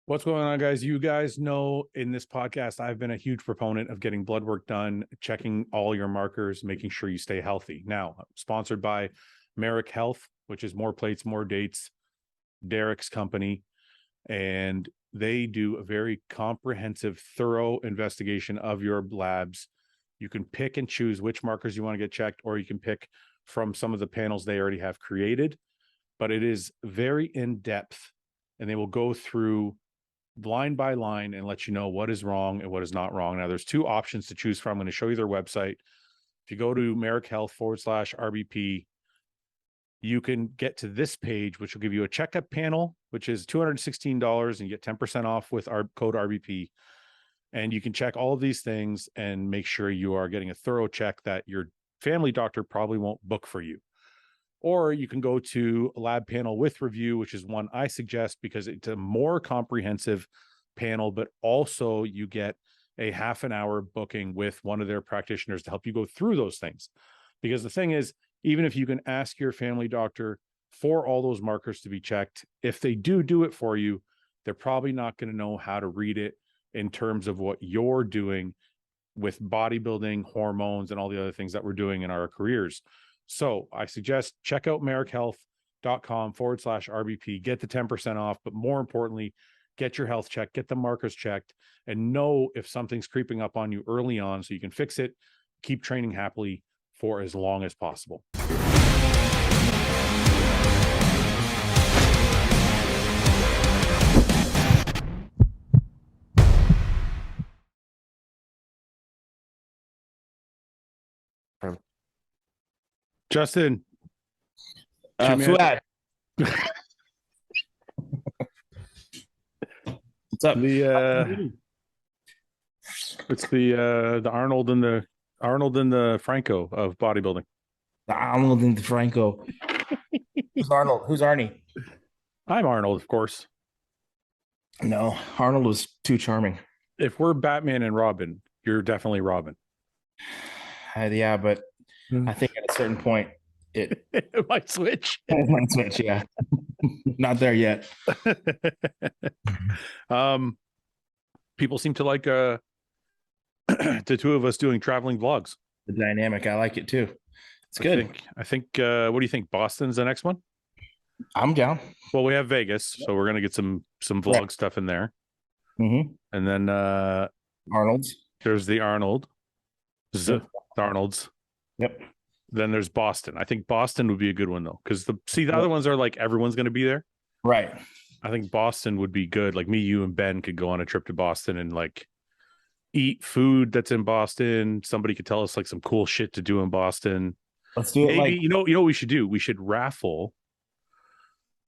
What's going on, guys? You guys know in this podcast, I've been a huge proponent of getting blood work done, checking all your markers, making sure you stay healthy. Now, sponsored by Merrick Health, which is more plates, more dates, Derek's company. And they do a very comprehensive, thorough investigation of your labs. You can pick and choose which markers you want to get checked, or you can pick from some of the panels they already have created. But it is very in-depth, and they will go through line by line and let you know what is wrong and what is not wrong. Now, there's two options to choose from. I'm going to show you their website. If you go to Merrick Health /RBP, you can get to this page, which will give you a checkup panel, which is $216, and you get 10% off with our code RBP. And you can check all of these things and make sure you are getting a thorough check that your family doctor probably won't book for you. Or you can go to a lab panel with review, which is one I suggest because it's a more comprehensive panel, but also you get a half an hour booking with one of their practitioners to help you go through those things. Because the thing is, even if you can ask your family doctor for all those markers to be checked, if they do it for you, they're probably not going to know how to read it in terms of what you're doing with bodybuilding, hormones, and all the other things that we're doing in our careers. So I suggest check out merrickhealth.com /RBP, get the 10% off, but more importantly, get your health checked, get the markers checked, and know if something's creeping up on you early on so you can fix it, keep training happily for as long as possible. Justin. Fouad. What's up? It's the Arnold and the Franco of bodybuilding. The Arnold and the Franco. Who's Arnold? Who's Arnie? I'm Arnold, of course. No, Arnold was too charming. If we're Batman and Robin, you're definitely Robin. Yeah, but I think at a certain point it might switch. It might switch, yeah. Not there yet. People seem to like the two of us doing traveling vlogs. The dynamic, I like it too. It's good. I think what do you think? Boston's the next one? I'm down. Well, we have Vegas, so we're gonna get some vlog stuff in there. Mm-hmm. And then Arnold's. There's the Arnold. The Arnold's. Yep. Then there's Boston. I think Boston would be a good one though, because the other ones are like everyone's going to be there. Right. I think Boston would be good. Like me, you, and Ben could go on a trip to Boston and like eat food that's in Boston. Somebody could tell us like some cool shit to do in Boston. Let's do it. Maybe you know what we should do? We should raffle.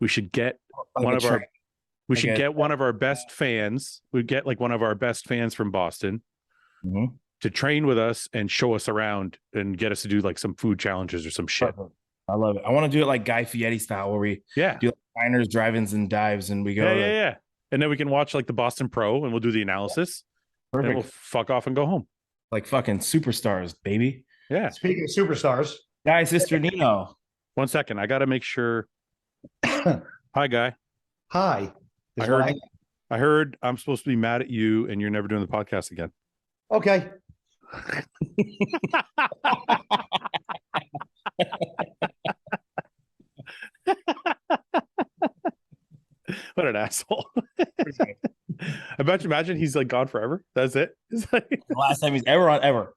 We should get one of our. We should get one of our best fans. We'd get like one of our best fans from Boston. Mm-hmm. To train with us and show us around and get us to do like some food challenges or some shit. I love it. I want to do it like Guy Fieri style where we do like diners, drive-ins, and dives, and we go. Yeah. And then we can watch like the Boston Pro and we'll do the analysis. Perfect. And we'll fuck off and go home. Like fucking superstars, baby. Yeah. Speaking of superstars. Guy Cisternino. 1 second. I got to make sure. Hi, Guy. Hi. I heard I'm supposed to be mad at you and you're never doing the podcast again. Okay. What an asshole. Imagine he's like gone forever. That's it. It's like... The last time he's ever on ever.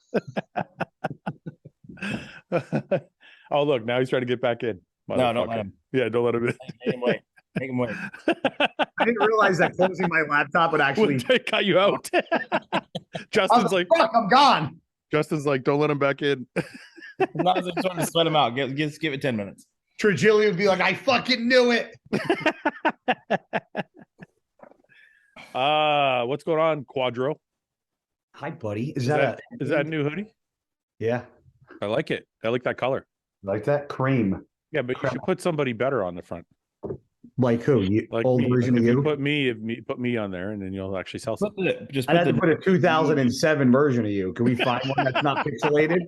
Oh, look, now he's trying to get back in. No, don't let him. Yeah, don't let him in. Make him wait. Make him wait. I didn't realize that closing my laptop would actually cut you out. Justin's like, fuck, I'm gone. Justin's like, don't let him back in. Not as I'm trying to sweat him out. Give it 10 minutes. Trigilli would be like, I fucking knew it. What's going on, Quadro? Hi, buddy. Is that a new hoodie? Yeah. I like it. I like that color. Like that? Cream. Yeah, but you should put somebody better on the front. Like who? You Like old me. version Like of if you? put me on there, and then you'll actually sell something. I'd have to put a 2007 version of you. Can we find one that's not pixelated?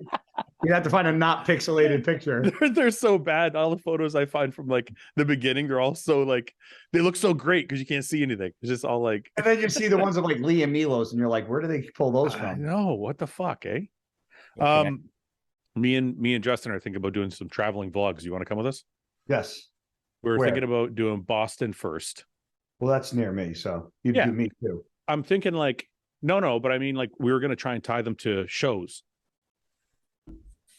You'd have to find a not pixelated picture. They're so bad. All the photos I find from like the beginning, they're all so like they look so great because you can't see anything. It's just all like. And then you see the ones of like Lee and Milos, and you're like, where do they pull those I from? know, what the fuck, eh? Okay. Me and Justin are thinking about doing some traveling vlogs. You want to come with us? Yes. We're Where? thinking about doing Boston first. Well, that's near me, so you'd do me too. I'm thinking like no, but I mean like we were gonna try and tie them to shows.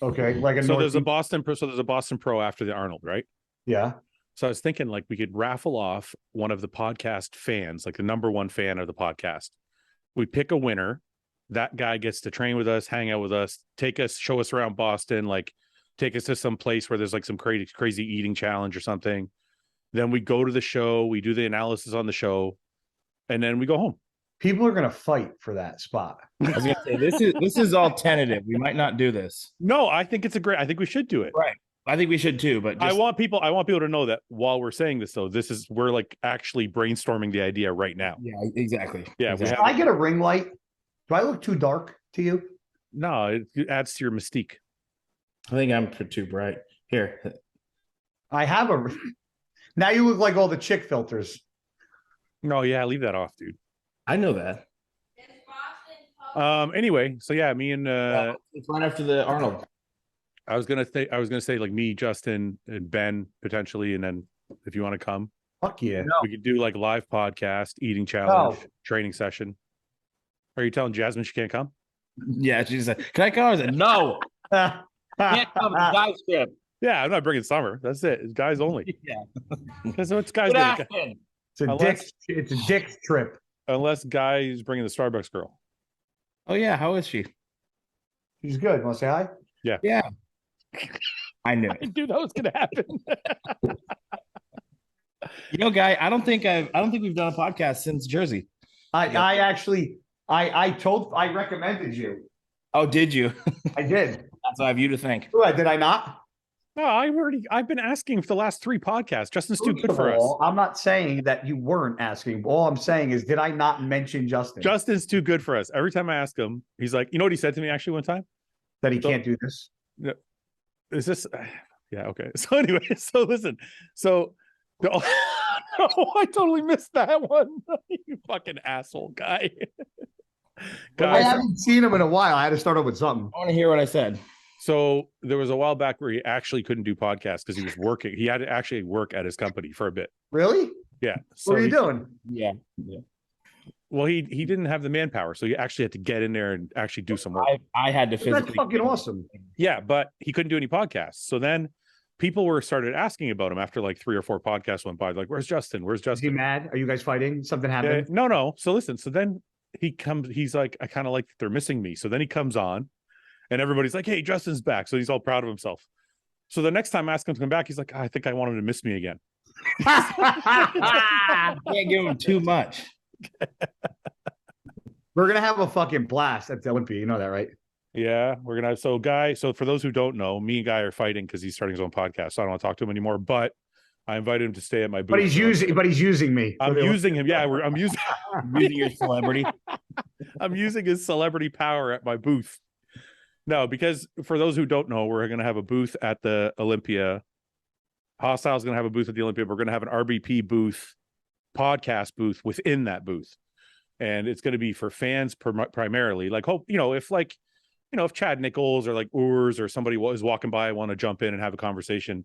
Okay, like there's a Boston Pro after the Arnold, right? Yeah. So I was thinking like we could raffle off one of the podcast fans, like the number one fan of the podcast. We pick a winner. That guy gets to train with us, hang out with us, show us around Boston, like take us to some place where there's like some crazy eating challenge or something. Then we go to the show, we do the analysis on the show, and then we go home. People are gonna fight for that spot. I was gonna say this is all tentative. We might not do this. No, I think I think we should do it. Right. I think we should too, but I want people to know that while we're saying this, though, we're like actually brainstorming the idea right now. Yeah, exactly. Yeah. Exactly. Can I get a ring light? Do I look too dark to you? No, it adds to your mystique. I think I'm too bright. Here. I have a. Now you look like all the chick filters. No, yeah, leave that off, dude. I know that. Anyway, so yeah, me and it's right after the Arnold. I was gonna say like me, Justin, and Ben potentially, and then if you want to come, fuck yeah, we could do like live podcast, eating challenge, training session. Are you telling Jasmine she can't come? Yeah, she said, "Can I come?" I said, "No, can't come." Guys trip. Yeah, I'm not bringing Summer. That's it. It's guys only. Yeah, that's what guys do. It's a dick trip. Unless Guy's bringing the Starbucks girl. Oh yeah, how is she? She's good. Want to say hi? Yeah. Yeah. I knew it. I knew that was gonna happen. You know, Guy, I don't think we've done a podcast since Jersey. I recommended you. Oh, did you? I did. That's what I have you to thank. Did I not? No, I've been asking for the last 3 podcasts. Justin's too good for us. I'm not saying that you weren't asking. All I'm saying is, did I not mention Justin? Justin's too good for us. Every time I ask him, he's like, you know what he said to me actually one time? That he can't do this. Is this? Yeah. Okay. So anyway, so listen. So, no, I totally missed that one. You fucking asshole guy. I haven't seen him in a while. I had to start up with something. I want to hear what I said. So there was a while back where he actually couldn't do podcasts because he was working. He had to actually work at his company for a bit. Really? Yeah. So what are you doing? Yeah. Well, he didn't have the manpower, so he actually had to get in there and actually do some work. I had to physically. That's fucking awesome. Yeah, but he couldn't do any podcasts. So then people started asking about him after like 3 or 4 podcasts went by. Like, where's Justin? Where's Justin? Is he mad? Are you guys fighting? Something happened? No. So listen. So then he comes. He's like, I kind of like that they're missing me. So then he comes on. And everybody's like, hey, Justin's back. So he's all proud of himself. So the next time I ask him to come back, he's like, I think I want him to miss me again. Can't give him too much. We're going to have a fucking blast at the Olympia. You know that, right? Yeah, we're going to. So Guy, for those who don't know, me and Guy are fighting because he's starting his own podcast. So I don't want to talk to him anymore. But I invited him to stay at my booth. But he's using me. I'm using him. Yeah, I'm using your celebrity. I'm using his celebrity power at my booth. No, because for those who don't know, we're going to have a booth at the Olympia. Hostile's going to have a booth at the Olympia. We're going to have an RBP booth, podcast booth within that booth. And it's going to be for fans primarily. Like, if Chad Nichols or like Urs or somebody is walking by, want to jump in and have a conversation,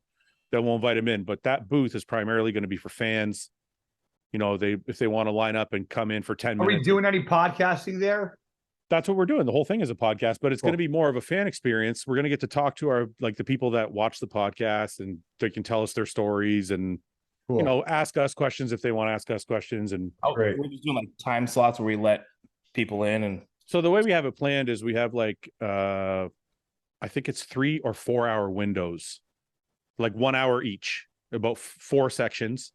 then we'll invite him in. But that booth is primarily going to be for fans. If they want to line up and come in for 10 minutes. Are we doing any podcasting there? That's what we're doing. The whole thing is a podcast, but it's going to be more of a fan experience. We're going to get to talk to the people that watch the podcast, and they can tell us their stories and, ask us questions if they want to ask us questions. And we're just doing like time slots where we let people in. And so the way we have it planned is we have like, I think it's 3 or 4 hour windows, like 1 hour each, about 4 sections.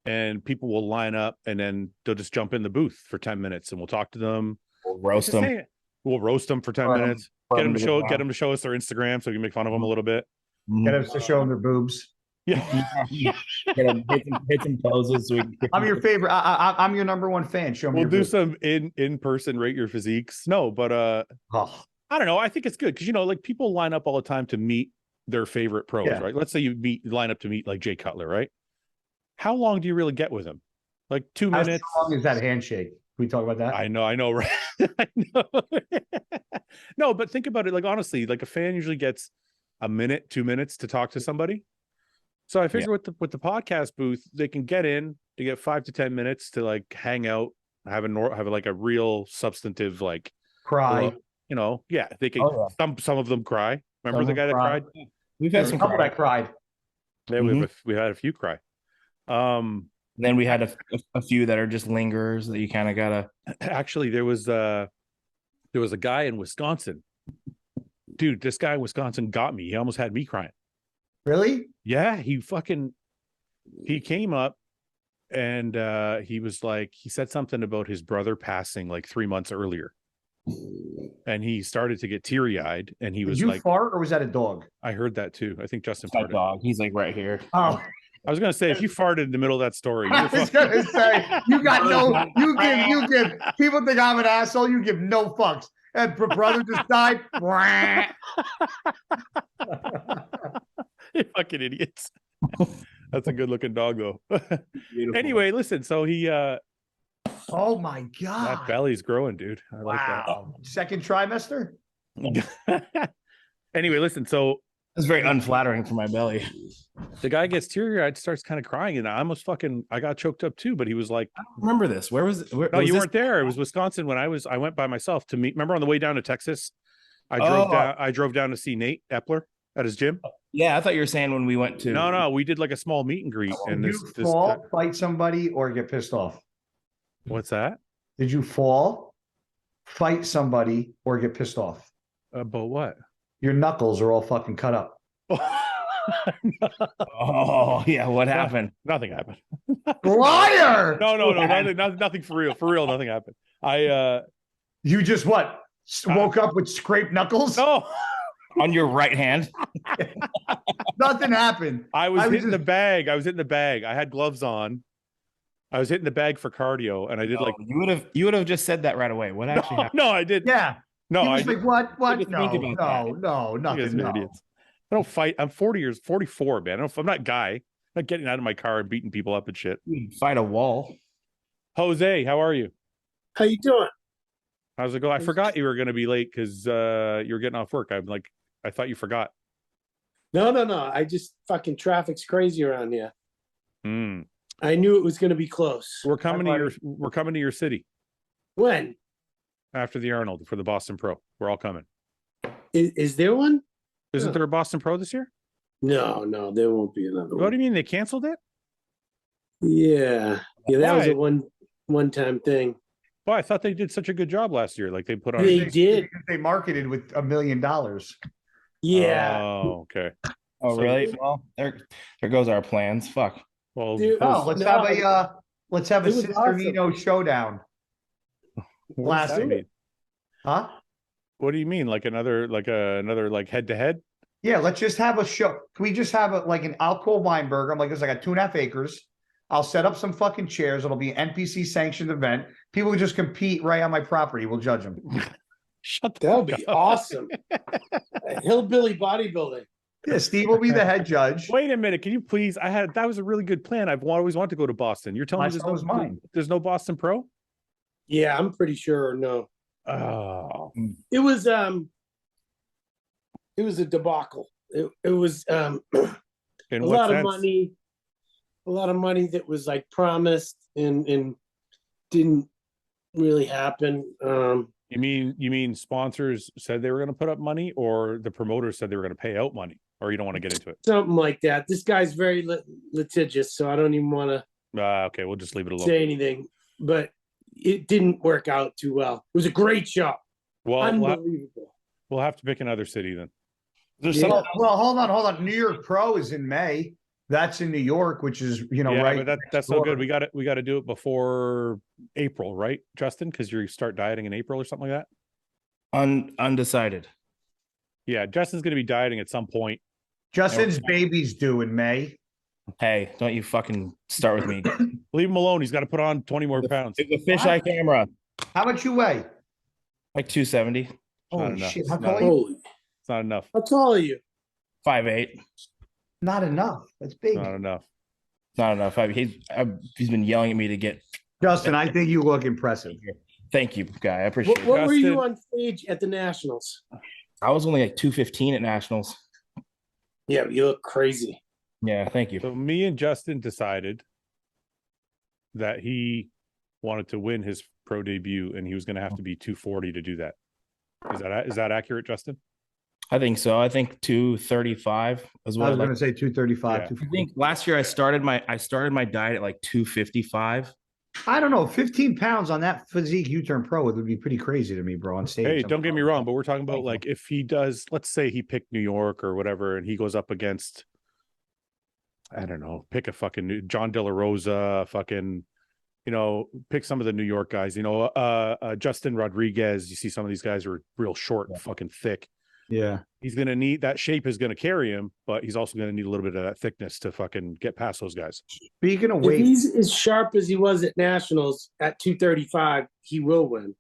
And people will line up and then they'll just jump in the booth for 10 minutes and we'll talk to them. We'll roast them. We'll roast them for 10 minutes. Get them to show us their Instagram so we can make fun of them a little bit. Get us to show them their boobs. Yeah. hit some poses. So I'm your favorite. I'm your number one fan. Show me. We'll do some in person rate your physiques. No, but Oh. I don't know. I think it's good because like people line up all the time to meet their favorite pros, right? Let's say you line up to meet like Jay Cutler, right? How long do you really get with him? Like 2 minutes. How long is that handshake? Can we talk about that? I know, right? I know. No, but think about it. Like honestly, like a fan usually gets a minute, 2 minutes to talk to somebody. So I figure with the podcast booth, they can get in to get 5 to 10 minutes to like hang out, have like a real substantive like cry. They can. Some of them cry. Remember the guy that cried? We've had some couple that cried. Yeah, we had a few cry. Then we had a few that are just lingerers that you kind of gotta. Actually, there was a guy in Wisconsin. Dude, this guy in Wisconsin got me. He almost had me crying. Really? Yeah, he came up and he was like, he said something about his brother passing like 3 months earlier. And he started to get teary-eyed and he was like, "Did you fart or was that a dog?" I heard that too. I think Justin farted. Dog. He's like right here. Oh. I was gonna say if you farted in the middle of that story, I was gonna say you got you give people think I'm an asshole. You give no fucks. And brother just died. You fucking idiots. That's a good looking dog though. Anyway, listen. So he. Oh my god. That belly's growing, dude. I like that. Second trimester. Anyway, listen. So it's very unflattering for my belly. The guy gets teary-eyed, starts kind of crying, and I got choked up too. But he was like, "I don't remember this. Where was it? No, you weren't there. It was Wisconsin when I went by myself to meet. Remember on the way down to Texas, I drove down to see Nate Epler at his gym. Yeah, I thought you were saying when we went to. No, we did like a small meet and greet. And Did you fall, fight somebody, or get pissed off? What's that? Did you fall, fight somebody, or get pissed off? About what? Your knuckles are all fucking cut up. Oh yeah, what happened? Nothing happened. Liar! No, nothing for real. For real, nothing happened. You just what? Woke up with scraped knuckles? No. On your right hand. Nothing happened. I was hitting the bag. I had gloves on. I was hitting the bag for cardio, and I did you would have just said that right away. What actually happened? No, I did. Yeah. No, I like what? Nothing. No. Idiots. I don't fight. I'm 44, man. I'm not guy. I'm not getting out of my car and beating people up and shit. Fight a wall. Jose, how are you? How you doing? How's it go? I forgot you were going to be late because you were getting off work. I thought you forgot. No. I just fucking traffic's crazy around here. I knew it was going to be close. We're coming to your city. When? After the Arnold for the Boston Pro. We're all coming. Is there one? Isn't there a Boston Pro this year? No, there won't be another one. What do you mean they canceled it? Yeah, that was a one-time thing. Well, I thought they did such a good job last year. Like they put on. They did. They marketed with $1 million. Yeah. Oh, okay. Oh, really? Well, there goes our plans. Fuck. Well, let's have a Cisternino showdown. Last week. Huh? What do you mean? Like another head to head? Yeah, let's just have a show. Can we just have I'll call Weinberger. I'm like, it's like a 2.5 acres. I'll set up some fucking chairs. It'll be an NPC sanctioned event. People will just compete right on my property. We'll judge them. That'll be awesome. Hillbilly bodybuilding. Yeah, Steve will be the head judge. Wait a minute. Can you please? That was a really good plan. I've always wanted to go to Boston. You're telling me there's no Boston Pro? Yeah, I'm pretty sure. No. Oh. It was a debacle. It was a lot of money that was like promised and didn't really happen. You mean sponsors said they were going to put up money, or the promoters said they were going to pay out money, or you don't want to get into it? Something like that. This guy's very litigious, so I don't even want to. Okay, we'll just leave it alone. Say anything, but it didn't work out too well. It was a great show. Well, unbelievable. We'll have to pick another city then. Well, hold on. New York Pro is in May. That's in New York, which is right. But that's so good. We got to do it before April, right, Justin? Because you start dieting in April or something like that. Undecided. Yeah, Justin's going to be dieting at some point. Justin's baby's due in May. Hey, don't you fucking start with me. Leave him alone. He's got to put on 20 more pounds. It's a fisheye camera. How much you weigh? Like 270. Holy enough. shit! It's How not tall are you? Holy. It's not enough. How tall are you? 5'8". Not enough. That's big. Not enough. Not enough. He's been yelling at me to get. Justin, I think you look impressive. Thank you, guy. I appreciate it. What were you Justin. on stage at the Nationals? I was only like 215 at Nationals. Yeah, you look crazy. Yeah, thank you. So me and Justin decided that he wanted to win his pro debut, and he was going to have to be 240 to do that. Is that accurate, Justin? I think so. I think 235 as well. I was going to say 235. Yeah. I think last year I started my diet at like 255. I don't know. 15 pounds on that physique U-turn pro would be pretty crazy to me, bro, on stage. Hey, don't get me wrong, but we're talking about like if he does, let's say he picked New York or whatever, and he goes up against, I don't know, pick a fucking John De La Rosa, fucking, pick some of the New York guys, Justin Rodriguez. You see some of these guys are real short and fucking thick. Yeah. He's going to need that shape is going to carry him, but he's also going to need a little bit of that thickness to fucking get past those guys. Speaking of If weight, he's as sharp as he was at Nationals at 235, he will win.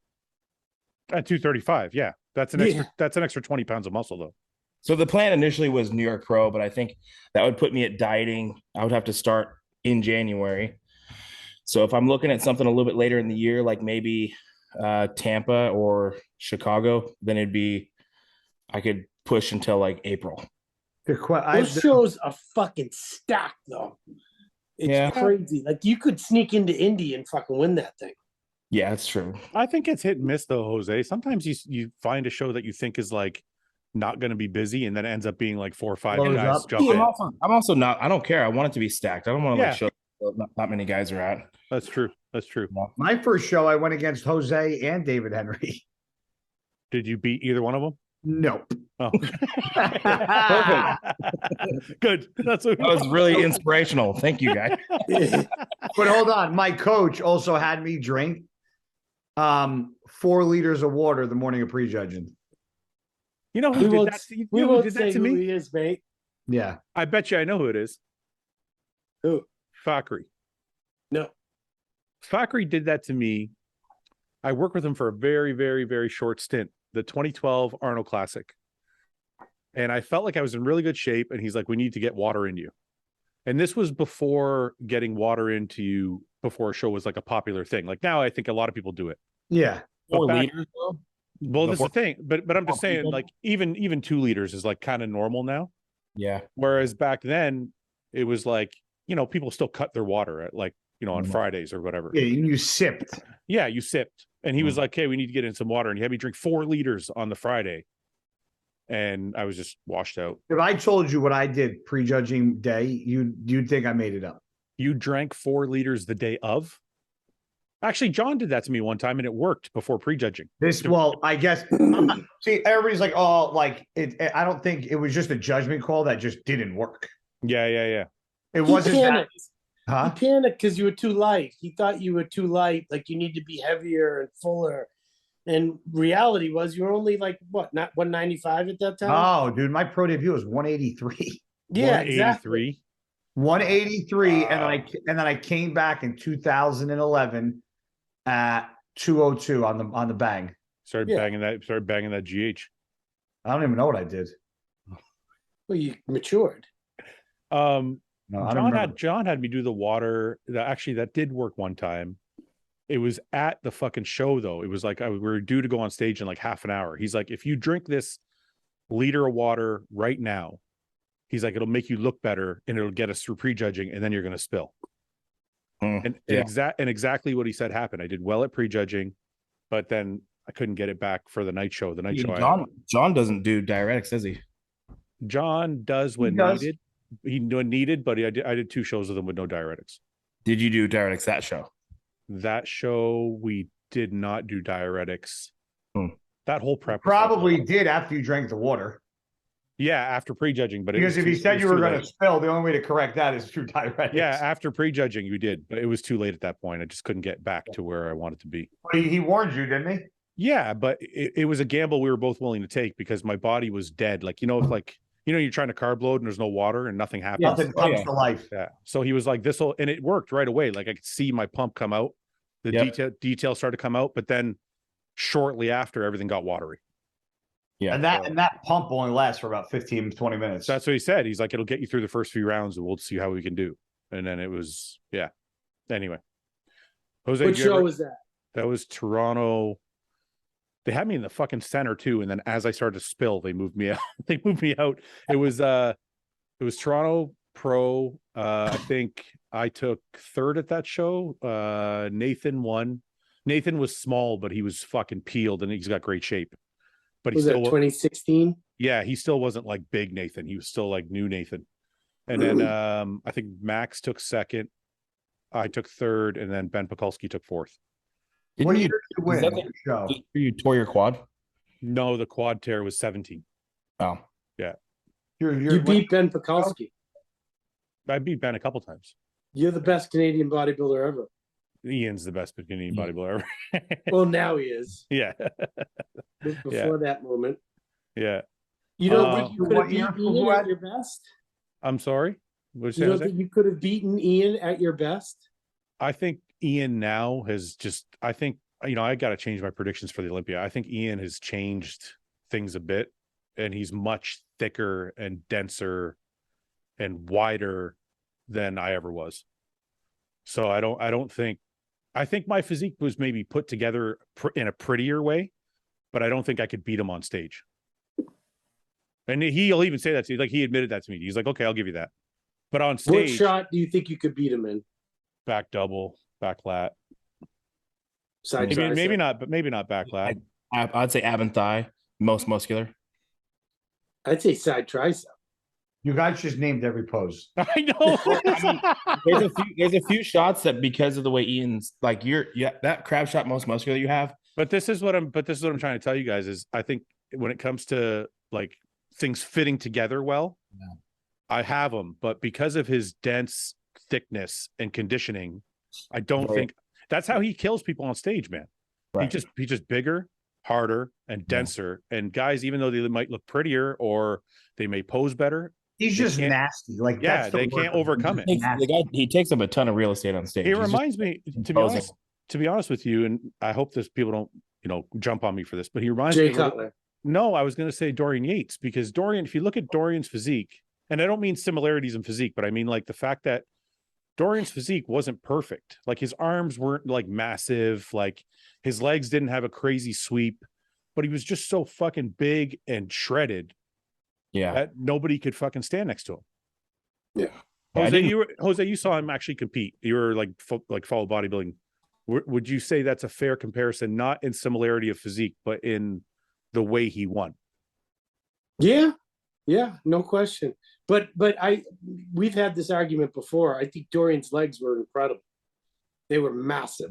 At 235, yeah. That's an extra 20 pounds of muscle though. So the plan initially was New York Pro, but I think that would put me at dieting. I would have to start in January. So if I'm looking at something a little bit later in the year, like maybe Tampa or Chicago, then I could push until like April. Those shows are fucking stacked, though. It's crazy. Like you could sneak into Indy and fucking win that thing. Yeah, that's true. I think it's hit and miss though, Jose. Sometimes you find a show that you think is like not going to be busy, and then it ends up being like 4 or 5 guys jump in. I'm also not. I don't care. I want it to be stacked. I don't want to like show not many guys are at. That's true. my first show, I went against Jose and David Henry. Did you beat either one of them? No. Oh. Perfect. Good. That was really inspirational. Thank you, guys. But hold on. My coach also had me drink 4 liters of water the morning of prejudging. You know who did that? We won't say to who me? he is, mate. Yeah. I bet you I know who it is. Who? Fakri. No. Fakri did that to me. I worked with him for a very, very, very short stint, the 2012 Arnold Classic. And I felt like I was in really good shape. And he's like, we need to get water into you. And this was before getting water into you before a show was like a popular thing. Like now I think a lot of people do it. Yeah. 4 liters though? Well, this is the thing, but I'm just saying, like even 2 liters is like kind of normal now. Yeah. Whereas back then, it was like people still cut their water at like on Fridays or whatever. Yeah, you sipped. Yeah, you sipped, and he was like, "Hey, we need to get in some water," and he had me drink 4 liters on the Friday, and I was just washed out. If I told you what I did prejudging day, you'd think I made it up. You drank 4 liters the day of? Actually, John did that to me one time, and it worked before prejudging. I guess. See, everybody's like, "Oh, like it." I don't think it was just a judgment call that just didn't work. Yeah. It wasn't that. Huh? He panicked because you were too light. He thought you were too light, like you need to be heavier and fuller. And reality was you were only like what, not 195 at that time? Oh, dude, my pro debut was 183. Yeah, 183. exactly. 183, and then I came back in 2011 at 202 on the bang. Started banging that GH. I don't even know what I did. Well, you matured. John had me do the water. That did work one time. It was at the fucking show though. It was like we were due to go on stage in like half an hour. He's like, if you drink this liter of water right now, he's like, it'll make you look better and it'll get us through prejudging, and then you're gonna spill. Exactly what he said happened. I did well at prejudging, but then I couldn't get it back for the night show. John doesn't do diuretics, does he? John does when needed. He needed, but I did 2 shows with him with no diuretics. Did you do diuretics that show? That show we did not do diuretics. That whole prep probably did after you drank the water. Yeah, after prejudging, but because if you said you were going to spill, the only way to correct that is through diuretics. Yeah, after prejudging, you did, but it was too late at that point. I just couldn't get back to where I wanted to be. He warned you, didn't he? Yeah, but it was a gamble we were both willing to take because my body was dead. Like you know, you're trying to carb load and there's no water and nothing happens. Nothing comes to life. Yeah. So he was like, this'll, and it worked right away. Like I could see my pump come out, the detail started to come out, but then shortly after everything got watery. Yeah. And that pump only lasts for about 15, 20 minutes. That's what he said. He's like, it'll get you through the first few rounds and we'll see how we can do. And then it was, yeah. Anyway. Jose, What show was that? That was Toronto. They had me in the fucking center too. And then as I started to spill, they moved me out. They moved me out. It was Toronto Pro. I think I took third at that show. Nathan won. Nathan was small, but he was fucking peeled and he's got great shape. But he Was still that 2016? Yeah, he still wasn't like big Nathan. He was still like new Nathan. And then I think Max took second. I took third, and then Ben Pekulski took fourth. What year did you win? Is that Show? You tore your quad? No, the quad tear was 17. Oh. Yeah. You beat Ben Pekulski. I beat Ben a couple times. You're the best Canadian bodybuilder ever. Ian's the best Canadian bodybuilder ever. Well, now he is. Yeah. Before that moment. Yeah. You don't think you could have beaten Ian at your best? I'm sorry? What You don't think you could have beaten Ian at your best? I think Ian now has just, I think, you know, I got to change my predictions for the Olympia. I think Ian has changed things a bit, and he's much thicker and denser and wider than I ever was. So I think my physique was maybe put together in a prettier way, but I don't think I could beat him on stage. And he'll even say that to you. Like, he admitted that to me. He's like, okay, I'll give you that. But on stage, what shot do you think you could beat him in? Back double, back lat. Maybe not, but maybe not back lat. I'd say ab and thigh, most muscular. I'd say side tricep. You guys just named every pose. I know. There's a few shots that, because of the way Ian's like, that crab shot most muscular you have. But this is what I'm trying to tell you guys is, I think when it comes to like things fitting together well, I have them, but because of his dense thickness and conditioning, I don't think that's how he kills people on stage, man. Right. He's just bigger, harder, and denser. And guys, even though they might look prettier or they may pose better, he's just nasty. Like, yeah, they can't overcome it. The guy, he takes up a ton of real estate on stage. It reminds me, to be honest with you, and I hope this people don't, you know, jump on me for this, but he reminds me. Cutler. No, I was going to say Dorian Yates, because Dorian, if you look at Dorian's physique, and I don't mean similarities in physique, but I mean like the fact that Dorian's physique wasn't perfect. Like, his arms weren't like massive, like his legs didn't have a crazy sweep, but he was just so fucking big and shredded. Yeah. That nobody could fucking stand next to him. Yeah. Jose, you saw him actually compete. You were like follow bodybuilding. Would you say that's a fair comparison, not in similarity of physique, but in the way he won? Yeah, no question. But we've had this argument before. I think Dorian's legs were incredible. They were massive.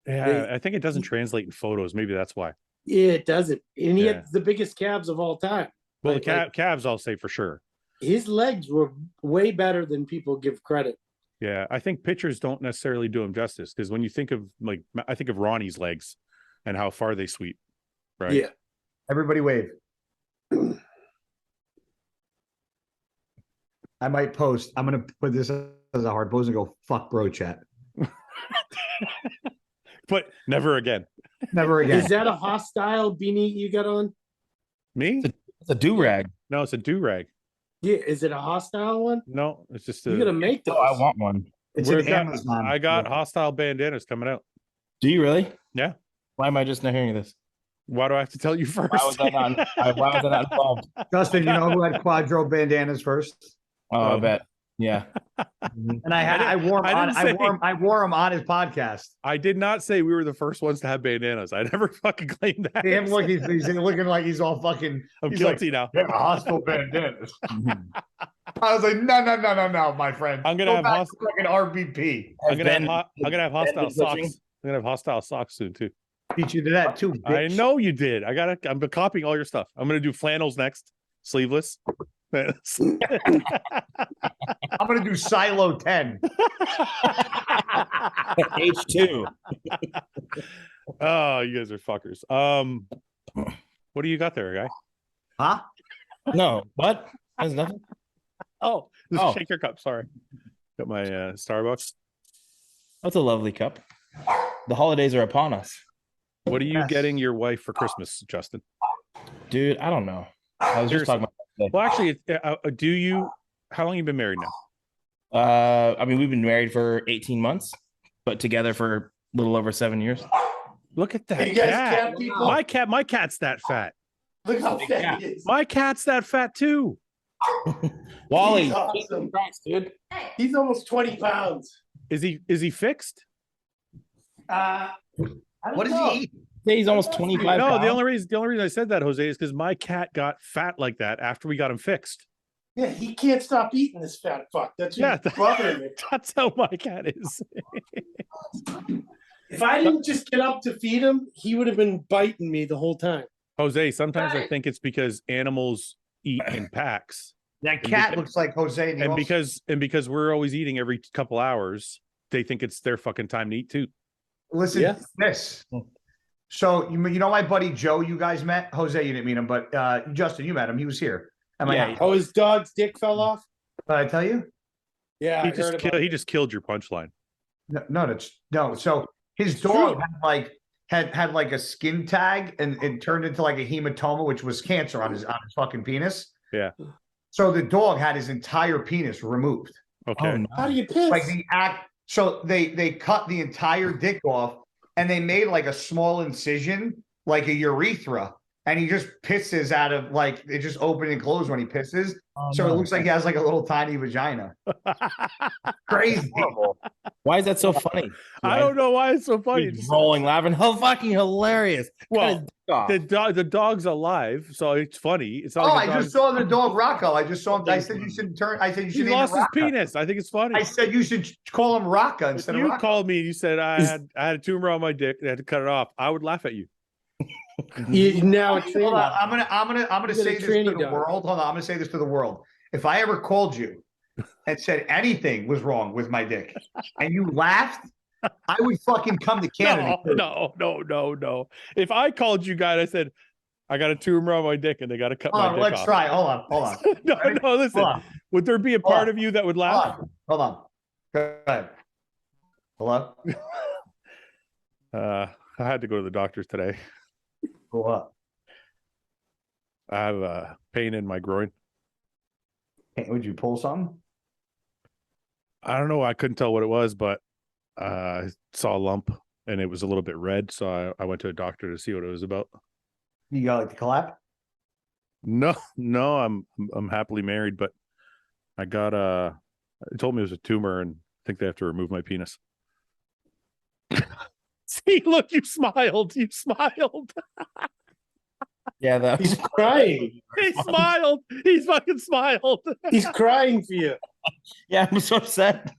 Yeah, I think it doesn't translate in photos. Maybe that's why. Yeah, it doesn't. And he had the biggest calves of all time. Well, the calves, I'll say for sure. His legs were way better than people give credit. Yeah, I think pictures don't necessarily do him justice, because when you think of, like, I think of Ronnie's legs and how far they sweep, right? Yeah. Everybody wave. I might post. I'm going to put this as a hard pose and go, fuck bro chat. But never again. Never again. Is that a hostile beanie you got on? Me? It's a do-rag. No, it's a do-rag. Yeah, is it a hostile one? No, it's just You're gonna make those. Oh, I want one. It's an Amazon. I got hostile bandanas coming out. Do you really? Yeah. Why am I just not hearing this? Why do I have to tell you first? Why was I not involved? Justin, you know who had quadro bandanas first? Oh, I bet. Yeah. And I wore him on his podcast. I did not say we were the first ones to have bandanas. I never fucking claimed that. Him he's looking like he's all fucking. I'm guilty now. Yeah, hostile bandanas. I was like, no, my friend. I'm gonna have fucking RBP. I'm gonna have hostile socks. I'm gonna have hostile socks soon too. Beat you to that too, bitch. I know you did. I'm copying all your stuff. I'm gonna do flannels next, sleeveless. I'm gonna do Silo 10. H2. Oh, you guys are fuckers. What do you got there, guy? Huh? No, what? There's nothing. Oh, Oh. shake your cup. Sorry. Got my Starbucks. That's a lovely cup. The holidays are upon us. What are you Yes. getting your wife for Christmas, Justin? Dude, I don't know. I was just talking about Well, actually, do you? How long you been married now? I mean, we've been married for 18 months, but together for a little over 7 years. Look at that You guys cat. cat people? My cat's that fat. Look how Big fat cat. he is. My cat's that fat too. Wally, He's awesome. Christ, dude. He's almost 20 pounds. Is he fixed? I don't What does know. he eat? Yeah, he's almost 25 No, pounds. the only reason I said that, Jose, is because my cat got fat like that after we got him fixed. Yeah, he can't stop eating this fat fuck. That's Yeah, what's bothering me. That's how my cat is. If I didn't just get up to feed him, he would have been biting me the whole time. Jose, sometimes I think it's because animals eat in packs. That cat looks like Jose. And because we're always eating every couple hours, they think it's their fucking time to eat too. Listen Yeah. to this. So you know my buddy Joe, you guys met? Jose, you didn't meet him, but Justin, you met him. He was here at my house. Oh, his dog's dick fell off? Did I tell you? Yeah, He just killed your punchline. No. So his dog had like a skin tag and it turned into like a hematoma, which was cancer on his fucking penis. Yeah. So the dog had his entire penis removed. Okay. Oh, no. How do you piss? Like so they cut the entire dick off and they made like a small incision, like a urethra, and he just pisses out of like it just open and close when he pisses. Oh, So no. it looks like he has like a little tiny vagina. Crazy. Why is that so funny? I don't know why it's so funny. He's rolling, laughing. How fucking hilarious. Well, the dog's alive, so it's funny. It's not Oh, like I just saw the dog Rocco. I just saw him. I said you should turn. I said you he should name lost it his Rocco. penis. I think it's funny. I said you should call him Rocco If instead of you Rocco. called me and you said I had a tumor on my dick, they had to cut it off, I would laugh at you. Now it's Hold on, I'm gonna You're say the this to tranny the dog. world. Hold on, I'm gonna say this to the world. If I ever called you and said anything was wrong with my dick, and you laughed, I would fucking come to Canada. No. If I called you guy and I said I got a tumor on my dick and they got to cut my Hold on, dick let's off. try. Hold on. No, listen. Hold on. Would there be a part of you that would laugh? Hold on. Go ahead. Hello? I had to go to the doctor today. Go up. I have a pain in my groin. Hey, would you pull something? I don't know. I couldn't tell what it was, but I saw a lump and it was a little bit red. So I went to a doctor to see what it was about. You got like the clap? No, I'm happily married, but I got it told me it was a tumor and I think they have to remove my penis. See, look, you smiled. Yeah, He's crying. He smiled. He's fucking smiled. He's crying for you. yeah, I'm so upset.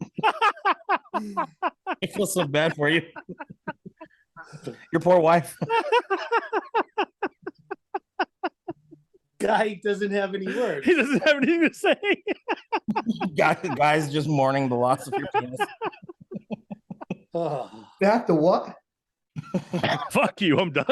I feel so bad for you. Your poor wife. Guy doesn't have any words. He doesn't have anything to say. Guys just mourning the loss of your penis. Oh. That the what? Fuck you. I'm done.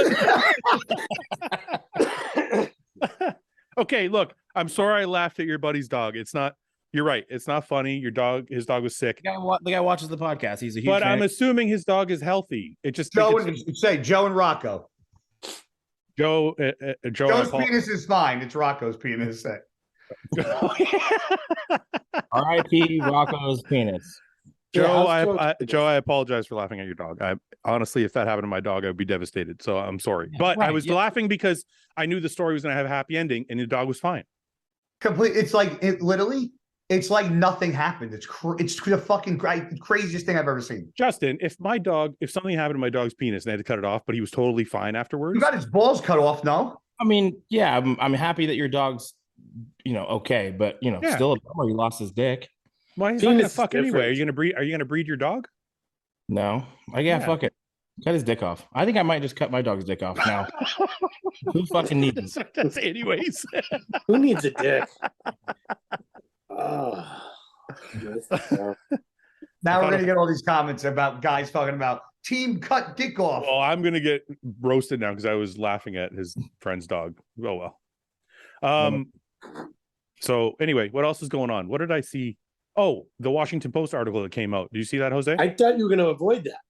Okay, look, I'm sorry I laughed at your buddy's dog. It's not. You're right. It's not funny. His dog was sick. The guy watches the podcast. He's a huge But fan. I'm assuming his dog is healthy. It just Joe and Rocco. Joe. Joe's penis is fine. It's Rocco's penis. R.I.P. Rocco's penis. Joe, Yeah, I apologize for laughing at your dog. I honestly, if that happened to my dog, I'd be devastated. So I'm sorry. But I was laughing because I knew the story was going to have a happy ending, and the dog was fine. Complete. It's like it's like nothing happened. It's the fucking craziest thing I've ever seen. Justin, if something happened to my dog's penis and they had to cut it off, but he was totally fine afterwards. You got his balls cut off, no? I mean, yeah, I'm happy that your dog's, okay, but still a bummer he lost his dick. Why he's not gonna Penis is fuck anyway? different. Are you gonna breed your dog? No, Yeah. fuck it. Cut his dick off. I think I might just cut my dog's dick off now. Who fucking needs it? That's anyways. Who needs a dick? Oh. Now we're gonna get all these comments about guys talking about team cut dick off. Well, I'm gonna get roasted now because I was laughing at his friend's dog. Oh well. So anyway, what else is going on? What did I see? Oh, the Washington Post article that came out. Do you see that, Jose? I thought you were going to avoid that.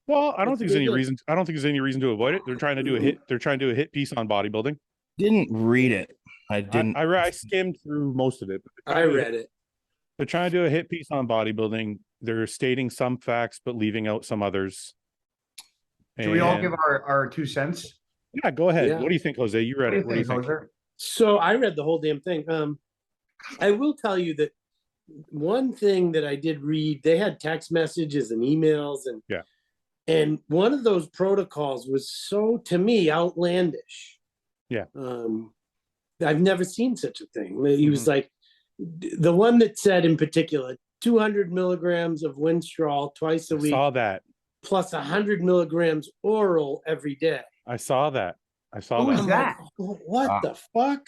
Well, I don't think That's there's any really good. reason. I don't think there's any reason to avoid it. They're trying to do a hit. They're trying to do a hit piece on bodybuilding. Didn't read it. I didn't. I skimmed through most of it. I read it. They're trying to do a hit piece on bodybuilding. They're stating some facts, but leaving out some others. Should we all And- give our 2 cents? Yeah, go ahead. Yeah. What do you think, Jose? You read it. What do you think? Jose? So I read the whole damn thing. I will tell you that one thing that I did read, they had text messages and emails and Yeah. And one of those protocols was so, to me, outlandish. Yeah. I've never seen such a thing. He was like, the one that said in particular, 200 milligrams of Winstrol twice a week, Saw that. plus 100 milligrams oral every day. I saw that. Who is I'm that? like, what the fuck?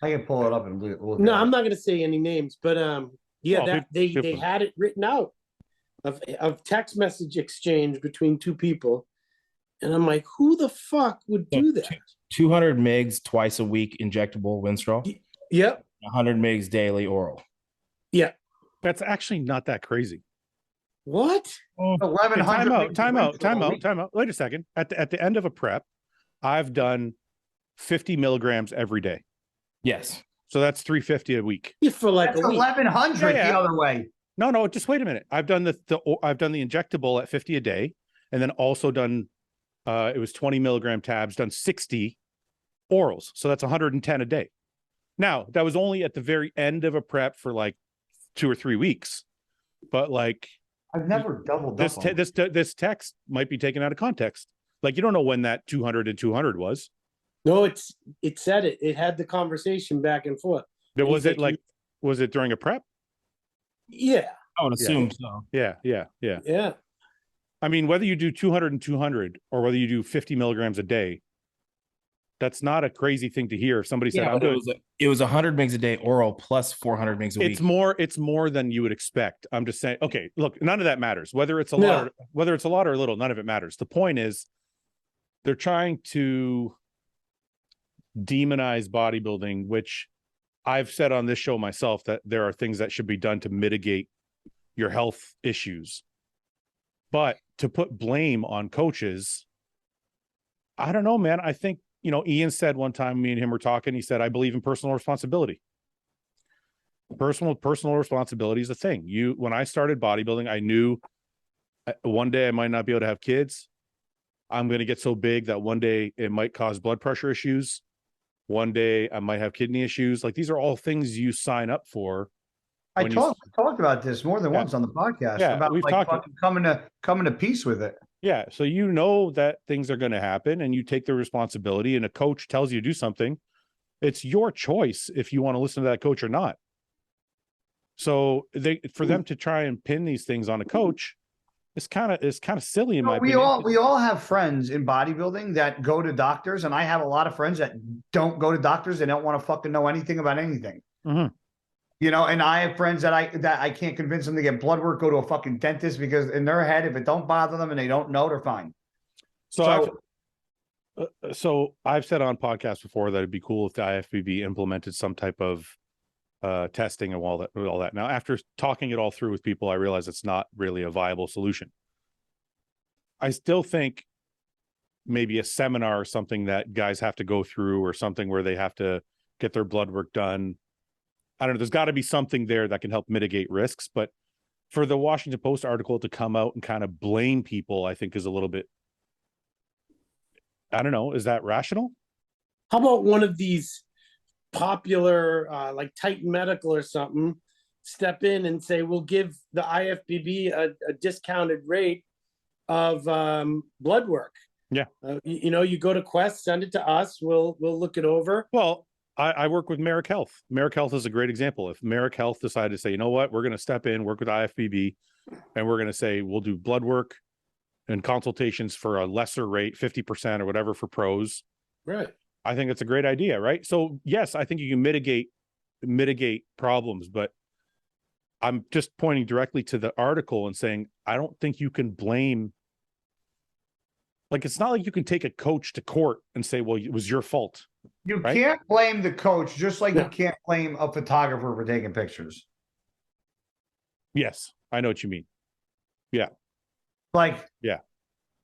I can pull it up and look. No, at I'm it. not going to say any names, but yeah, Well, that they had it written out of text message exchange between two people, and I'm like, who the fuck would do that? 200 mgs twice a week injectable Winstrol. Yep. 100 mgs daily oral. Yeah. That's actually not that crazy. What? 1,100. Time out. Wait a second. At the end of a prep, I've done 50 milligrams every day. Yes. So that's 350 a week. Yeah, for like That's a week. 1,100 Yeah. the other way. No, just wait a minute. I've done the injectable at 50 a day, and then also done it was 20 milligram tabs, done 60 orals. So that's 110 a day. Now, that was only at the very end of a prep for like 2 or 3 weeks. But like I've never doubled this up on this text might be taken out of context. Like you don't know when that 200 and 200 was. No, it said it. It had the conversation back and forth. But And was he's it like was it during a prep? Yeah. I would assume so. Yeah. Yeah. I mean, whether you do 200 and 200 or whether you do 50 milligrams a day, that's not a crazy thing to hear. If somebody said, Yeah, I'm but doing it was 100 mgs a day oral plus 400 mgs a week. it's more than you would expect. I'm just saying, okay, look, none of that matters. Whether it's a No. lot or a little, none of it matters. The point is they're trying to demonize bodybuilding, which I've said on this show myself that there are things that should be done to mitigate your health issues. But to put blame on coaches, I don't know, man. I think, Ian said one time, me and him were talking, he said, I believe in personal responsibility. Personal responsibility is a thing. When I started bodybuilding, I knew one day I might not be able to have kids. I'm going to get so big that one day it might cause blood pressure issues. One day I might have kidney issues. Like these are all things you sign up for. I talked about this more than once on the podcast about we've like talked coming to peace with it. Yeah. So you know that things are going to happen and you take the responsibility, and a coach tells you to do something. It's your choice if you want to listen to that coach or not. So for them to try and pin these things on a coach, it's kind of silly in my opinion. We all have friends in bodybuilding that go to doctors, and I have a lot of friends that don't go to doctors. They don't want to fucking know anything about anything. Mm-hmm. And I have friends that I can't convince them to get blood work, go to a fucking dentist, because in their head, if it don't bother them and they don't know, they're fine. So I've said on podcasts before that it'd be cool if the IFBB implemented some type of testing and all that. Now, after talking it all through with people, I realize it's not really a viable solution. I still think maybe a seminar or something that guys have to go through, or something where they have to get their blood work done. I don't know. There's got to be something there that can help mitigate risks. But for the Washington Post article to come out and kind of blame people, I think is a little bit, I don't know. Is that rational? How about one of these popular, like Titan Medical or something, step in and say, we'll give the IFBB a discounted rate of blood work. Yeah. You go to Quest, send it to us. We'll look it over. Well, I work with Merrick Health. Merrick Health is a great example. If Merrick Health decided to say, you know what, we're going to step in, work with IFBB, and we're going to say, we'll do blood work and consultations for a lesser rate, 50% or whatever for pros. Right. I think it's a great idea, right? So yes, I think you can mitigate problems, but I'm just pointing directly to the article and saying, I don't think you can blame. Like, it's not like you can take a coach to court and say, well, it was your fault. You Right? can't blame the coach, just like Yeah. you can't blame a photographer for taking pictures. Yes, I know what you mean. Like, Yeah.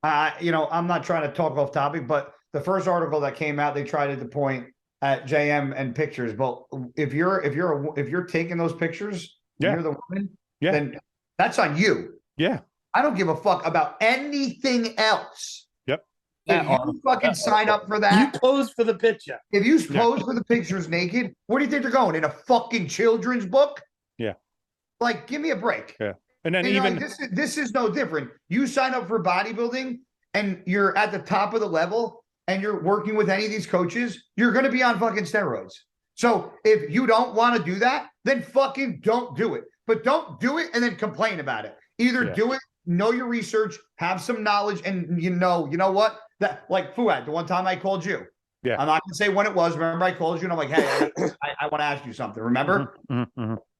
I'm not trying to talk off topic, but the first article that came out, they tried to point at JM and pictures. But if you're taking those pictures, and Yeah. you're the woman, Yeah. then that's on you. Yeah. I don't give a fuck about anything else. Yep. If you fucking sign up for that, You pose for the picture. if you pose for the pictures naked, where do you think they're going? In a fucking children's book? Yeah. Like, give me a break. Yeah. And then And even like, this is no different. You sign up for bodybuilding and you're at the top of the level and you're working with any of these coaches, you're going to be on fucking steroids. So if you don't want to do that, then fucking don't do it. But don't do it and then complain about it. Either do it, know your research, have some knowledge, and you know what? That, like Fouad, the one time I called you. Yeah. I'm not going to say when it was. Remember, I called you and I'm like, hey, I want to ask you something. Remember?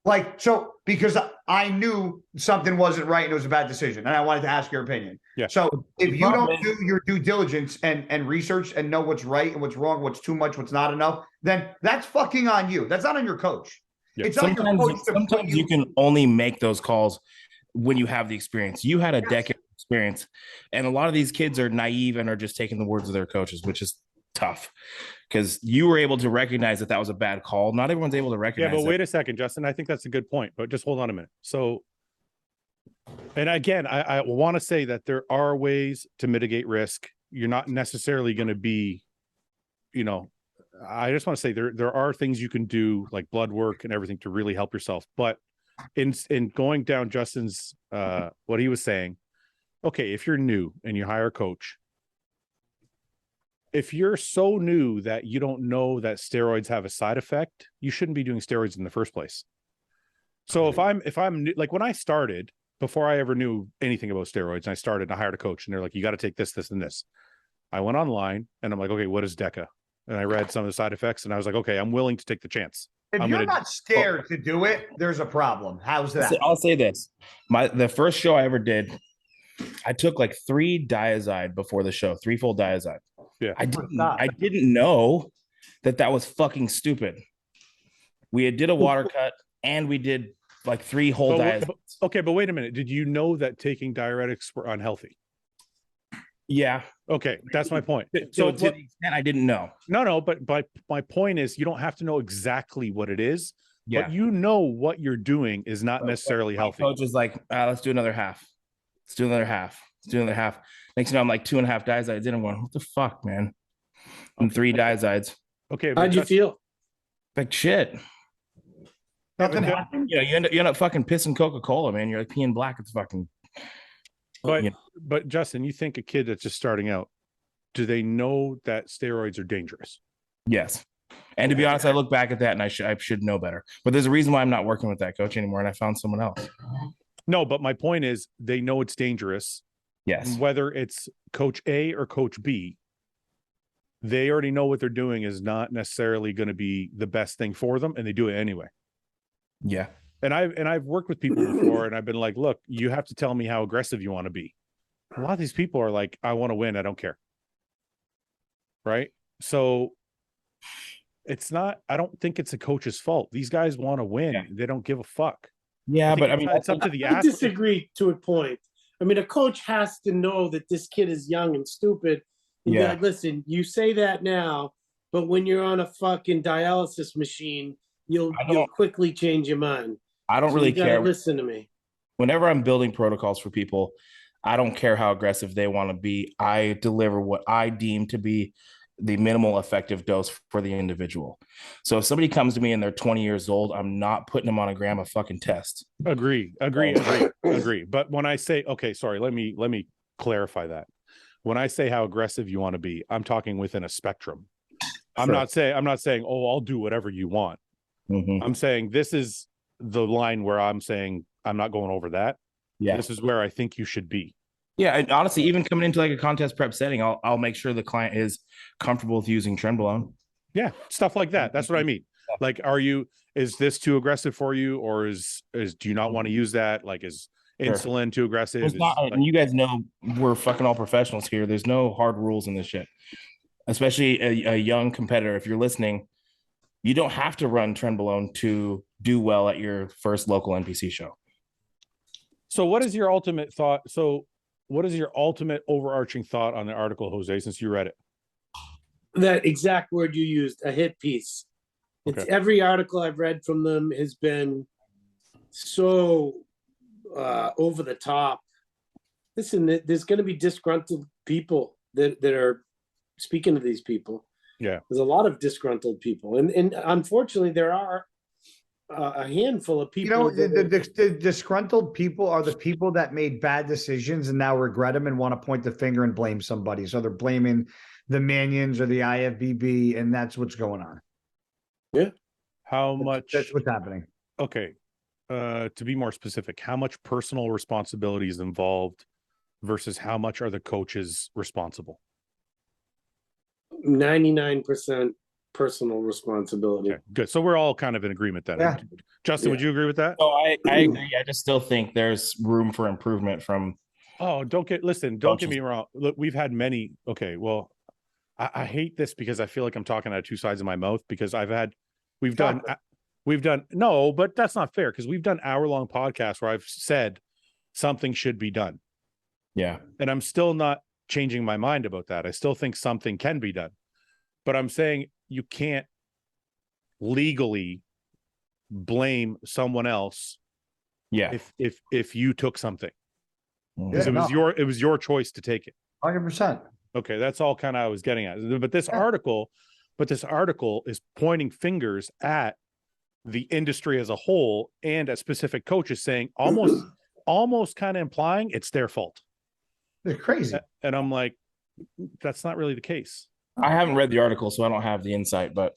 Like, so because I knew something wasn't right and it was a bad decision, and I wanted to ask your opinion. Yeah. So if you don't do your due diligence and research and know what's right and what's wrong, what's too much, what's not enough, then that's fucking on you. That's not on your coach. Yeah. It's on your coach. Sometimes you can only make those calls when you have the experience. You had a decade of experience, and a lot of these kids are naive and are just taking the words of their coaches, which is tough because you were able to recognize that was a bad call. Not everyone's able to recognize. Yeah, but wait a second, Justin. I think that's a good point, but just hold on a minute. So, and again, I want to say that there are ways to mitigate risk. You're not necessarily going to be, I just want to say there are things you can do like blood work and everything to really help yourself. But in going down Justin's what he was saying, okay, if you're new and you hire a coach, if you're so new that you don't know that steroids have a side effect, you shouldn't be doing steroids in the first place. So if I'm new, like when I started, before I ever knew anything about steroids, and I started and I hired a coach and they're like, you got to take this, this, and this. I went online and I'm like, okay, what is DECA? And I read some of the side effects and I was like, okay, I'm willing to take the chance. If you're not scared to do it, there's a problem. How's that? I'll say this. The first show I ever did, I took like 3 Diazide before the show, 3 full Diazide. Yeah. I didn't know that was fucking stupid. We did a water cut and we did like 3 whole Diazides. Okay, but wait a minute. Did you know that taking diuretics were unhealthy? Yeah. Okay, that's my point. So to the extent I didn't know. No, but my point is you don't have to know exactly what it is, but you know what you're doing is not necessarily healthy. Coach is like, let's do another half. Let's do another half. Let's do another half. Next thing you know, I'm like 2.5 Diazides in. I'm going, what the fuck, man? I'm 3 Diazides. Okay. How'd you feel? Like shit. Nothing happened. You end up fucking pissing Coca-Cola, man. You're like peeing black. It's fucking. But Justin, you think a kid that's just starting out, do they know that steroids are dangerous? Yes. And to be honest, I look back at that and I should know better. But there's a reason why I'm not working with that coach anymore, and I found someone else. No, but my point is they know it's dangerous. Yes. Whether it's coach A or coach B, they already know what they're doing is not necessarily going to be the best thing for them, and they do it anyway. Yeah. And I've worked with people before, and I've been like, look, you have to tell me how aggressive you want to be. A lot of these people are like, I want to win. I don't care. Right. So I don't think it's a coach's fault. These guys want to win. Yeah. They don't give a fuck. Yeah. But I mean, it's up to the athlete. I disagree to a point. I mean, a coach has to know that this kid is young and stupid. And be like, listen, you say that now, but when you're on a fucking dialysis machine, you'll quickly change your mind. I don't really care. Listen to me. Whenever I'm building protocols for people, I don't care how aggressive they want to be. I deliver what I deem to be the minimal effective dose for the individual. So if somebody comes to me and they're 20 years old, I'm not putting them on a gram of fucking test. Agree. But when I say, okay, sorry, let me clarify that. When I say how aggressive you want to be, I'm talking within a spectrum. I'm not saying, oh, I'll do whatever you want. Mm-hmm. I'm saying this is the line where I'm saying I'm not going over that. Yeah. This is where I think you should be. Yeah. And honestly, even coming into like a contest prep setting, I'll make sure the client is comfortable with using Trenbolone. Yeah. Stuff like that. That's what I mean. Like, is this too aggressive for you? Or do you not want to use that? Like, is insulin too aggressive? And you guys know we're fucking all professionals here. There's no hard rules in this shit. especially a young competitor. If you're listening, you don't have to run Trenbolone to do well at your first local NPC show. So what is your ultimate thought? So what is your ultimate overarching thought on the article, Jose, since you read it? That exact word you used, a hit piece. It's Okay. every article I've read from them has been so over the top. Listen, there's going to be disgruntled people that are speaking to these people. Yeah. There's a lot of disgruntled people. And unfortunately, there are a handful of people. You know, the disgruntled people are the people that made bad decisions and now regret them and want to point the finger and blame somebody. So they're blaming the Manions or the IFBB, and that's what's going on. Yeah. How much? That's what's happening. Okay. To be more specific, how much personal responsibility is involved versus how much are the coaches responsible? 99% personal responsibility. Okay, good. So we're all kind of in agreement then. Yeah. Justin, would you agree with that? So I agree. I just still think there's room for improvement from. Oh, don't get me wrong. Look, we've had many. Okay, well, I hate this because I feel like I'm talking out of two sides of my mouth because we've done no, but that's not fair because we've done hour-long podcasts where I've said something should be done. Yeah. And I'm still not changing my mind about that. I still think something can be done. But I'm saying you can't legally blame someone else if you took something. Because it was your choice to take it. 100%. Okay, that's all kind of I was getting at. But this article is pointing fingers at the industry as a whole and at specific coaches, saying almost kind of implying it's their fault. They're crazy. And I'm like, that's not really the case. I haven't read the article, so I don't have the insight, but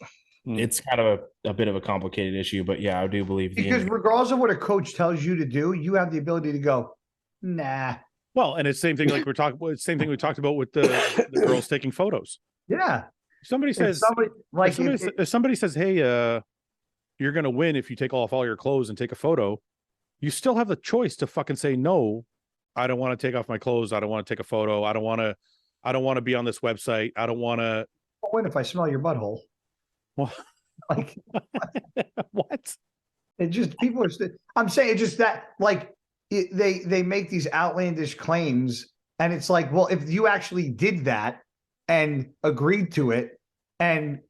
it's kind of a bit of a complicated issue. But yeah, I do believe because regardless of what a coach tells you to do, you have the ability to go, nah. Well, and it's the same thing like same thing we talked about with the girls taking photos. Yeah. Somebody says if somebody says, hey, you're gonna win if you take off all your clothes and take a photo, you still have the choice to fucking say no. I don't want to take off my clothes. I don't want to take a photo. I don't want to be on this website. I don't want to. When if I smell your butthole? Well, like what? It just people are. I'm saying it's just that like they make these outlandish claims, and it's like, well, if you actually did that and agreed to it, and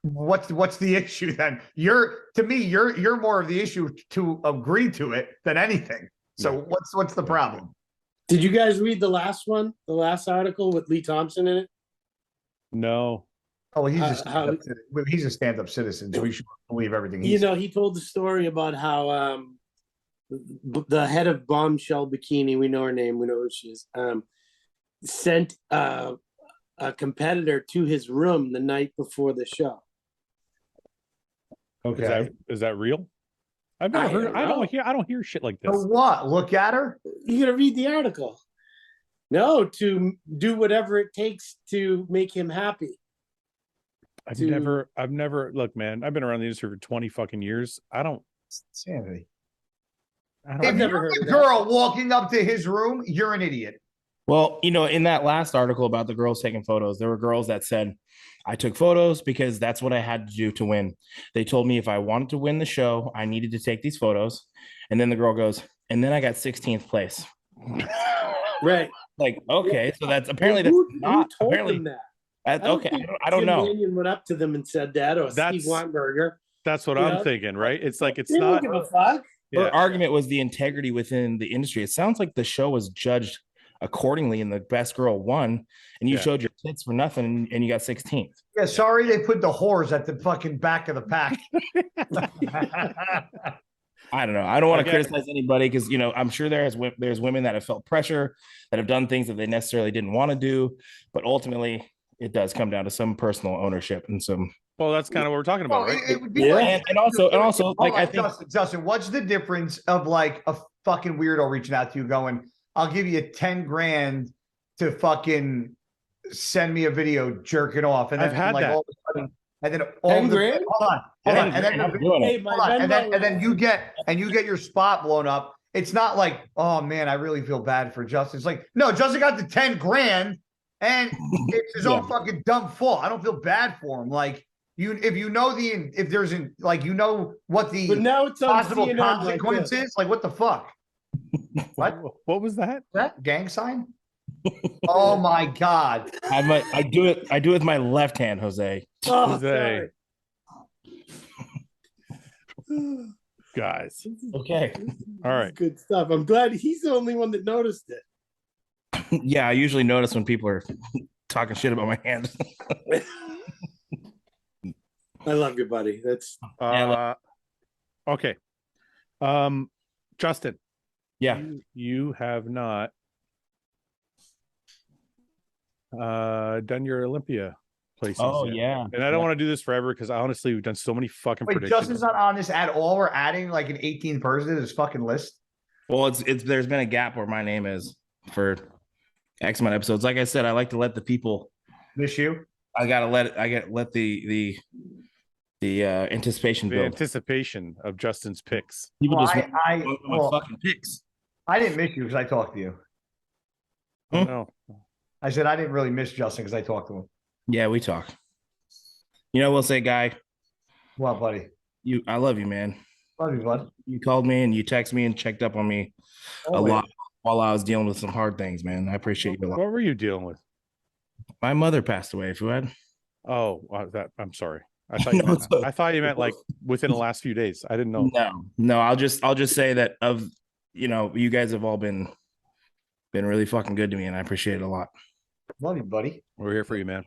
what's the issue then? To me, you're more of the issue to agree to it than anything. So what's the problem? Did you guys read the last one, the last article with Lee Thompson in it? No. Oh, he's a stand-up citizen, so we should believe everything. He told the story about how the head of Bombshell Bikini, we know her name, we know who she is, sent a competitor to his room the night before the show. Okay, is that real? I've never heard. I don't hear shit like this. So what? Look at her. You gotta read the article. No, to do whatever it takes to make him happy. I've never look, man. I've been around the industry for 20 fucking years. I don't. Sanity. I've never heard of a girl walking up to his room, you're an idiot. Well, in that last article about the girls taking photos, there were girls that said, I took photos because that's what I had to do to win. They told me if I wanted to win the show, I needed to take these photos. And then the girl goes, and then I got 16th place. Right. Like, okay, so that's apparently that's not apparently that. Okay, I don't know. Manion went up to them and said that, or Steve Weinberger. That's what I'm thinking, right? It's like it's they not. Don't give a fuck. Her argument was the integrity within the industry. It sounds like the show was judged accordingly, and the best girl won, and you showed your tits for nothing, and you got 16th. Yeah, sorry they put the whores at the fucking back of the pack. I don't know. I don't want to criticize anybody because I'm sure there's women that have felt pressure, that have done things that they necessarily didn't want to do, but ultimately it does come down to some personal ownership and some. Well, that's kind of what we're talking about, right? It would be like, and also, like I think Justin, what's the difference of like a fucking weirdo reaching out to you going, I'll give you 10 grand to fucking send me a video jerking off. And then I've had like that. all of a sudden, and then all 10 grand? Hold on. And then you get your spot blown up. It's not like, oh man, I really feel bad for Justin. It's like, no, Justin got the 10 grand And it's his own fucking dumb fault. I don't feel bad for him. Like if you know if there's like what the But now it's on possible CNN consequence like is, like what the fuck? What was that? That gang sign? Oh my god! I do it with my left hand, Jose. Oh, Jose. sorry. Guys. Okay. All right. Good stuff. I'm glad he's the only one that noticed it. Yeah, I usually notice when people are talking shit about my hand. I love you, buddy. That's okay. Justin. Yeah. You have not done your Olympia placings. Oh yet. yeah. And I don't want to do this forever because honestly, we've done so many fucking Wait, predictions. Justin's not on this at all. We're adding like an 18th person to this fucking list. Well, it's there's been a gap where my name is for X amount of episodes. Like I said, I like to let the people Miss you. I gotta let the anticipation The build. anticipation of Justin's picks. People Well, just well, fucking picks. I didn't miss you because I talked to you. Hmm? No. I said I didn't really miss Justin because I talked to him. Yeah, we talk. You know, we'll say, guy, Well, buddy, I love you, man. love you, bud. You called me and you texted me and checked up on me a lot while I was dealing with some hard things, man. I appreciate you a lot. What were you dealing with? My mother passed away, Fouad. Oh, I'm sorry. I thought you meant like within the last few days. I didn't know. No. I'll just say that you guys have all been really fucking good to me, and I appreciate it a lot. Love you, buddy. We're here for you, man.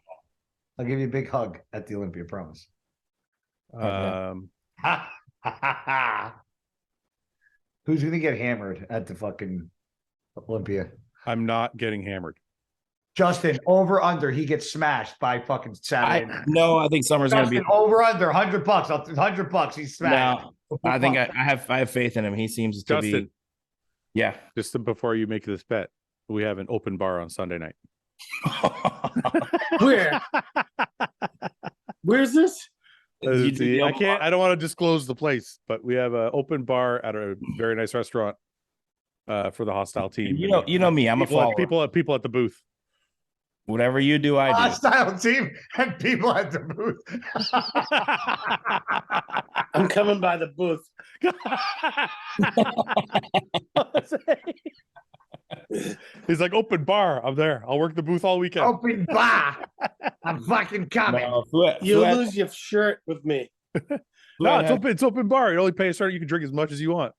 I'll give you a big hug at the Olympia, promise. Um, Ha ha ha ha. Who's gonna get hammered at the fucking Olympia? I'm not getting hammered. Justin, over under, he gets smashed by fucking Saturday night. No, I think Summer's going to be over under $100. $100. He's smashed. No, I think I have faith in him. He seems to Justin, be. Yeah. just before you make this bet, we have an open bar on Sunday night. Where? Where's this? I don't want to disclose the place, but we have an open bar at a very nice restaurant for the hostile team. You know me. I'm a follower. People at the booth. Whatever you do, I do. Hostile team and people at the booth. I'm coming by the booth. He's like, open bar. I'm there. I'll work the booth all weekend. Open bar. I'm fucking coming. No, You lose your shirt with me. No, it's open bar. You only pay a certain. You can drink as much as you want.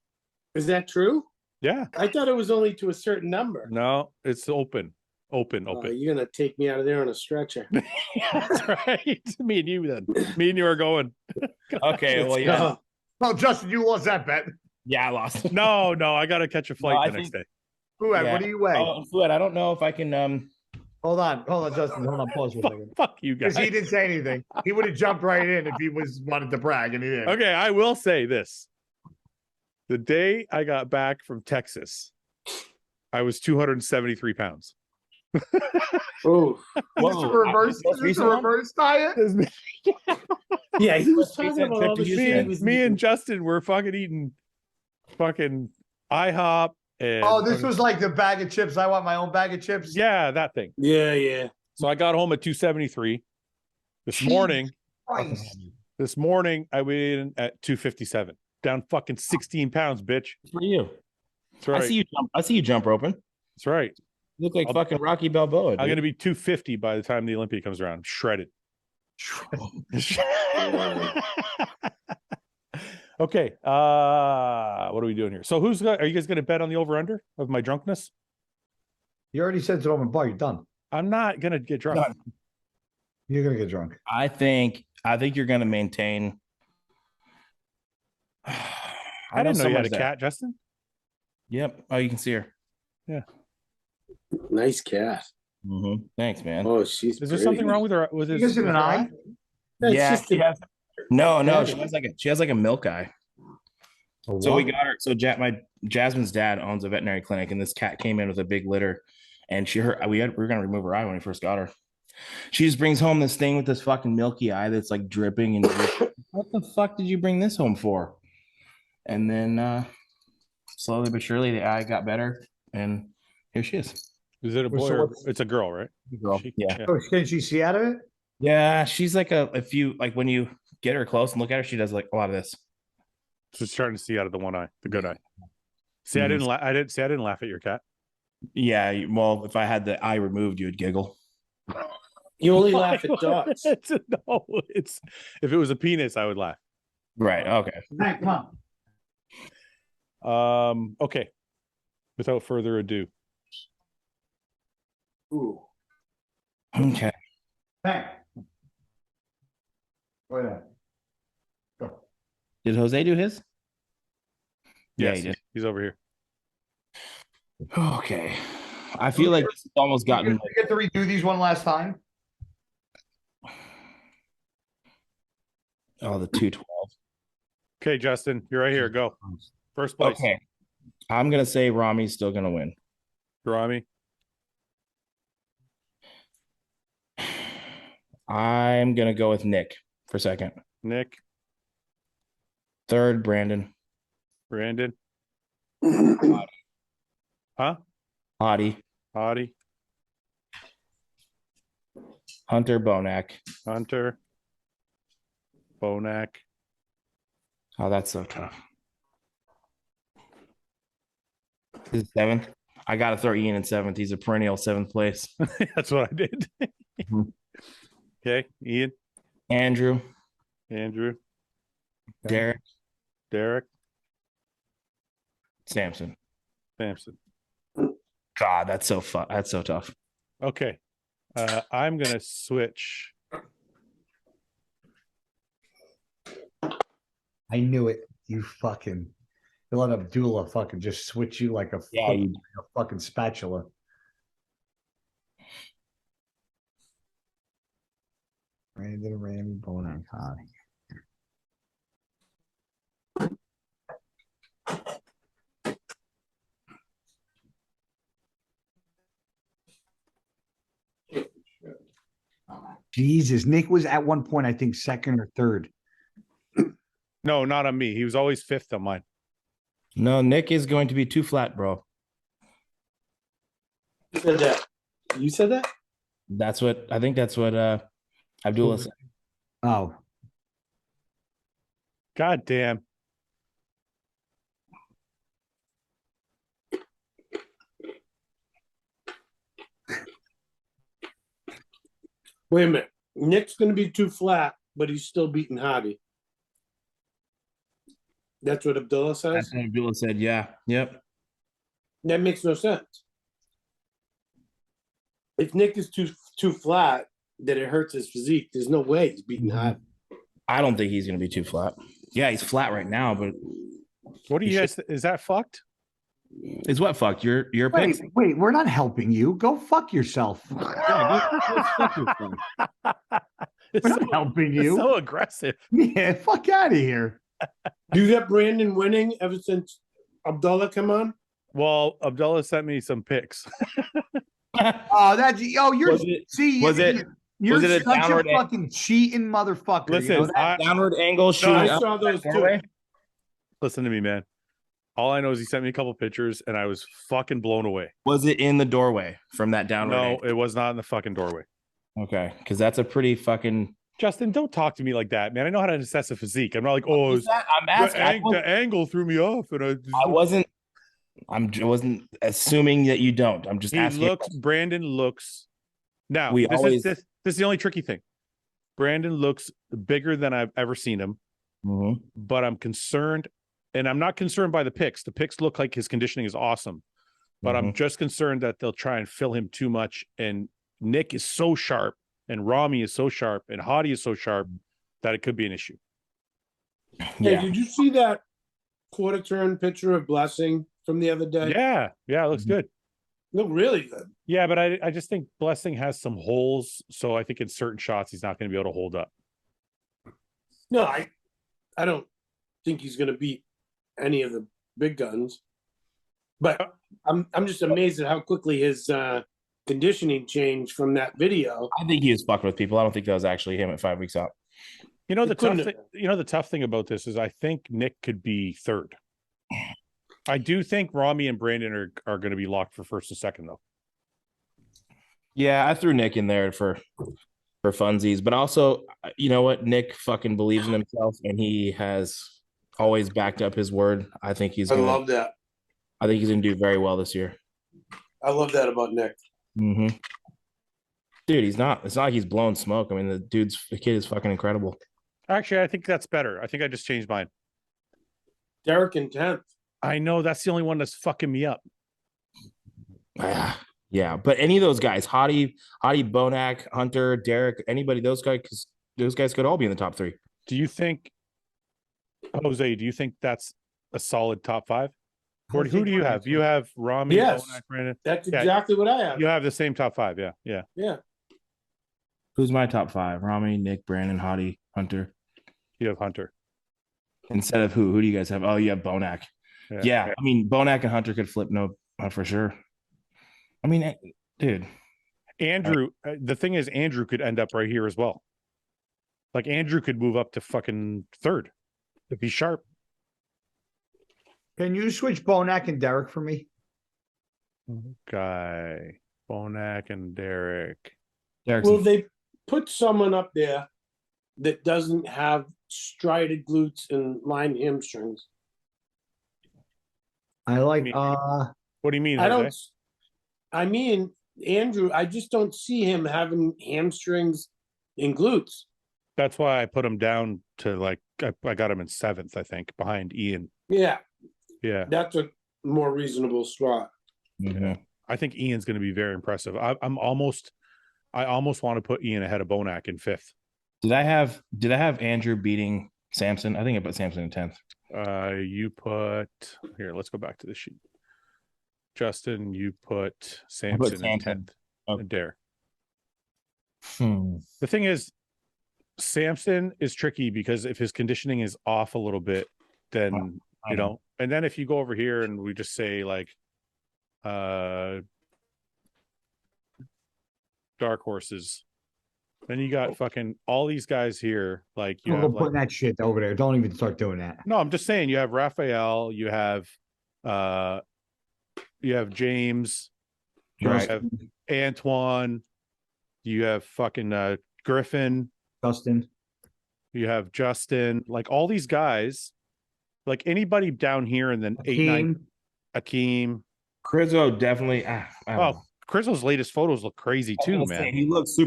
Is that true? Yeah. I thought it was only to a certain number. No, it's open. Open. You're gonna take me out of there on a stretcher. That's right. Me and you then. Me and you are going. Okay. Well, yeah. Oh, Justin, you lost that bet. Yeah, I lost. No, I got to catch a flight the next day. Fouad, what do you weigh? Fouad, I don't know if I can. Hold on, Justin. Hold on, pause for a second. Fuck you guys. Because he didn't say anything. He would have jumped right in if he wanted to brag, and he didn't. Okay, I will say this. The day I got back from Texas, I was 273 pounds. Oh, Is this a reverse diet? yeah, he was talking about all the shit. Me and Justin were fucking eating fucking IHOP. And this was like the bag of chips. I want my own bag of chips. Yeah, that thing. Yeah. So I got home at 273. This morning, I weighed in at 257. Down fucking 16 pounds, bitch. For you. That's right. I see you jump roping. That's right. You look like fucking Rocky Balboa. Dude. I'm going to be 250 by the time the Olympia comes around. I'm shredded. Okay. What are we doing here? So are you guys going to bet on the over under of my drunkenness? You already said it's an open bar. You're done. I'm not going to get drunk. Done. You're going to get drunk. I think you're going to maintain. I didn't know you had a cat, Justin. Yep. Oh, you can see her. Yeah. Nice cat. Mm-hmm. Thanks, man. Oh, she's. Is there something wrong with her? Was it an eye? Yeah. No. She has like a milk eye. So we got her. So Jasmine's dad owns a veterinary clinic, and this cat came in with a big litter, and we were gonna remove her eye when we first got her. She just brings home this thing with this fucking milky eye that's like dripping and what the fuck did you bring this home for? And then slowly but surely the eye got better, and here she is. Is it a boy So or what's- it's a girl, right? Girl. Yeah. Oh, can she see out of it? Yeah. She's like if you like when you get her close and look at her, she does like a lot of this. So starting to see out of the one eye, the good eye. See, Mhm. I didn't laugh at your cat. Yeah. Well, if I had the eye removed, you would giggle. You only laugh at dogs. No, it's if it was a penis, I would laugh. Right. Okay. Hey, come on. Okay. Without further ado. Ooh. Okay. Hey. Go ahead. Go. Did Jose do his? Yeah, Yes, he did. he's over here. Okay. I feel like this has almost gotten. You get to redo these one last time. Oh, the 212. Okay, Justin, you're right here. Go. First place. Okay. I'm gonna say Rami's still gonna win. Rami. I'm gonna go with Nick for second. Nick. Third, Brandon. Brandon. Huh? Hottie. Hottie. Hunter Bonac. Hunter. Bonac. Oh, that's so tough. Is it seventh? I gotta throw Ian in seventh. He's a perennial seventh place. That's what I did. Mhm. Okay, Ian. Andrew. Andrew. Derek. Derek. Samson. Samson. God, that's so fun. That's so tough. Okay. I'm gonna switch. I knew it. You fucking. You let Abdullah fucking just switch you like a, Yeah, you- a fucking spatula. Brandon, Ramy, Bonac, Hottie. Jesus, Nick was at one point, I think, second or third. No, not on me. He was always fifth on mine. No, Nick is going to be too flat, bro. You said that. You said that? That's what I think. That's what Abdullah said. Oh, God damn. Wait a minute. Nick's going to be too flat, but he's still beating Hottie. That's what Abdullah says? That's what Abdullah said. Yeah. Yep. That makes no sense. If Nick is too flat, then it hurts his physique. There's no way he's beating Hottie. I don't think he's going to be too flat. Yeah, he's flat right now, but What do you guys is that fucked? it's what fucked your picks. wait, we're not helping you. Go fuck yourself. It's We're not helping you. so aggressive. Yeah, fuck out of here. You got Brandon winning ever since Abdullah come on? Well, Abdullah sent me some pics. Oh, that's you're Was it- see was it- you're was it a such downward a fucking cheating motherfucker. Listen, you know that? Downward angle I shooting. up saw those that too. doorway? Listen to me, man. All I know is he sent me a couple pictures and I was fucking blown away. Was it in the doorway from that downward? No, angle? it was not in the fucking doorway. Okay, because that's a pretty fucking. Justin, don't talk to me like that, man. I know how to assess a physique. I'm not like, oh, it's, I'm asking. the angle threw me off, and I wasn't. I wasn't assuming that you don't. I'm just He asking. looks. Brandon looks. Now, We always- this is the only tricky thing. Brandon looks bigger than I've ever seen him, Mhm. but I'm concerned, and I'm not concerned by the pics. The pics look like his conditioning is awesome, but I'm just concerned that they'll try and fill him too much. And Nick is so sharp, and Rami is so sharp, and Hottie is so sharp that it could be an issue. Hey, Yeah. did you see that quarter turn picture of Blessing from the other day? Yeah, it looks good. Look really good. Yeah, but I just think Blessing has some holes, so I think in certain shots he's not going to be able to hold up. No, I don't think he's going to beat any of the big guns. But I'm just amazed at how quickly his conditioning changed from that video. I think he was fucking with people. I don't think that was actually him at 5 weeks out. You know It the tough couldn't thing. You know the tough thing about this is I think Nick could be third. I do think Rami and Brandon are going to be locked for first and second though. Yeah, I threw Nick in there for funsies, but also, you know what? Nick fucking believes in himself, and he has always backed up his word. I think he's I gonna. love that. I think he's gonna do very well this year. I love that about Nick. Mm-hmm. Dude, he's not. It's not like he's blowing smoke. I mean, the kid is fucking incredible. Actually, I think that's better. I think I just changed mine. Derek in 10th. I know that's the only one that's fucking me up. Yeah, but any of those guys, Hottie, Bonac, Hunter, Derek, anybody, those guys could all be in the top 3. Do you think, Jose? Do you think that's a solid top 5? Or who do you have? You have Rami, Yes. Bonac, Brandon. That's exactly what I have. You have the same top 5. Yeah. Who's my top 5? Rami, Nick, Brandon, Hottie, Hunter. You have Hunter. Instead of who? Who do you guys have? Oh, you have Bonac. Yeah. I mean, Bonac and Hunter could flip for sure. I mean, dude. Andrew, the thing is, Andrew could end up right here as well. Like, Andrew could move up to fucking 3rd if he's sharp. Can you switch Bonac and Derek for me? Guy, Bonac and Derek. Will they put someone up there that doesn't have strided glutes and lined hamstrings? I like What do you mean? I Jose? don't. I mean, Andrew, I just don't see him having hamstrings and glutes. That's why I put him down to, like, I got him in 7th, I think, behind Ian. Yeah, Yeah. that's a more reasonable spot. Mm-hmm. I think Ian's going to be very impressive. I almost want to put Ian ahead of Bonac in 5th. Did I have Andrew beating Samson? I think I put Samson in 10th. You put here. Let's go back to the sheet. Justin, you put Samson in 10th. Oh. And Dare. Hmm. The thing is, Samson is tricky because if his conditioning is off a little bit, then you know. And then if you go over here and we just say like, dark horses, then you got fucking all these guys here. Like you don't have go putting that shit over there. Don't even start doing that. No, I'm just saying you have Raphael, you have James, you Right. have Antoine, you have fucking Griffin, Dustin. you have Justin, like all these guys, like anybody down here, and then 8, 9, Akeem. Crizzo definitely. I don't know. Crizzo's latest photos look crazy too, man. He looks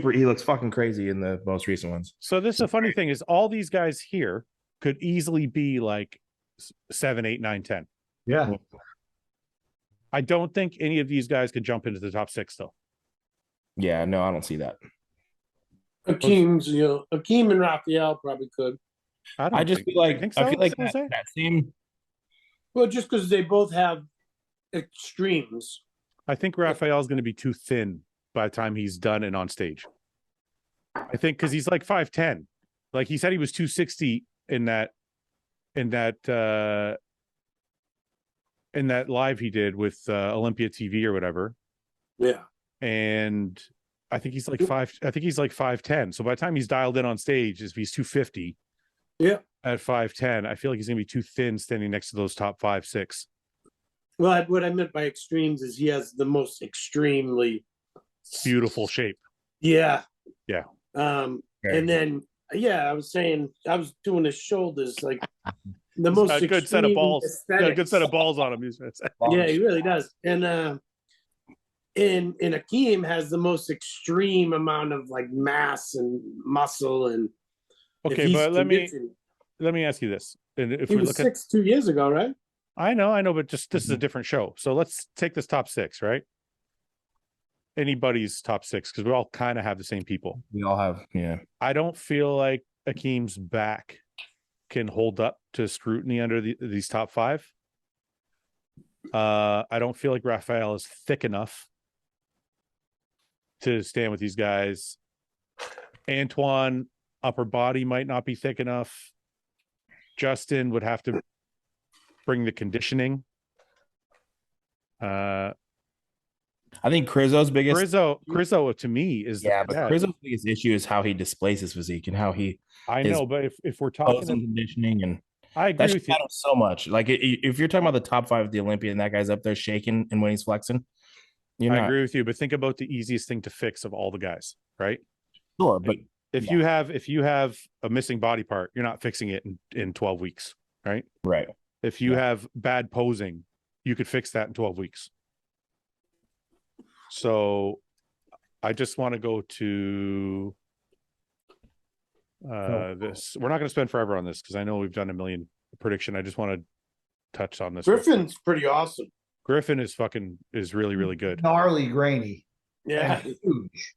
fucking crazy in the most recent ones. So this is the funny thing is all these guys here could easily be like 7, 8, 9, 10. Yeah. I don't think any of these guys could jump into the top 6 though. Yeah, no, I don't see that. Akeem and Raphael probably could. I just feel like that same. Well, just because they both have extremes. I think Raphael's going to be too thin by the time he's done and on stage. I think because he's like 5'10". Like he said he was 260 in that live he did with Olympia TV or whatever. Yeah. And I think he's like 5'10". So by the time he's dialed in on stage, if he's 250, yeah, at 5'10", I feel like he's gonna be too thin standing next to those top 5, 6. Well, what I meant by extremes is he has the most extremely beautiful shape. Yeah. Yeah. And then I was doing his shoulders like the most a good set of balls. Got a good set of balls on him. Yeah, he really does. And Akeem has the most extreme amount of like mass and muscle and okay, but let me ask you this. And if he was 6 2 years ago, right? I know, but just this is a different show. So let's take this top 6, right? Anybody's top 6, because we all kind of have the same people. We all have, yeah. I don't feel like Akeem's back can hold up to scrutiny under these top 5. I don't feel like Raphael is thick enough to stand with these guys. Antoine, upper body might not be thick enough. Justin would have to bring the conditioning. I think Crizzo's biggest Crizzo to me is but Crizzo's biggest issue is how he displays his physique and how he. I know, but if we're talking conditioning and I agree with you so much. Like if you're talking about the top 5 of the Olympia and that guy's up there shaking and when he's flexing, You're I not agree with you, but think about the easiest thing to fix of all the guys, right? sure, but If you have a missing body part, you're not fixing it in 12 weeks, right? right. If you have bad posing, you could fix that in 12 weeks. So I just want to go to this. We're not going to spend forever on this because I know we've done a million prediction. I just want to touch on this. Griffin's pretty awesome. Griffin is really, really good. Gnarly, grainy. Yeah. And huge.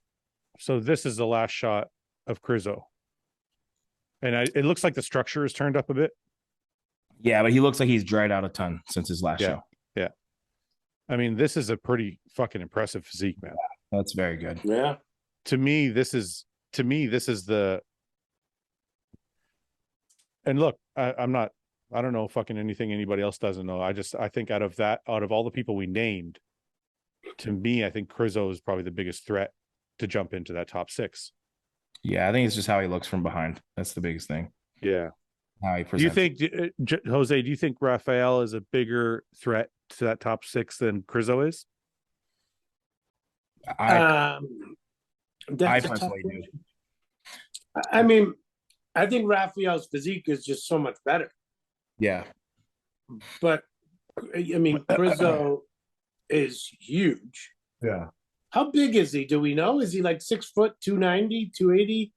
So this is the last shot of Crizzo. And it looks like the structure is turned up a bit. Yeah, but he looks like he's dried out a ton since his last show. Yeah. I mean, this is a pretty fucking impressive physique, man. That's very good. Yeah. To me, this is the. And look, I don't know fucking anything anybody else doesn't know. I think out of all the people we named, to me, I think Crizzo is probably the biggest threat to jump into that top 6. Yeah, I think it's just how he looks from behind. That's the biggest thing. Yeah. How he Do you presents. think, Jose, do you think Rafael is a bigger threat to that top 6 than Crizzo is? I That's a tough personally do. question. I mean, I think Raphael's physique is just so much better. Yeah. But I mean, Crizzo is huge. Yeah. How big is he? Do we know? Is he like 6 foot, 290, 280?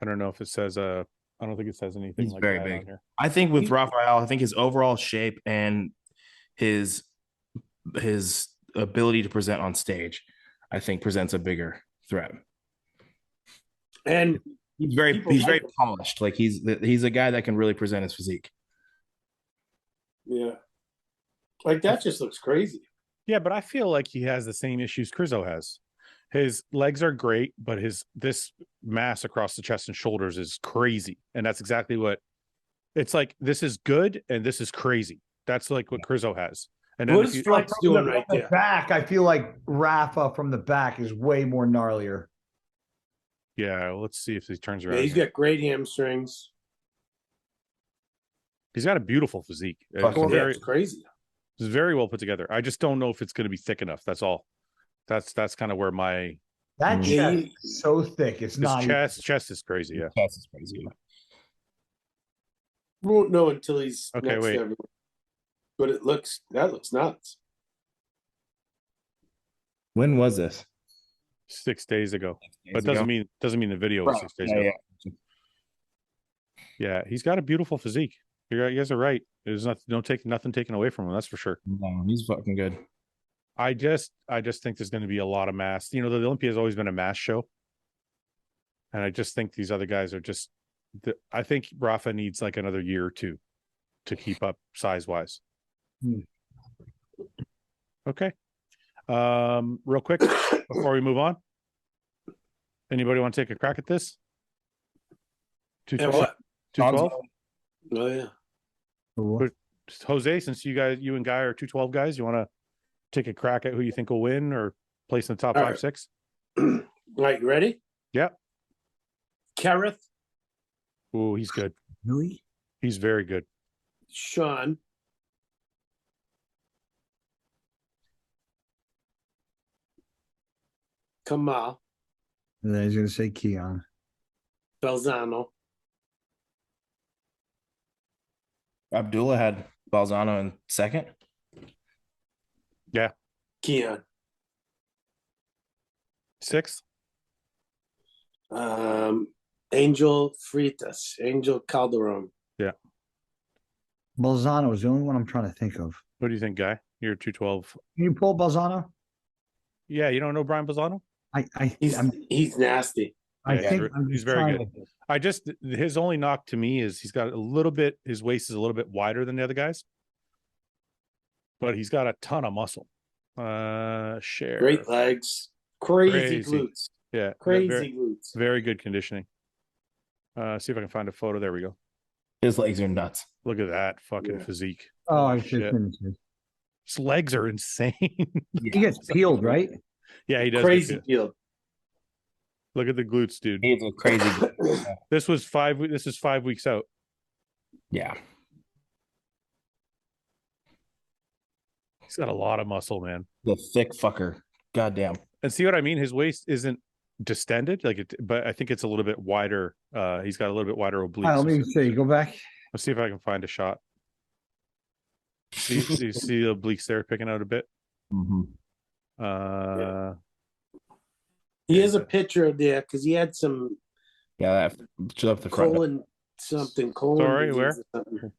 I don't know if it says I don't think it says anything He's like very that big. on here. I think with Rafael, I think his overall shape and his ability to present on stage, I think presents a bigger threat. And He's very polished. Like he's a guy that can really present his physique. yeah, like that just looks crazy. Yeah, but I feel like he has the same issues Crizzo has. His legs are great, but this mass across the chest and shoulders is crazy. And that's exactly what it's like. This is good and this is crazy. That's like what Crizzo has. And then What is Flex doing right there? Back, I feel like Rafa from the back is way more gnarlier. yeah, let's see if he turns around. Yeah, he's got great hamstrings. He's got a beautiful physique. Fucking Yeah, it's crazy. It's very well put together. I just don't know if it's going to be thick enough. That's all. That's kind of where my That Yeah, chest is so thick. It's not chest is crazy. Yeah. Chest is crazy. We won't know until he's Okay, next wait. to everyone. But that looks nuts. When was this? 6 days ago. But Days ago? doesn't mean the video was Right. 6 days Yeah, ago. yeah. Yeah, he's got a beautiful physique. You guys are right. There's nothing taken away from him. That's for sure. No, he's fucking good. I just think there's going to be a lot of mass. You know, the Olympia has always been a mass show, and I just think these other guys are just. I think Rafa needs like another year or two to keep up size wise. Okay. Real quick before we move on, anybody want to take a crack at this? And 212. what? 212. Oh yeah. Cool. Jose, since you and Guy are 212 guys, you want to take a crack at who you think will win or place in the top All 5, right. 6? All right, you ready? Yeah. Kareth, Oh, he's good. Really? He's very good. Sean, Kamal, And then he's going to say Keon. Belzano, Abdullah had Balzano in second. Keon, 6th. Angel Freitas, Angel Calderon. Balzano is the only one I'm trying to think of. What do you think, Guy? You're 212. Can you pull Balzano? Yeah, you don't know Brian Bolzano? He's nasty. I Yeah, think I'm he's just very trying good. His only knock to me is he's got a little bit, his waist is a little bit wider than the other guys, but he's got a ton of muscle. Shier. Great legs, crazy Crazy. glutes, Yeah. crazy Very, glutes. very good conditioning. See if I can find a photo. There we go. His legs are nuts. Look at that fucking Yeah. physique. Oh, I shit. should finish it. His legs are insane. He gets peeled, right? Yeah, he does. Crazy field. Look at the glutes, dude. He's a crazy. This is 5 weeks out. Yeah. He's got a lot of muscle, man. The thick fucker Goddamn. And see what I mean? His waist isn't distended, like it, but I think it's a little bit wider. He's got a little bit wider obliques. All right, let me see. Go back. Let's see if I can find a shot. See, you see the obliques there picking out a bit. He has a picture of there because he had some Yeah, that up the front. colon something. Colon. Sorry, disease where? or something.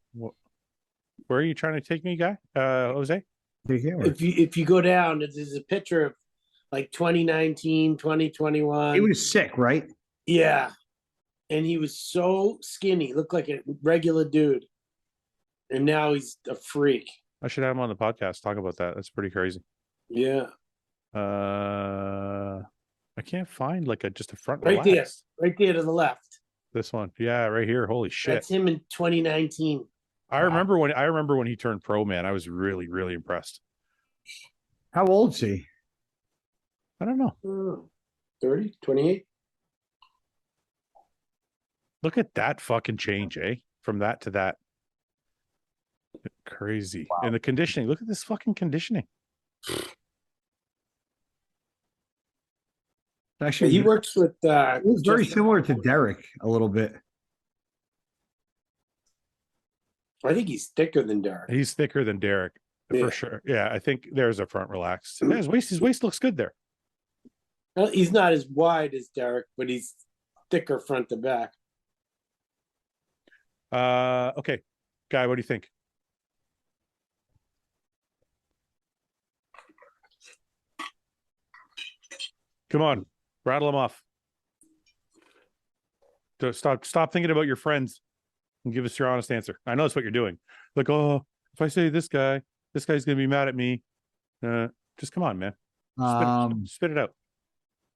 Where are you trying to take me, guy? Jose? If you go down, there's a picture of like 2019, 2021. He was sick, right? Yeah. And he was so skinny, looked like a regular dude. And now he's a freak. I should have him on the podcast. Talk about that. That's pretty crazy. Yeah. I can't find like just a front Right relax. there. Right there to the left. This one. Yeah, right here. Holy shit. That's him in 2019. I remember when he turned pro, man. I was really, really impressed. How old's he? I don't know. 30, 28. Look at that fucking change, eh? From that to that. Crazy. Wow. And the conditioning. Look at this fucking conditioning. Actually, He works with He's very similar to Derek a little bit. I think he's thicker than Derek. He's thicker than Derek for sure. Yeah, I think there's a front relaxed. Yeah, his waist looks good there. Well, he's not as wide as Derek, but he's thicker front to back. Okay. Guy, what do you think? Come on, rattle them off. Stop thinking about your friends and give us your honest answer. I know that's what you're doing. Like, oh, if I say this guy's gonna be mad at me. Just come on, man. Spit it out.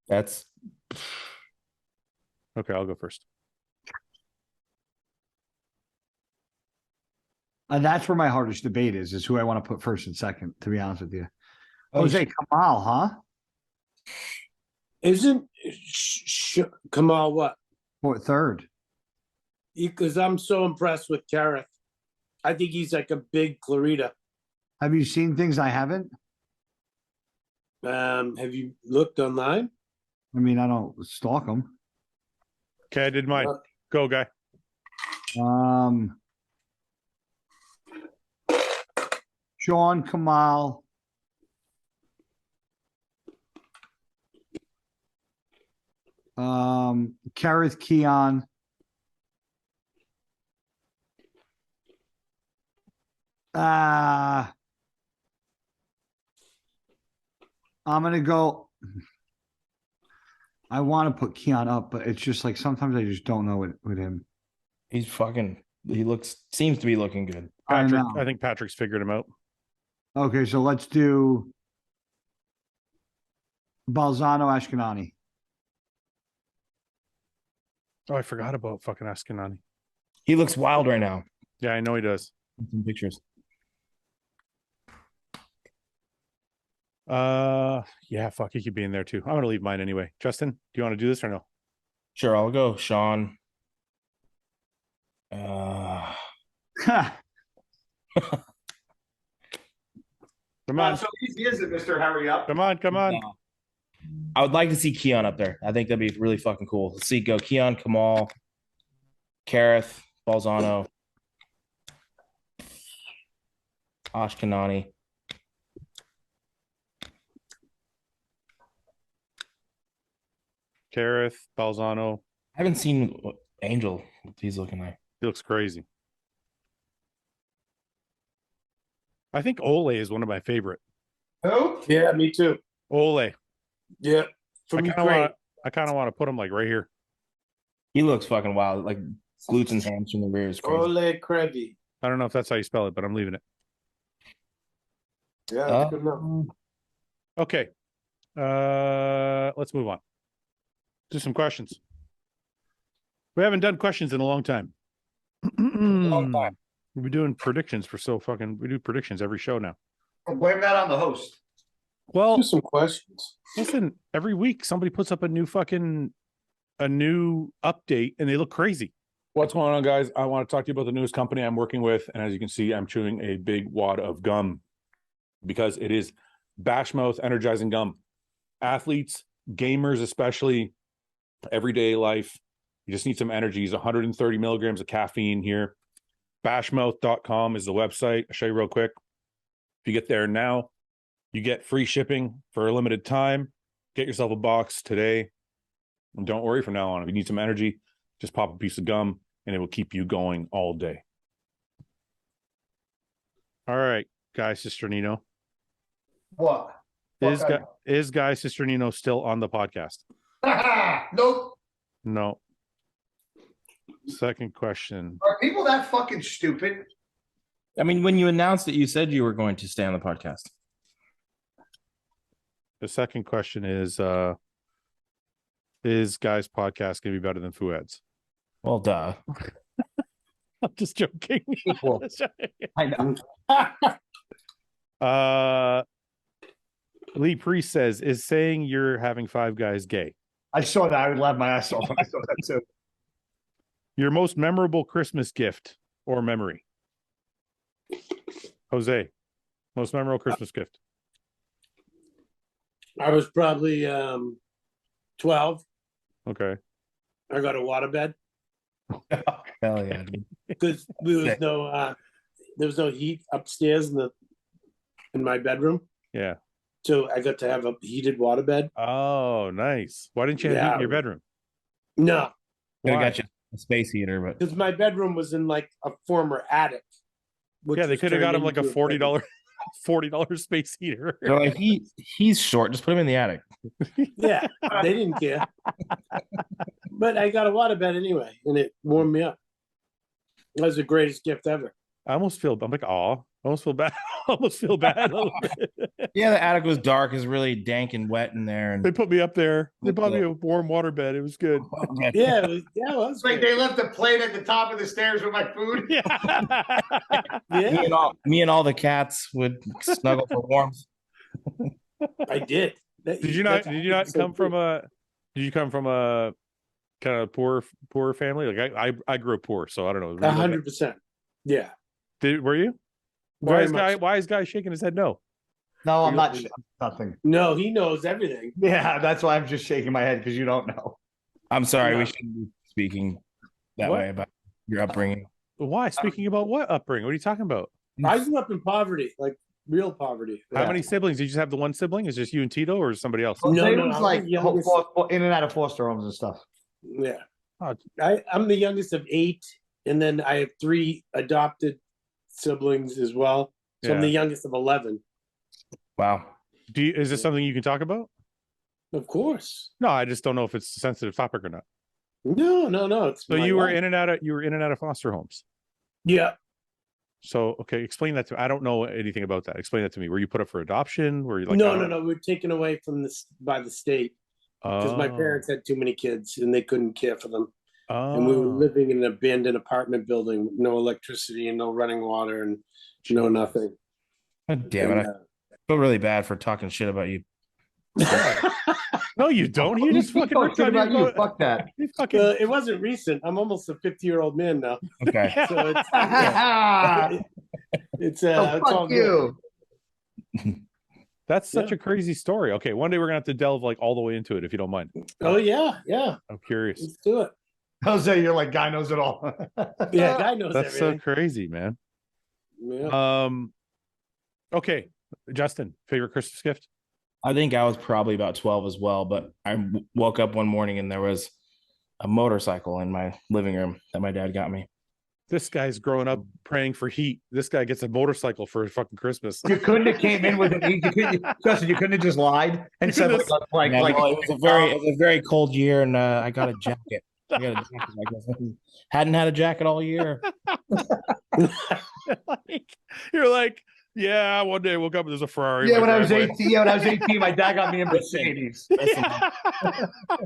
That's okay. I'll go first. And that's where my hardest debate is who I want to put first and second, to be honest with you. Jose Kamal, huh? Isn't Kamal what? What, third? Because I'm so impressed with Kareth. I think he's like a big Clarita. Have you seen things I haven't? Have you looked online? I mean, I don't stalk them. Okay, I did mine. Go, guy. Sean Kamal. Kareth Keon. I'm gonna go. I want to put Keon up, but it's just like sometimes I just don't know with him. he's fucking. He seems to be looking good. Patrick, I think Patrick's figured him out. Okay, so let's do Balzano Ashkenani. Oh, I forgot about fucking Askinani. He looks wild right now. Yeah, I know he does. Some pictures. Yeah, fuck, he could be in there too. I'm gonna leave mine anyway. Justin, do you want to do this or no? Sure, I'll go Sean. Come on. So easy is it, Mr. Hurry Up? Come on. I would like to see Keon up there. I think that'd be really fucking cool. Let's see, go Keon, Kamal, Kareth, Balzano, Ashkenani. Kareth, Balzano. I haven't seen Angel. What he's looking like. He looks crazy. I think Ole is one of my favorite. Who? Yeah, me too. Ole. Yeah. I kind of want to put him like right here. He looks fucking wild. Like glutes and hams from the rear is crazy. Ole Krevi. I don't know if that's how you spell it, but I'm leaving it. Yeah, that's good enough. Okay. Let's move on. Do some questions. We haven't done questions in a long time. Long time. We've been doing predictions we do predictions every show now. Blame that on the host. Well, Do some questions. listen, every week somebody puts up a new update and they look crazy. What's going on, guys? I want to talk to you about the newest company I'm working with. And as you can see, I'm chewing a big wad of gum because it is Bashmouth energizing gum. athletes, gamers, especially everyday life. You just need some energy. It's 130 milligrams of caffeine here. Bashmouth.com is the website. I'll show you real quick. If you get there now, you get free shipping for a limited time. Get yourself a box today. And don't worry from now on. If you need some energy, just pop a piece of gum and it will keep you going all day. All right, Guy Cisternino. What? Is Guy Cisternino still on the podcast? Nope. No. Second question. Are people that fucking stupid? I mean, when you announced it, you said you were going to stay on the podcast. The second question is Guy's podcast going to be better than Fouad's? Well, duh. I'm just joking. Equal. I know. Lee Priest says, is saying you're having five guys gay? I saw that. I would laugh my ass off when I saw that too. Your most memorable Christmas gift or memory? Jose, most memorable Christmas gift? I was probably 12. Okay. I got a waterbed Hell yeah, dude. because there was no heat upstairs in my bedroom. Yeah. So I got to have a heated waterbed. Oh, nice. Why didn't you have heat in your bedroom? No, Could have Why? got you a space heater, but because my bedroom was in like a former attic. which Yeah, they was could have got turned him like a into $40 $40 space heater. they're like, he's short. Just put him in the attic. Yeah, they didn't care. But I got a waterbed anyway, and it warmed me up. That was the greatest gift ever. I'm like, aw, I almost feel bad. I almost feel bad. Yeah, the attic was dark. It's really dank and wet in there. They And put me up there. They bought me a warm water bed. It was good. Yeah, it was It's like great. they left a plate at the top of the stairs with my food. Yeah. Yeah, me and all the cats would snuggle for warmth. I did. Did you not come from a kind of poor family? Like I grew up poor, so I don't know. 100%? Yeah. Were you? Very much. Why is Guy shaking his head no? No, I'm not. Nothing. No, he knows everything. Yeah, that's why I'm just shaking my head because you don't know. I'm sorry, No. we shouldn't be speaking that What? way about your upbringing. Why? Speaking about what upbringing? What are you talking about? I grew up in poverty, like real poverty. How many siblings? Did you just have the one sibling? Is just you and Tito, or somebody else? Well, No, they no, was I'm like the youngest. in and out of foster homes and stuff. Yeah. Oh. I'm the youngest of 8, and then I have 3 adopted siblings as well. So I'm Yeah. the youngest of 11. Wow. Is this something you can talk about? Of course. No, I just don't know if it's a sensitive topic or not. No. It's So my you were life. in and out of foster homes. Yeah. So okay, explain that to me. I don't know anything about that. Explain that to me. Were you put up for adoption? Were you like No. We were taken away from this by the state because my Oh. parents had too many kids and they couldn't care for them. Oh. And we were living in an abandoned apartment building with no electricity and no running water and no nothing. God damn it. And, I feel really bad for talking shit about you. No, you don't. He just fucking talk ripped shit on about you. about- Fuck that. He fucking it wasn't recent. I'm almost a 50-year-old man now. Okay. So it's it's Oh, it's all fuck good. you. That's such Yeah. a crazy story. Okay, one day we're gonna have to delve like all the way into it if you don't mind. Oh yeah. I'm curious. Let's do it. Jose, you're like, guy knows it all. Yeah, guy knows That's so everything. crazy, man. Yeah. Okay, Justin, favorite Christmas gift? I think I was probably about 12 as well, but I woke up one morning and there was a motorcycle in my living room that my dad got me. This guy's growing up praying for heat. This guy gets a motorcycle for fucking Christmas. You couldn't have came in with an Justin, you couldn't have just lied and said like Yeah, well, it was a very cold year, and I got a jacket. I got a jacket. I guess. Hadn't had a jacket all year. You're like, yeah, one day I woke up and there's a Ferrari. in yeah, my when I was driveway. 18, when I was 18, my dad got me a Mercedes. Listen,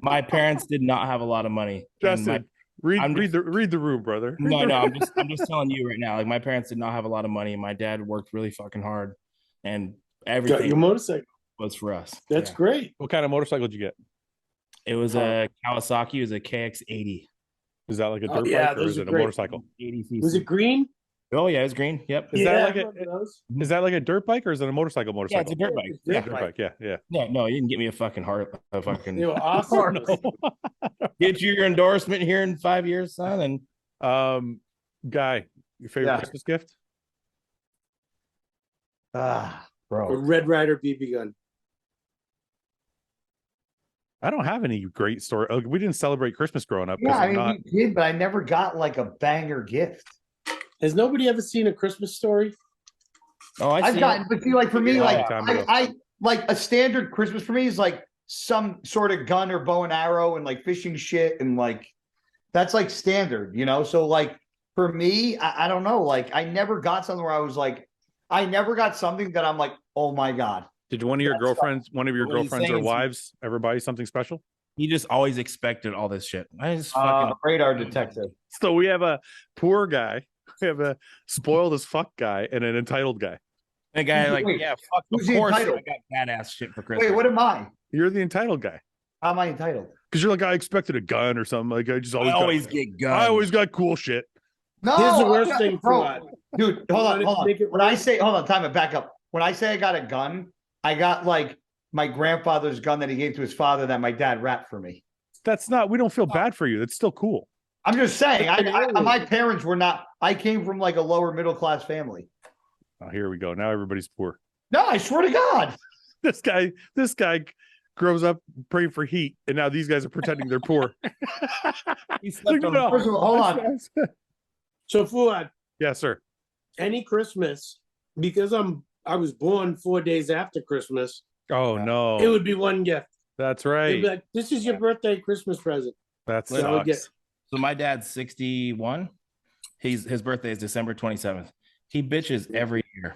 my parents did not have a lot of money. And Justin, I'm read the room, brother. Read no, the no, room. I'm just telling you right now. Like my parents did not have a lot of money. My dad worked really fucking hard, and Got your everything motorcycle. was for us. That's Yeah. great. What kind of motorcycle did you get? It was a Kawasaki. It was a KX80. Is that like a Oh, dirt yeah, bike or those is are it a great. motorcycle? 80 cc. Was it green? It Oh yeah, it's green. Yep. Is Yeah, that I like remember those. is that like a dirt bike or is it a motorcycle? Yeah, it's a dirt bike. It's Yeah. Dirt bike. Yeah. Yeah, no, you didn't get me a fucking heart. A They fucking were awesome. No. get you your endorsement here in 5 years, son. And Guy, your favorite Yeah. Christmas gift? Ah, A bro. Red Ryder BB gun. I don't have any great story. We didn't celebrate Christmas growing up. Yeah, 'cause I I'm mean, not. we did, but I never got like a banger gift. Has nobody ever seen A Christmas Story? oh, I I've see. gotten, but see, like for me, Long like time ago. I like a standard Christmas for me is like some sort of gun or bow and arrow and like fishing shit and like that's like standard, you know. So like for me, I don't know. Like I never got something where I was like, I never got something that I'm like, oh my god. Did one of your girlfriends, What he's girlfriends or saying is- wives, ever buy you something special? He just always expected all this shit. I just fucking Radar detective. So we have a poor guy, we have a spoiled as fuck guy, and an entitled guy. a guy like, Wait, yeah, fuck. who's Of the course, I entitled? got badass shit for Christmas. Wait, what am I? You're the entitled guy How am I entitled? because you're like, I expected a gun or something. Like I just always, I always get guns. I always got cool shit. No, Here's the I'm worst not- thing, bro. Fouad. Dude, hold on, You hold wanna on. make it When I worse? say, hold on, time it back up. When I say I got a gun, I got like my grandfather's gun that he gave to his father that my dad wrapped for me. That's not. We don't feel bad for you. That's still cool. I'm just saying, my parents were not. I came from like a lower middle class family. Oh, here we go. Now everybody's poor. No, I swear to God. This guy grows up praying for heat, and now these guys are pretending they're poor. He slept on No. First of all, hold on. So Fouad, Yes, sir. any Christmas, because I was born 4 days after Christmas, Oh no, it would be one gift. that's It'd right. be like, this is your birthday Christmas present. That So I would get sucks. So my dad's 61. His birthday is December 27th. He bitches every year.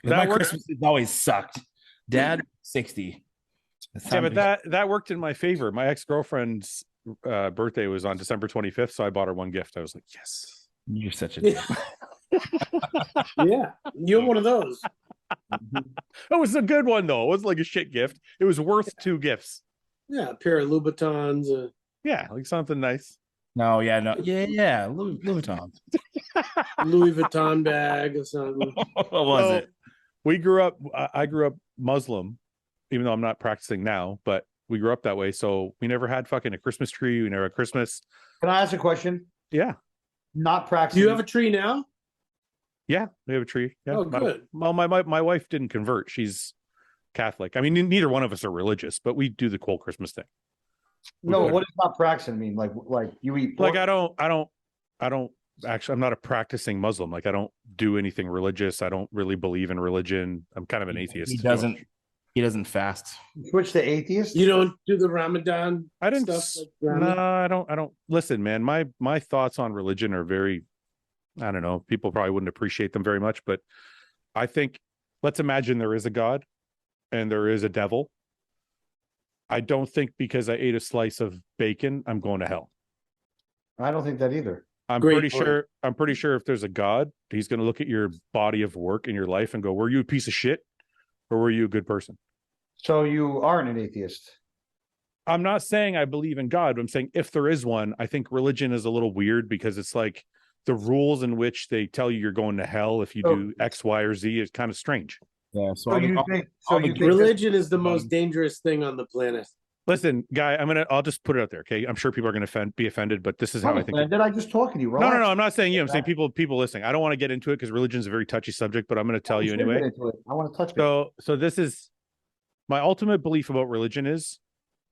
That My works- Christmas has always sucked. Dad, 60. It's Yeah, time but to- that worked in my favor. My ex-girlfriend's birthday was on December 25th, so I bought her one gift. I was like, yes. You're such a dick. Yeah, you're one of those. It was a good one though. It wasn't like a shit gift. It was worth two gifts. Yeah, a pair of Louboutins. Yeah, like something nice. No, yeah, no. Yeah. Louis Vuitton. Louis Vuitton bag or something. What was So, it? we grew up. I grew up Muslim, even though I'm not practicing now. But we grew up that way, so we never had fucking a Christmas tree. We never had Christmas. Can I ask a question? Yeah, Not Do practicing. you have a tree now? yeah, we have a tree. Yeah. Oh, good. My wife didn't convert. She's Catholic. I mean, neither one of us are religious, but we do the cool Christmas thing. No, Okay. what does not practicing mean? Like you eat pork? Like I don't actually. I'm not a practicing Muslim. Like I don't do anything religious. I don't really believe in religion. I'm kind of an atheist. He doesn't fast. Switch to atheist? You don't do the Ramadan I didn't. stuff? No, Like Ramadan? I don't. Listen, man. My thoughts on religion are very. I don't know. People probably wouldn't appreciate them very much, but I think let's imagine there is a God and there is a devil. I don't think because I ate a slice of bacon, I'm going to hell. I don't think that either. I'm Great pretty point. sure. I'm pretty sure if there's a God, he's going to look at your body of work in your life and go, "Were you a piece of shit, or were you a good person?" So you aren't an atheist. I'm not saying I believe in God, but I'm saying if there is one, I think religion is a little weird because it's like the rules in which they tell you you're going to hell if you Oh. do X, Y, or Z is kind of strange. Yeah. So you think? So all the you think? this- Religion is the most dangerous thing on the planet. Listen, guy, I'll just put it out there. Okay. I'm sure people are going to be offended, but this is how I think. Did I just talking to you? No, Relax. I'm not saying you. I'm saying Relax. people listening. I don't want to get into it because religion is a very touchy subject, but I'm going to tell you I'm sure anyway. get into it. I want to touch it. So this is my ultimate belief about religion is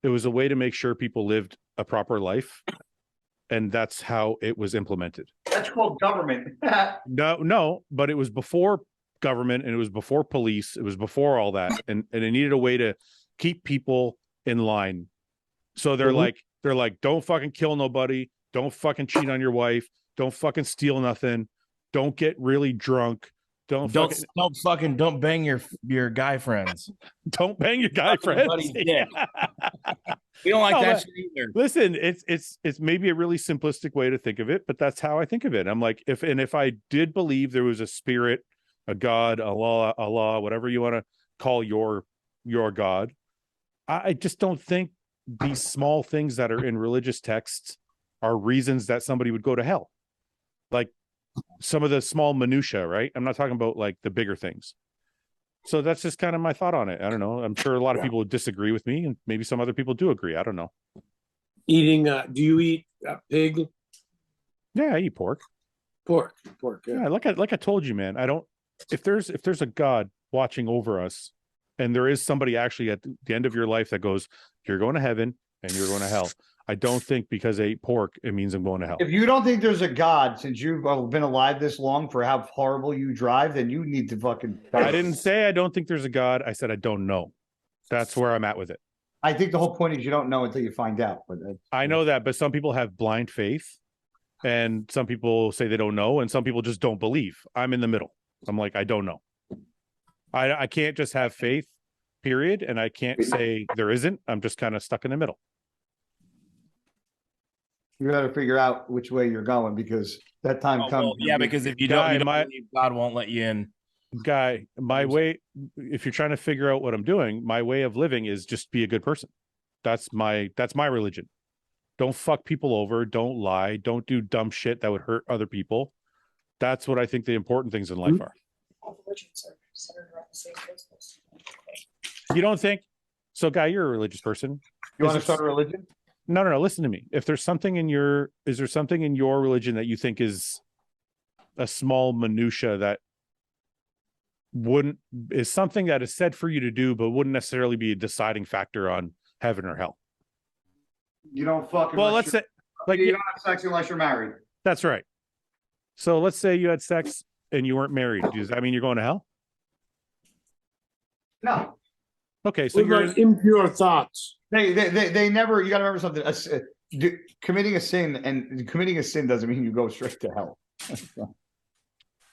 it was a way to make sure people lived a proper life. And that's how it was implemented. That's called government. No, but it was before government and it was before police. It was before all that. And it needed a way to keep people in line. So they're like, don't fucking kill nobody. Don't fucking cheat on your wife. Don't fucking steal nothing. Don't get really drunk. Don't bang your guy friends. Don't bang your guy friends. Buddy's dick. We don't like No, that but- shit either. Listen, it's maybe a really simplistic way to think of it, but that's how I think of it. I'm like, if I did believe there was a spirit, a God, Allah, whatever you want to call your God, I just don't think these small things that are in religious texts are reasons that somebody would go to hell. Like some of the small minutia, right? I'm not talking about like the bigger things. So that's just kind of my thought on it. I don't know. I'm sure a lot of people would disagree with me, and maybe some other people do agree. I don't know. Eating, do you eat pig? Yeah, I eat pork. Pork, Yeah, like I told you, man. I don't. If there's a God watching over us, and there is somebody actually at the end of your life that goes, you're going to heaven and you're going to hell. I don't think because I ate pork it means I'm going to hell. If you don't think there's a God, since you've been alive this long for how horrible you drive, then you need to fucking. I didn't say I don't think there's a God. I said I don't know. That's where I'm at with it. I think the whole point is you don't know until you find out. But I know that, but some people have blind faith, and some people say they don't know, and some people just don't believe. I'm in the middle. I'm like, I don't know. I can't just have faith, period, and I can't say there isn't. I'm just kind of stuck in the middle. you got to figure out which way you're going because that time comes. Well, yeah, because if you Guy, don't believe, God won't let you in. Guy, my way, if you're trying to figure out what I'm doing, my way of living is just be a good person. That's my religion. Don't fuck people over. Don't lie. Don't do dumb shit that would hurt other people. That's what I think the important things in life are. All religions are centered around the same principles. You don't think? So, Guy, you're a religious person. You want to start a religion? No. Listen to me. If there's something is there something in your religion that you think is a small minutia that is something that is said for you to do, but wouldn't necessarily be a deciding factor on heaven or hell? You don't fucking. Well, let's say, like, you don't have sex unless you're married. That's right. So let's say you had sex and you weren't married. Does that mean you're going to hell? No. Okay, so What you're about impure thoughts? They never. You got to remember something. Committing a sin doesn't mean you go straight to hell.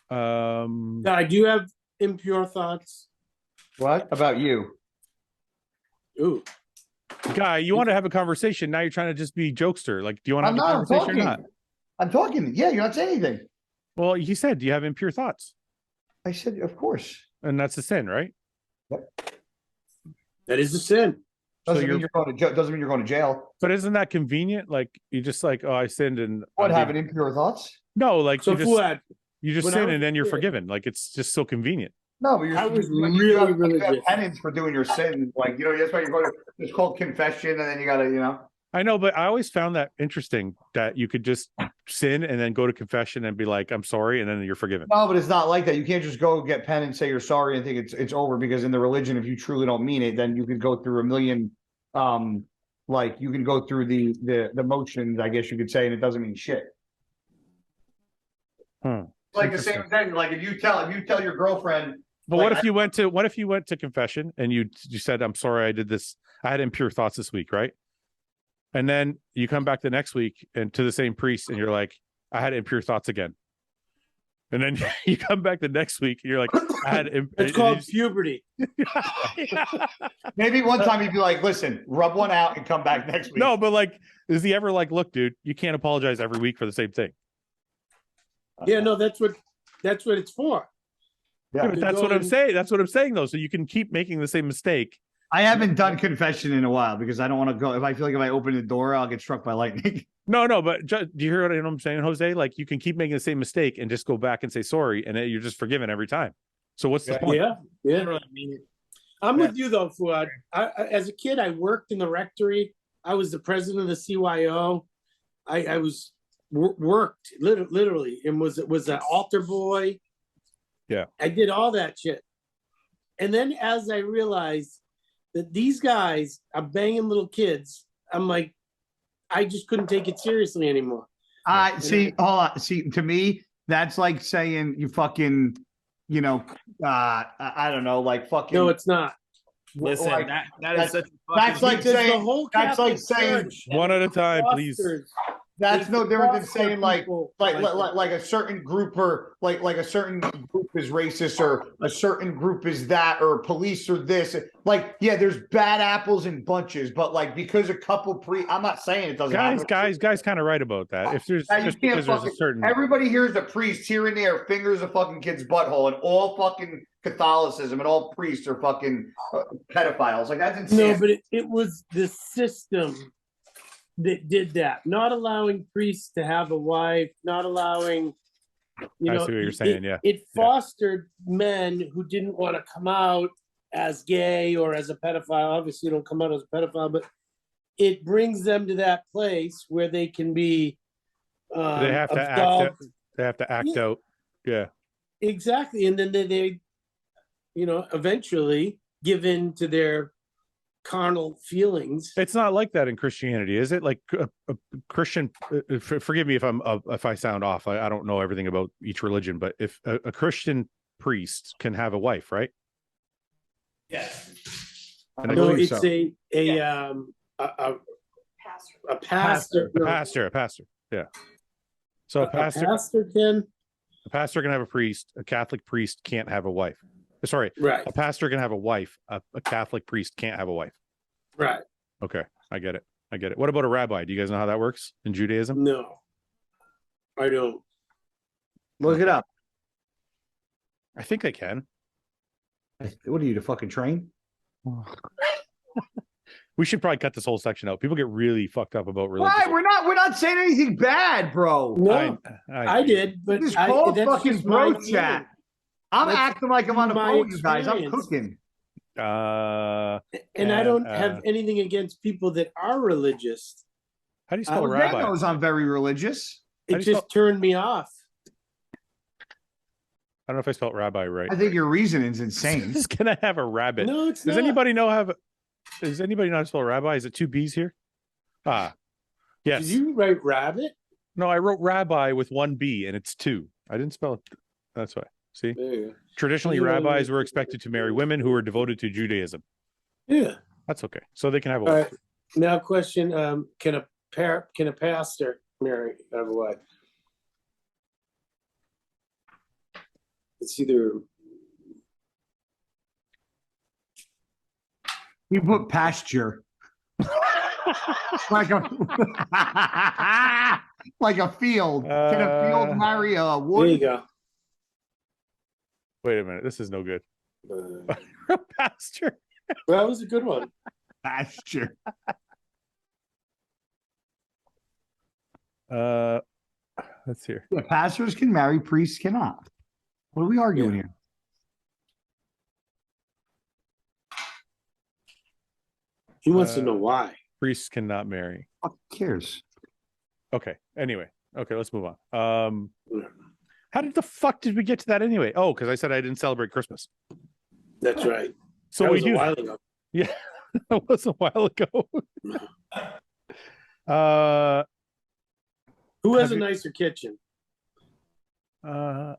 Guy, do you have impure thoughts? What about you? Ooh. Guy, you want to have a conversation. Now you're trying to just be jokester. Like, do you want to have a conversation or not? I'm talking. Yeah, you're not saying anything. Well, he said, do you have impure thoughts? I said, of course. And that's a sin, right? That is a sin. Doesn't mean you're going to jail. But isn't that convenient? Like, you just like, oh, I sinned and What, having impure thoughts? No, like So Fouad, you just sin and then you're forgiven. Like, it's just so convenient. No, but I was you really have religious. penance for doing your sin. Like, that's why you're going to, it's called confession, and then you got to, I know, but I always found that interesting that you could just sin and then go to confession and be like, I'm sorry, and then you're forgiven. No, but it's not like that. You can't just go get pen and say you're sorry and think it's over, because in the religion, if you truly don't mean it, then you could go through a million, like you can go through the motions, I guess you could say, and it doesn't mean shit. It's like the same thing. Like if you tell your girlfriend. But like, what if you went to confession and you said, I'm sorry, I did this. I had impure thoughts this week, right? And then you come back the next week and to the same priest and you're like, I had impure thoughts again. And then you come back the next week and you're like, I had it's called puberty. Maybe one time he'd be like, listen, rub one out and come back next week. No, but like, is he ever like, look, dude, you can't apologize every week for the same thing. Yeah, no, that's what it's for. Yeah, but that's what I'm saying. That's what I'm saying, though. So you can keep making the same mistake. I haven't done confession in a while because I don't want to go. If I feel like if I open the door, I'll get struck by lightning. No, but do you hear what I'm saying, Jose? Like you can keep making the same mistake and just go back and say sorry, and you're just forgiven every time. So what's the point? Yeah. I'm with you though, Fouad. As a kid, I worked in the rectory. I was the president of the CYO. I was worked literally and was an altar boy. Yeah, I did all that shit. And then as I realized that these guys are banging little kids, I'm like, I just couldn't take it seriously anymore. See, hold on. See, to me, that's like saying you fucking, I don't know, like fucking. No, it's not. Listen, like, that is such a that's like saying the whole that's like Catholic saying Church one at a time, please. That's no different than saying like a certain group or like a certain group is racist or a certain group is that or police or this. Like, yeah, there's bad apples in bunches, but like because a couple I'm not saying it doesn't happen. Guys kind of right about that. If there's just because there's a certain everybody hears a priest here and there fingers a fucking kid's butthole, and all fucking Catholicism and all priests are fucking pedophiles. Like that's insane. No, but it was the system that did that, not allowing priests to have a wife, not allowing I see what you're saying, yeah. It fostered men who didn't want to come out as gay or as a pedophile. Obviously, you don't come out as a pedophile, but it brings them to that place where they can be They have to act absolved. out. They have to act out. Yeah. Exactly. And then they eventually give in to their carnal feelings. It's not like that in Christianity, is it? Like a Christian, forgive me if I sound off. I don't know everything about each religion, but if a Christian priest can have a wife, right? Yes. And No, believe it's so. a pastor. No, a pastor. Yeah. So a pastor can have a priest. A Catholic priest can't have a wife. Sorry, right, a pastor can have a wife. A Catholic priest can't have a wife. right. Okay, I get it. What about a rabbi? Do you guys know how that works in Judaism? No, I don't. Look it up. I think they can. What are you, the fucking train? We should probably cut this whole section out. People get really fucked up about religion. Why? We're not saying anything bad, bro. No, I did, but This whole that's fucking just my bro chat. feeling. I'm That's acting like I'm on the my phone, you guys. I'm experience. cooking. And I don't have anything against people that are religious. How do you spell Well, rabbi? Ray knows I'm very religious. How It do you just turned me off. I don't know if I spelled rabbi right. I think your reasoning's insane. Is gonna have a rabbit. No, it's Does not. anybody know how to spell rabbi? Is it two B's here? Yes. Did you write rabbit? No, I wrote rabbi with one B and it's two. I didn't spell it. That's why. See? There you go. Traditionally, Yeah. rabbis were expected to marry women who were devoted to Judaism. Yeah. That's okay. So they can have a All wife. right. Now, question: can a pastor marry have a wife? It's either You put pasture. like a like a field. Can a field marry a there you wood? go. Wait a minute. This is no good. Well, Pastor. that was a good one. Pasture. Let's hear. Yeah, pastors can marry, priests cannot. What are we arguing here? He wants to know why. Priests cannot marry. Who cares? Okay. Anyway. Okay, let's move on. How did the fuck did we get to that anyway? Oh, because I said I didn't celebrate Christmas. That's right. So That we was do. a while ago. Yeah, that was a while ago. Who has Have a you- nicer kitchen? I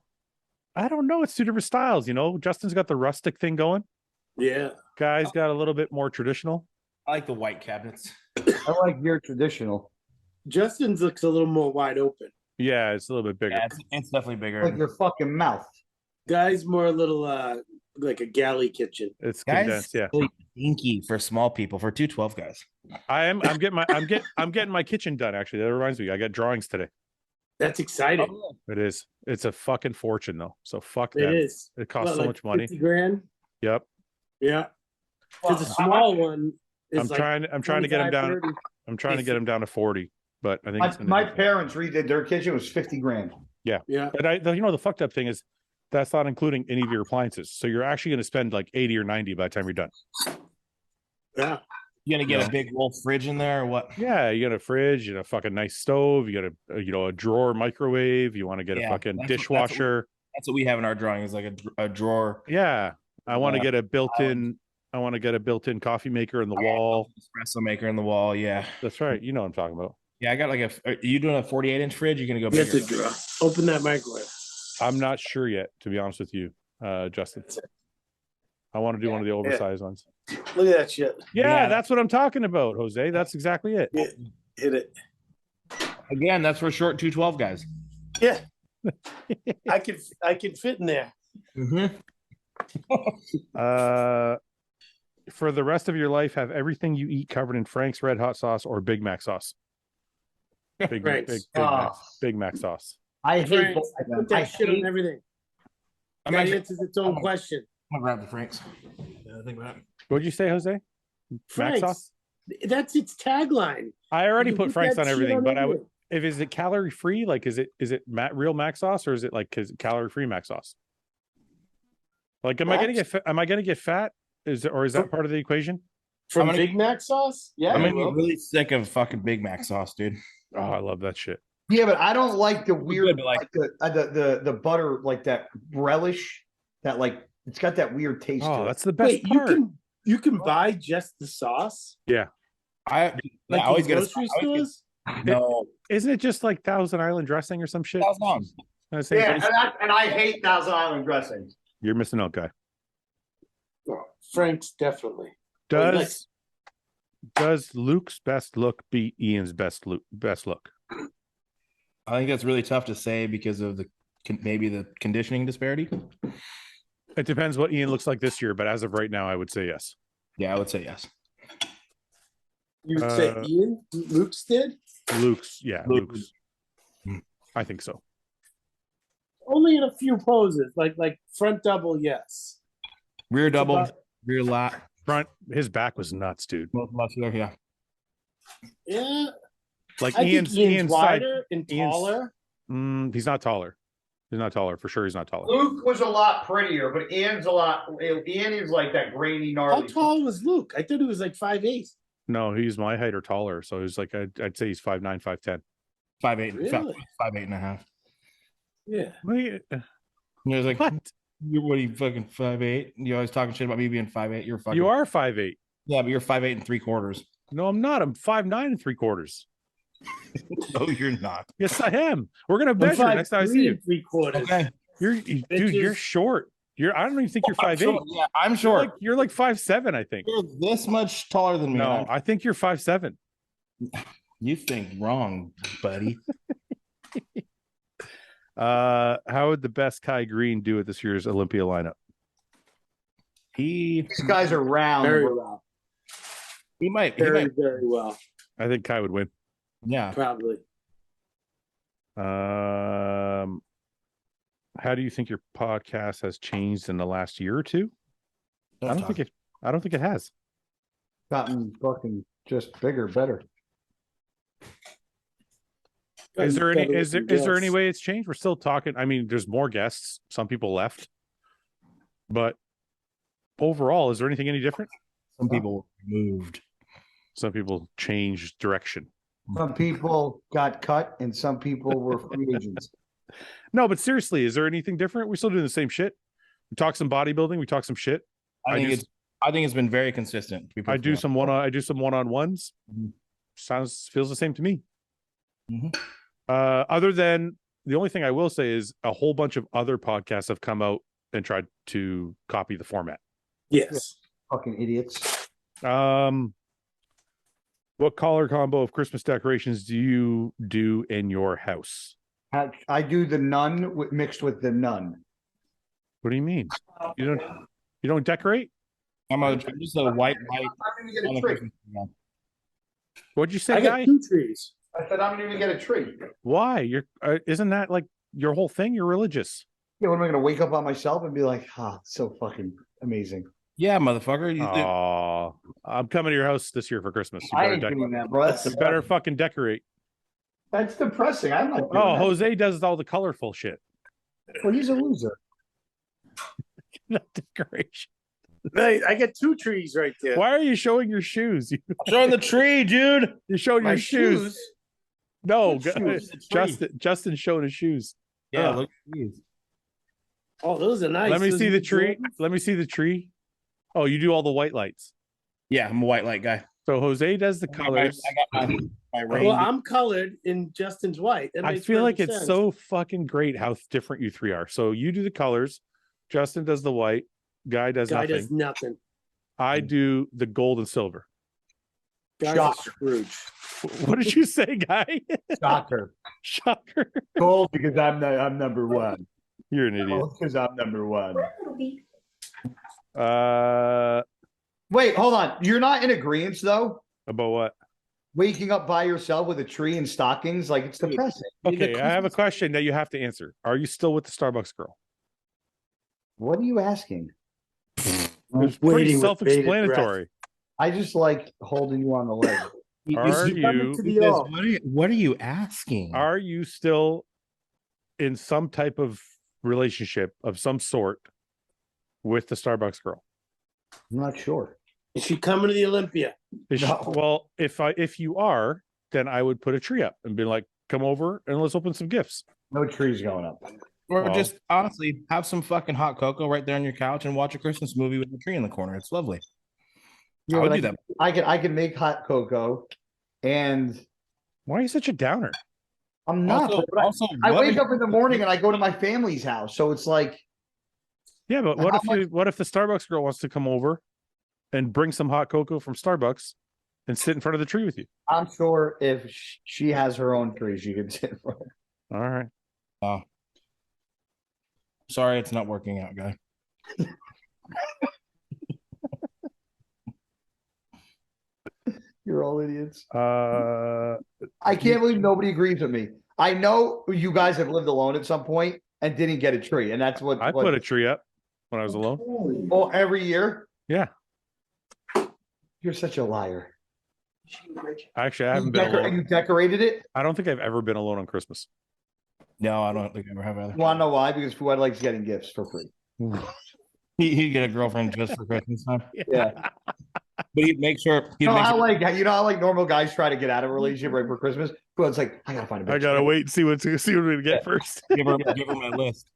don't know. It's two different styles, you know. Justin's got the rustic thing going. Yeah. Guy's got a little bit more traditional. I like the white cabinets. I like your traditional. Justin's looks a little more wide open. Yeah, it's a little bit bigger. Yeah, it's definitely bigger. Like your fucking mouth. Guy's more a little like a galley kitchen. It's Guys, condensed. Yeah, really dinky for small people. For 212 guys. I'm getting my kitchen done. Actually, that reminds me. I got drawings today. That's exciting. It is. It's a fucking fortune though. So fuck It that. is. It costs What, so like much money. 50 grand? Yep. Yeah. Because a small one is I'm trying to get him down. 30. I'm trying to get him down to 40, but I think it's gonna My be- parents redid their kitchen. It was 50 grand. Yeah. But the fucked up thing is that's not including any of your appliances. So you're actually going to spend like 80 or 90 by the time you're done. Yeah. You gonna get a big old fridge in there or what? Yeah, you got a fridge, you got a fucking nice stove, you got a drawer microwave, you want to get a Yeah, fucking that's what dishwasher. That's what we have in our drawing is like a drawer. Yeah. I want to Yeah. get a built-in coffee maker in the wall. Espresso maker in the wall. Yeah. That's right. You know what I'm talking about. Yeah, I got like are you doing a 48-inch fridge? You're gonna go That's bigger. a draw. Open that microwave. I'm not sure yet, to be honest with you, Justin. I want to do one of the oversized ones. Look at that shit. Yeah, Yeah. that's what I'm talking about, Jose. That's exactly it. Hit it. Again, that's for short 212 guys. Yeah. I can fit in there. Mm-hmm. For the rest of your life, have everything you eat covered in Frank's Red Hot sauce or Big Mac sauce. Frank's. Big Mac sauce. I hate Frank, both of them. put that I shit on hate everything. I'm That actually answers its own question. I'm gonna grab the Franks. Yeah, I think about it. What'd you say, Jose? Mac Frank's. sauce? That's its tagline. I already You put Frank's that on shit everything, but everything. If is it calorie free? Like, is it real mac sauce or is it like calorie free mac sauce? Like, am I gonna get fat? Is that part of the equation? From gonna Big Mac sauce? Yeah, I'm you gonna get will. really sick of fucking Big Mac sauce, dude. Oh, I love that shit. Yeah, but I don't like the weird, good, but, like- the butter, like that relish, that like it's got that weird taste to Oh, it. that's the best Wait, part. you can buy just the sauce? I Like always in get grocery stores? no. Isn't it just like Thousand Island dressing or some shit? The same Yeah, place? and I hate Thousand Island dressing. You're missing out, guy. Oh, Frank's definitely. Does Luke's best look beat Ian's best look? I think that's really tough to say because of maybe the conditioning disparity. It depends what Ian looks like this year, but as of right now, I would say yes. Yeah, I would say yes. You would say Ian? Luke's did? Luke's. Luke's. I think so. Only in a few poses, like front double, yes. Rear double, about- rear lat, Front, his back was nuts, dude. both muscular. Yeah. Yeah. Like I Ian's think Ian's side. wider and taller. He's not taller. He's not taller for sure. He's not taller. Luke was a lot prettier, but Ian is like that grainy, How gnarly. tall was Luke? I thought he was like 5'8". No, he's my height or taller. So he's like I'd say he's 5'9", 5'10". 5'8", Really? 5'8" and a half. Yeah. Wait, You know, like what? what are you fucking 5'8"? You always talking shit about me being 5'8". You're fucking. You are 5'8". Yeah, but you're 5'8" and 3/4. No, I'm not. I'm 5'9" and 3/4. No, you're not. Yes, I am. We're gonna I'm measure next time I see you. 5'3" and 3/4. Okay. Dude, you're short. I don't even think you're I'm 5'8". short. Yeah, I'm short. You're like 5'7", I think. You're this much taller than me. No, I think you're 5'7". You think wrong, buddy. How would the best Kai Green do at this year's Olympia lineup? He These guys are round. Very well. might. Very well. I think Kai would win. Yeah. Probably. How do you think your podcast has changed in the last year or two? I don't think it has. Gotten fucking just bigger, better. Is there any way it's changed? We're still talking. I mean, there's more guests. Some people left, but overall, is there anything any different? Some people moved. Some people changed direction. Some people got cut, and some people were free agents. No, but seriously, is there anything different? We're still doing the same shit. We talk some bodybuilding. We talk some shit. I think it's been very consistent. I do some one-on-ones. Feels the same to me. Mhm. Other than the only thing I will say is a whole bunch of other podcasts have come out and tried to copy the format. Yes. Fucking idiots. What color combo of Christmas decorations do you do in your house? I do the nun mixed with the nun. What do you mean? You don't decorate? I'm just a white light. I'm gonna get a tree. What'd you say, I got guy? 2 trees. I said I'm gonna get a tree. Why? You're isn't that like your whole thing? You're religious. Yeah, what am I gonna wake up on myself and be like, so fucking amazing. Yeah, motherfucker. Oh, I'm coming to your house this year for Christmas. You I better ain't decorate. doing that, bro. You better fucking decorate. That's depressing. I'm not doing Oh, that. Jose does all the colorful shit. Well, he's a loser. Not decoration. I got 2 trees right there. Why are you showing your shoes? showing the tree, dude. You're showing My your shoes. No, What shoes? Justin's showing his shoes. Yeah, Ugh. look at these. Oh, those are nice. Let me Those see are the tree. Jordans? Let me see the tree. Oh, you do all the white lights. Yeah, I'm a white light guy. So Jose does the colors. I got my ring. Well, I'm colored in Justin's white. That I makes feel like perfect it's sense. so fucking great how different you three are. So you do the colors, Justin does the white, Guy does Guy nothing. does nothing. I do the gold and silver. Guy's a Shocker. Scrooge. What did you say, Guy? Shocker. Shocker. Gold because I'm number one. You're an idiot. Because I'm number one. Wait, hold on. You're not in agreement though. about what? Waking up by yourself with a tree and stockings, like it's depressing. Okay, I have a question that you have to answer. Are you still with the Starbucks girl? What are you asking? It's pretty Waiting with bated self-explanatory. I just like holding you on the leg. Are You come into the Because all. what are you asking? Are you still in some type of relationship of some sort with the Starbucks girl? I'm not sure. Is she coming to the Olympia? No. Well, if you are, then I would put a tree up and be like, come over and let's open some gifts. No trees going up. Or Well- just honestly have some fucking hot cocoa right there on your couch and watch a Christmas movie with a tree in the corner. It's lovely. Yeah, I would but do that. I can make hot cocoa, and Why are you such a downer? I'm not. Also, but also I what wake would- up in the morning and I go to my family's house, so it's like Yeah, but How what if the Starbucks girl wants to come over and bring some hot cocoa from Starbucks and sit in front of the tree with you? I'm sure if she has her own tree, she can sit in front. All right. Oh. Sorry, it's not working out, guy. You're all idiots. Uh, I can't believe nobody agrees with me. I know you guys have lived alone at some point and didn't get a tree, and that's what I put a tree up when I was alone. Oh, every year. Yeah. You're such a liar. Actually, I You, haven't been alone. you decorated it. I don't think I've ever been alone on Christmas. No, I don't think I ever have either. You want to know why? Because Fouad likes getting gifts for free. He'd get a girlfriend just for Christmas time. Yeah. But he'd make sure You know how like normal guys try to get out of a relationship right for Christmas. Fouad's like, I gotta find a bitch. I gotta wait and see what we get first. give her my list.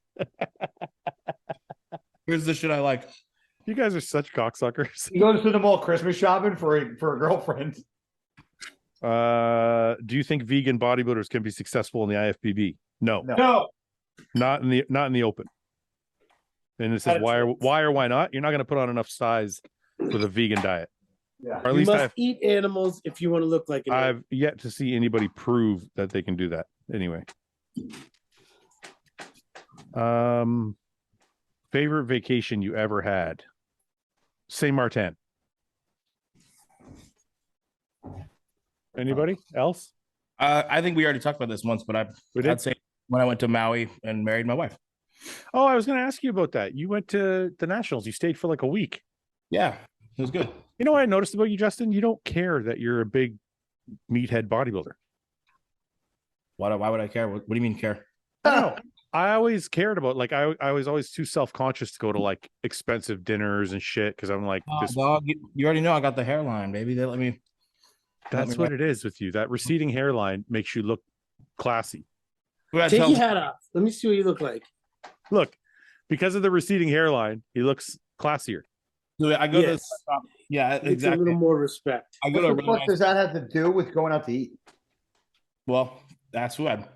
Here's the shit I like. You guys are such cocksuckers. He goes to the mall Christmas shopping for a girlfriend. Do you think vegan bodybuilders can be successful in the IFBB? No, No. not in the open. And it says why or why not? You're not going to put on enough size with a vegan diet. Yeah. Or at You least must eat animals if you want to look like an animal. I've yet to see anybody prove that they can do that. Anyway. Favorite vacation you ever had? Saint Martin. Anybody else? I think we already talked about this once, but I'd say when I went to Maui and married my wife. Oh, I was going to ask you about that. You went to the Nationals. You stayed for like a week. Yeah, it was good. You know what I noticed about you, Justin? You don't care that you're a big meathead bodybuilder. Why would I care? What do you mean care? I don't know. I always cared about I was always too self-conscious to go to like expensive dinners and shit because I'm like this. Dog, you already know I got the hairline, baby. They let me. That's what it is with you. That receding hairline makes you look classy. Take your hat off. Let me see what you look like. Look, because of the receding hairline, he looks classier. I go Yes. to yeah, It's a exactly. little more respect. I go to a What the really fuck nice, does that have to do with going out to eat? well, that's what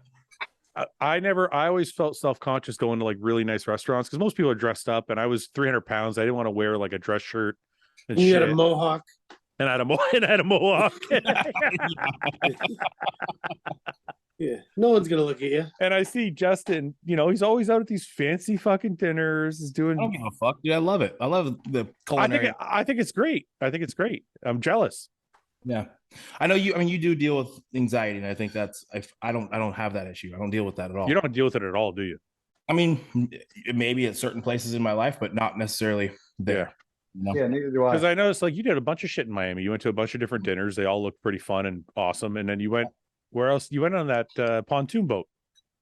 I always felt self-conscious going to like really nice restaurants because most people are dressed up and I was 300 pounds. I didn't want to wear like a dress shirt and You shit. got a mohawk. And I had a mohawk. Yeah, no one's gonna look at you. And I see Justin, he's always out at these fancy fucking dinners. He's doing I don't give a fuck, dude. I love it. I love the culinary. I think it's great. I'm jealous. Yeah, I know you. I mean, you do deal with anxiety, and I think that's. I don't have that issue. I don't deal with that at all. You don't deal with it at all, do you? I mean, maybe at certain places in my life, but not necessarily there. No. Yeah, neither do I. Because I noticed like you did a bunch of shit in Miami. You went to a bunch of different dinners. They all looked pretty fun and awesome. And then you went where else? You went on that pontoon boat.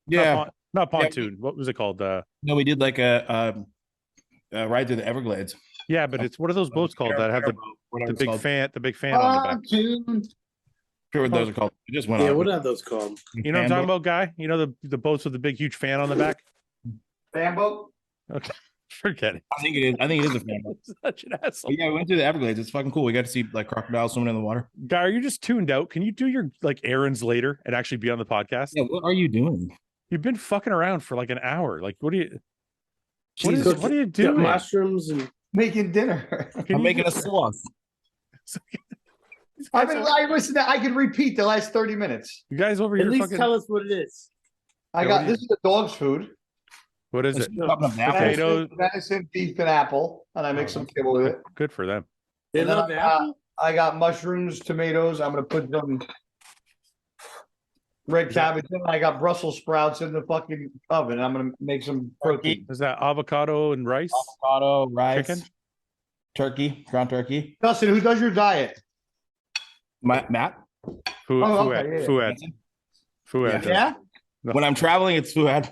Yeah, Not pontoon. What was it called? no, we did like a ride through the Everglades. Yeah, but it's what are those boats called that have the big fan on the back? Pontoon. Sure what those are called. It just went Yeah, on. what are those called? You know what I'm talking about, guy? You know the boats with the big huge fan on the back? Bambo. Okay. Forget it. I think it is a fan boat. Such an asshole. But yeah, we went to the Everglades. It's fucking cool. We got to see like crocodiles swimming in the water. Guy, are you just tuned out? Can you do your like errands later and actually be on the podcast? Yeah, what are you doing? You've been fucking around for like an hour. Like, what are you Jesus. what are you Got doing? mushrooms and Making dinner. Can I'm you making a just- sauce. I listened. I can repeat the last 30 minutes. You guys over at here least fucking tell us what it is. I Yeah, got what do you- this is the dog's food. what is it? Chopping up apples. Potatoes. Venison, beef, and apple, and I make some kibble with it. Good for them. They And then love I apple. I got mushrooms, tomatoes. I'm gonna put some red cabbage in. I got Brussels sprouts in the fucking oven. I'm gonna make some protein. Is that avocado and rice? Avocado, rice, Chicken? turkey, ground turkey. Dustin, who does your diet? Matt, Oh, okay, yeah. Fouad. Fouad. does. Yeah? When I'm traveling, it's Fouad.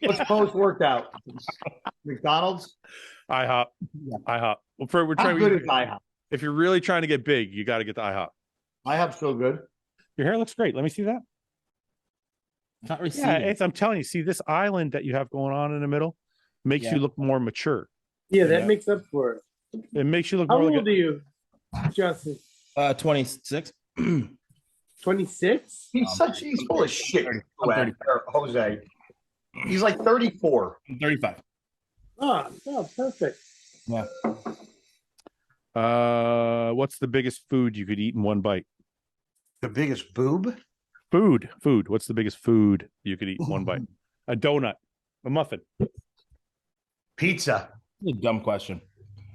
What's most worked out? McDonald's? IHOP. Yeah. IHOP. Well, we're How trying. good is IHOP? If you're really trying to get big, you got to get the IHOP. IHOP's so good. Your hair looks great. Let me see that. It's not Yeah, receiving. I'm telling you. See this island that you have going on in the middle makes Yeah. you look more mature. Yeah, that Yeah. makes up for it. It makes you look How more old like are you, Justin? 26. 26? He's full of shit. I'm 30. Jose. He's like 34. I'm 35. Oh, perfect. Yeah. What's the biggest food you could eat in one bite? The biggest boob? Food. What's the biggest food you could eat in one bite? A donut, a muffin. Pizza. It's a dumb question.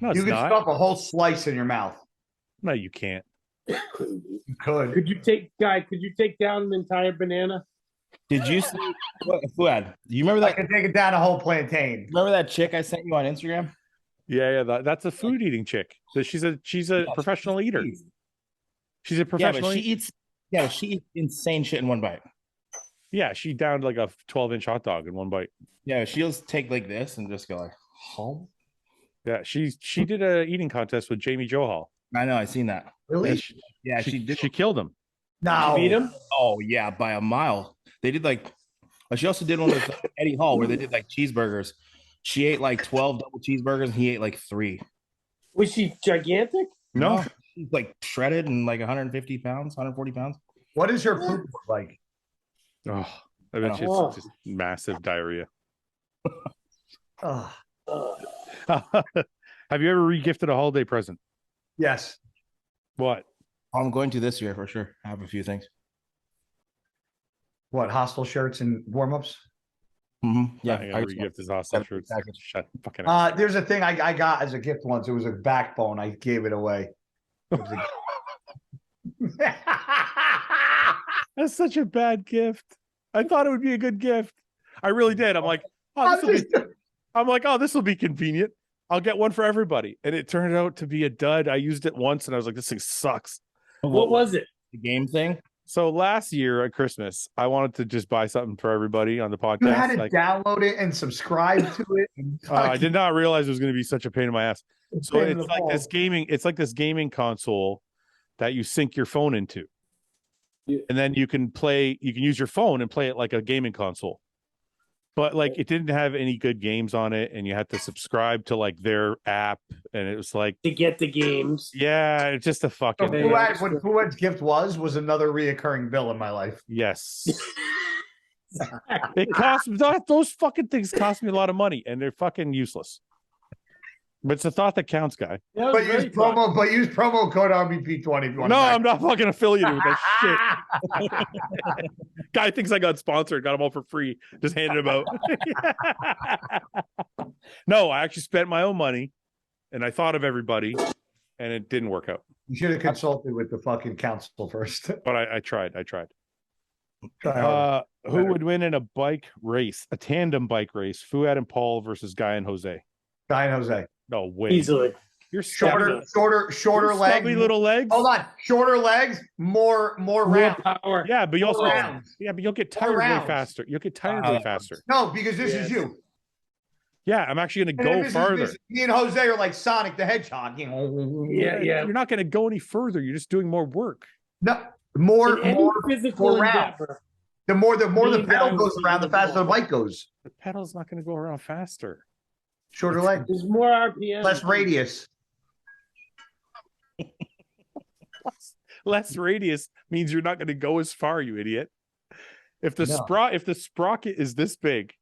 No, it's You can not. stuff a whole slice in your mouth. No, you can't. You could. Could you take down an entire banana? Did you see Fouad? Do you remember I that? can take it down a whole plantain. Remember that chick I sent you on Instagram? Yeah. That's a food eating chick. So she's a professional eater. She's a Yeah, professional. but she eats. Yeah, but she eats insane shit in one bite. Yeah, she downed like a 12-inch hot dog in one bite. Yeah, she'll take like this and just go like, home. Yeah, she did a eating contest with Jamie Johal. I know, I seen that. Really? Yeah, she did. She killed him. No. Beat him? Oh yeah, by a mile. They did like. She also did one with Eddie Hall where they did like cheeseburgers. She ate like 12 double cheeseburgers and he ate like 3. Was she gigantic? No, She's like shredded and like 150 pounds, 140 pounds. What is her poop look like? oh, I bet you Oh. it's just massive diarrhea. Ugh. Have you ever regifted a holiday present? Yes. What? I'm going to this year for sure. I have a few things. What, hostile shirts and warm-ups? Yeah, I gotta regift his hostile shirts. Shut fucking up. There's a thing I got as a gift once. It was a backbone. I gave it away. It was a- That's such a bad gift. I thought it would be a good gift. I really did. I'm like, oh, this will be convenient. I'll get one for everybody. And it turned out to be a dud. I used it once and I was like, this thing sucks. What was it? The game thing? So last year at Christmas, I wanted to just buy something for everybody on the podcast. You had to Like, download it and subscribe to it. I did not realize it was going to be such a pain in my ass. So Pain in it's the like balls. this gaming. It's like this gaming console that you sync your phone into, Yeah. and then you can play. You can use your phone and play it like a gaming console. But like it didn't have any good games on it, and you had to subscribe to like their app, and it was like, To get the games. yeah, it's just a So fucking what Fouad's gift was another reoccurring bill in my life. yes. It cost those fucking things cost me a lot of money, and they're fucking useless. But it's the thought that counts, guy. That was But very use fun. promo code RBP20 if you want No, to I'm not fucking affiliated with that shit. Guy thinks I got sponsored, got them all for free, just handed them out. No, I actually spent my own money and I thought of everybody and it didn't work out. You should have consulted with the fucking council first. But I tried. Try hard. Who would win in a bike race, a tandem bike race? Fouad and Paul versus Guy and Jose. Guy and Jose. No way. Easily. You're Shorter stubby legs. little legs. Hold on. Shorter legs, more More round. power. Yeah, but you also rounds. but you'll get More tired way rounds. faster. You'll get tired way faster. No, because this Yes. is you. Yeah, I'm actually And gonna then go farther. me and Jose are like Sonic the Hedgehog. You know. Yeah. You're not gonna go any further. You're just doing more work. No, more In any more physical more rounds. endeavor. The more the Lean pedal down goes with around, the the faster the ball. bike goes. The pedal's not gonna go around faster. Shorter legs, There's more RPM. less radius. Less radius means you're not gonna go as far, you idiot. If the No. if the sprocket is this big,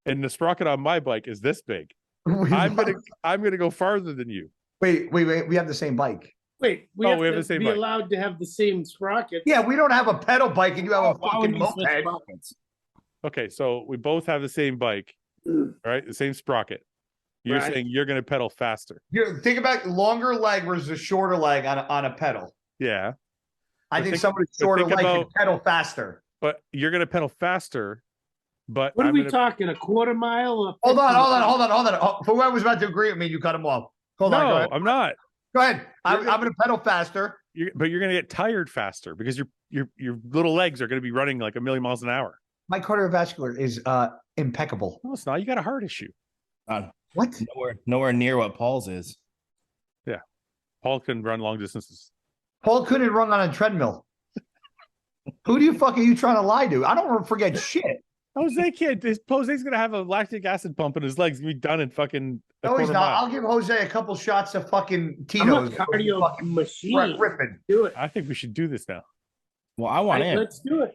and the sprocket on my bike is this big, I'm gonna go farther than you. wait. We have the same bike. Wait, we Oh, have we have to the same be bike. allowed to have the same sprocket. Yeah, we don't have a pedal bike, and you have a Why would fucking you switch moped. sprockets? Okay, so we both have the same bike, right? The same sprocket. You're Right. saying you're gonna pedal faster. You think about longer leg versus a shorter leg on a pedal. Yeah. I But think think- someone with but shorter think leg can about- pedal faster. But you're gonna pedal faster, but What are I'm we gonna- talking? A quarter mile? Or Hold on. 50? Oh, Fouad was about to agree with me. You cut him off. Hold on. Go No, ahead. I'm not. Go ahead. I'm going to pedal faster. But you're going to get tired faster because your little legs are going to be running like 1,000,000 miles an hour. My cardiovascular is impeccable. No, it's not. You got a heart issue. What? Nowhere near what Paul's is. Yeah. Paul can run long distances. Paul couldn't run on a treadmill. Who do you fuck are you trying to lie to? I don't forget shit. Jose can't. Jose's going to have a lactic acid pump in his legs. He's done in fucking. No, he's not. I'll give Jose a couple shots of fucking Tito's. I'm a cardio machine. Ripping. Do it. I think we should do this now. Well, I want him. Let's do it.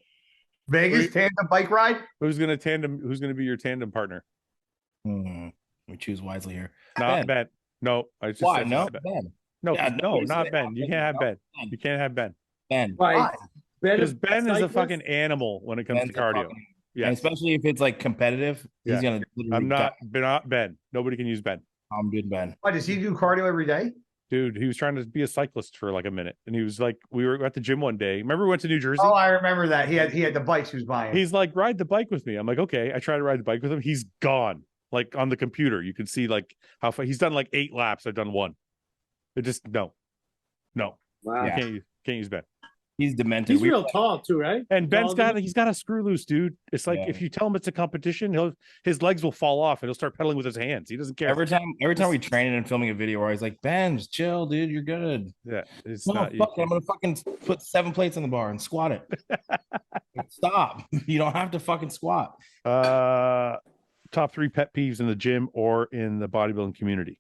Vegas tandem bike ride. Who's going to be your tandem partner? We choose wisely here. Not Ben. No, I just Why? said No, Ben. Ben. No, Yeah, no, not said- Ben. You can't have Ben. You can't have Ben. Ben. Why? Because Ben is a cyclist? fucking animal when it comes Ben's to a cardio. fucking- Yeah, And especially if it's like competitive, Yeah. he's gonna. I'm not Ben. Nobody can use Ben. I'm good, Ben. Why does he do cardio every day? Dude, he was trying to be a cyclist for like a minute, and he was like, we were at the gym one day. Remember, we went to New Jersey. Oh, I remember that. He had the bikes he was buying. He's like, ride the bike with me. I'm like, okay. I try to ride the bike with him. He's gone. Like on the computer, you can see like how far he's done. Like 8 laps. I've done 1. It just no. Wow. You can't use Ben. He's demented. He's real tall too, right? And Ben's he's got a screw loose, dude. It's like Yeah. if you tell him it's a competition, his legs will fall off and he'll start pedaling with his hands. He doesn't care. Every time we train and filming a video where he's like, Ben, just chill, dude. You're good. Yeah, it's No, not. fuck it. I'm gonna fucking put 7 plates on the bar and squat it. Stop. You don't have to fucking squat. Top 3 pet peeves in the gym or in the bodybuilding community.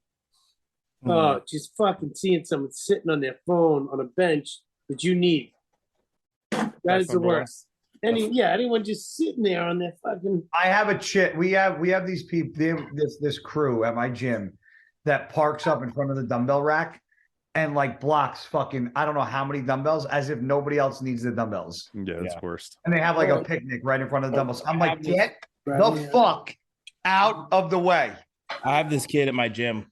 Oh, just fucking seeing someone sitting on their phone on a bench that you need. That is the worst. Anyone just sitting there on their fucking. I have a chick. We have these people. They have this crew at my gym that parks up in front of the dumbbell rack and like blocks fucking I don't know how many dumbbells as if nobody else needs the dumbbells. Yeah, that's worst. And they have like a picnic right in front of the dumbbells. I'm like, get the Yeah. fuck out of the way. I have this kid at my gym.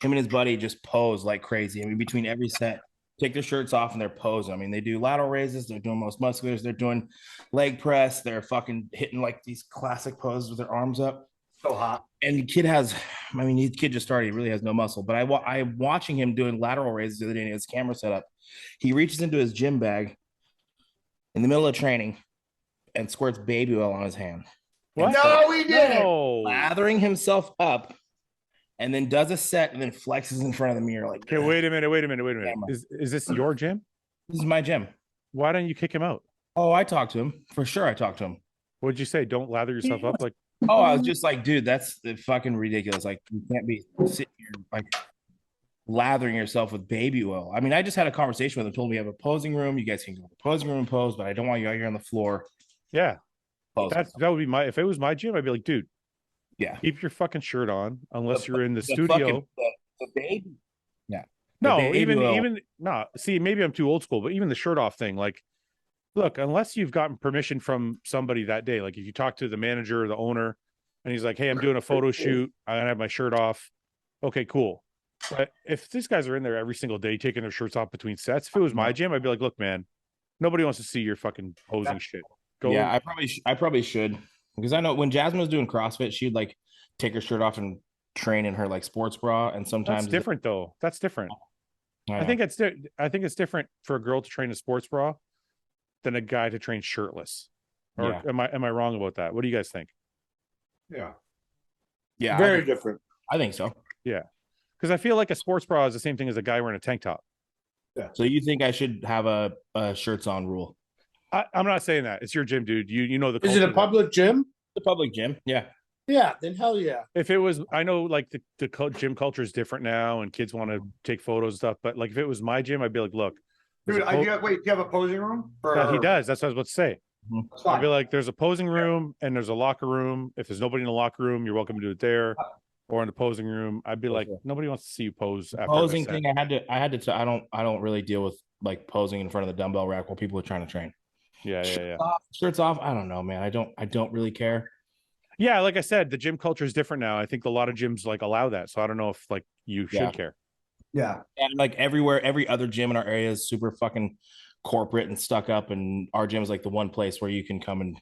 Him and his buddy just pose like crazy. I mean, between every set, take their shirts off and they're posing. I mean, they do lateral raises. They're doing most musculars. They're doing leg press. They're fucking hitting like these classic poses with their arms up. So hot. And the kid has, I mean, the kid just started. He really has no muscle. But I'm watching him doing lateral raises the other day and his camera set up. He reaches into his gym bag in the middle of training and squirts baby oil on his hand. What? No, he didn't. No. Lathering himself up and then does a set and then flexes in front of the mirror like, Okay, wait a minute. Is this your gym? This is my gym. Why don't you kick him out? Oh, I talked to him. For sure I talked to him. What'd you say? Don't lather yourself up like Oh, I was just like, dude, that's fucking ridiculous. Like, you can't be sitting here like lathering yourself with baby oil. I mean, I just had a conversation with him, told me we have a posing room. You guys can go to the posing room and pose, but I don't want you out here on the floor. yeah. Posing. That would be if it was my gym, I'd be like, dude, Yeah. keep your fucking shirt on unless you're in the The studio. fucking- the baby. Yeah. No, baby oil. even no. See, maybe I'm too old school, but even the shirt off thing, like, look, unless you've gotten permission from somebody that day, like if you talk to the manager or the owner, and he's like, "Hey, I'm doing a photo shoot. I have my shirt off." Okay, cool. But if these guys are in there every single day taking their shirts off between sets, if it was my gym, I'd be like, "Look, man, nobody wants to see your fucking posing shit." Go. Yeah, I probably should, because I know when Jasmine was doing CrossFit, she'd like take her shirt off and train in her like sports bra, and sometimes That's different though. That's different. I think it's different for a girl to train a sports bra than a guy to train shirtless. Or Yeah. am I wrong about that? What do you guys think? yeah, Very different. I think so. Because I feel like a sports bra is the same thing as a guy wearing a tank top. So you think I should have a shirts on rule? I'm not saying that. It's your gym, dude. You know the Is it culture. a public gym? The public gym, yeah. Yeah, then hell yeah. If it was, I know like the gym culture is different now, and kids want to take photos and stuff. But like if it was my gym, I'd be like, look, there's Dude, a po- do you have a posing room? Yeah, he does. That's what I was about to say. It's I'd be fine. like, there's a posing room and there's a locker room. If there's nobody in the locker room, you're welcome to do it there, or in the posing room. I'd be like, nobody wants to see you pose. After Posing the thing, I had to. I don't really deal with like posing in front of the dumbbell rack while people are trying to train. Yeah. Shirts off. I don't know, man. I don't really care. Yeah, like I said, the gym culture is different now. I think a lot of gyms like allow that. So I don't know if like you should Yeah. care. Yeah. And like everywhere, every other gym in our area is super fucking corporate and stuck up, and our gym is like the one place where you can come and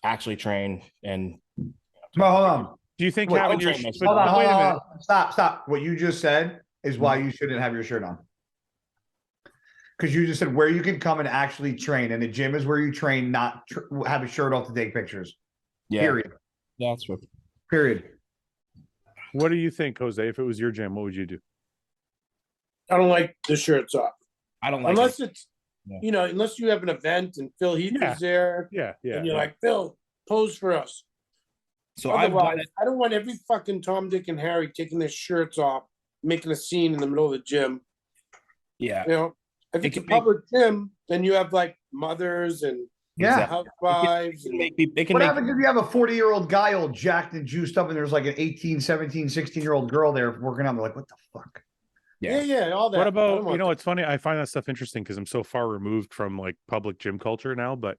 actually train. And No, hold on. Do you think Wait, having I'll your train but myself. Hold on, wait a hold minute? on. Stop. What you just said is why you shouldn't have your shirt on. Because you just said where you can come and actually train, and the gym is where you train, not have a shirt off to take pictures. Yeah. Period. Yeah, that's true. Period. What do you think, Jose? If it was your gym, what would you do? I don't like the shirts off. I don't like unless it. it's unless you have an event and Phil Heath is there. Yeah. And you're like, Phil, pose for us. So otherwise, I don't want every fucking Tom, Dick, and Harry taking their shirts off, making a scene in the middle of the gym. Yeah. You know, if it's a public gym, then you have like mothers and housewives. What happens if you have a 40-year-old guy all jacked and juiced up and there's like an 18, 17, 16-year-old girl there working out? They're like, what the fuck? Yeah, all that. What about, it's funny. I find that stuff interesting because I'm so far removed from like public gym culture now, but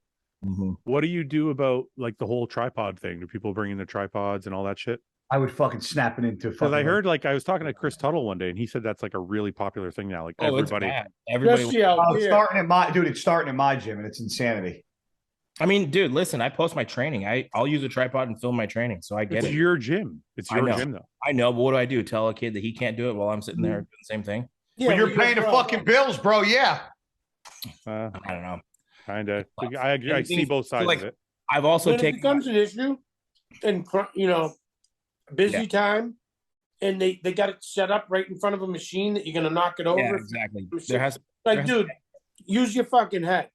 what do you do about like the whole tripod thing? Do people bring in their tripods and all that shit? I would fucking snap it into because I heard I was talking to Chris Tuttle one day and he said that's like a really popular thing now. Like everybody, it's starting at my gym and it's insanity. I mean, dude, listen, I post my training. I'll use a tripod and film my training. So I get it. It's your gym. It's your gym though. I know, but what do I do? Tell a kid that he can't do it while I'm sitting there doing the same thing? Yeah, well, you're paying the fucking bills, bro. Yeah. I don't know. Kind of. I agree. I see both sides of it. I've also taken. It becomes an issue, and busy time, and they got it set up right in front of a machine that you're gonna knock it over. Yeah, exactly. Dude, use your fucking head.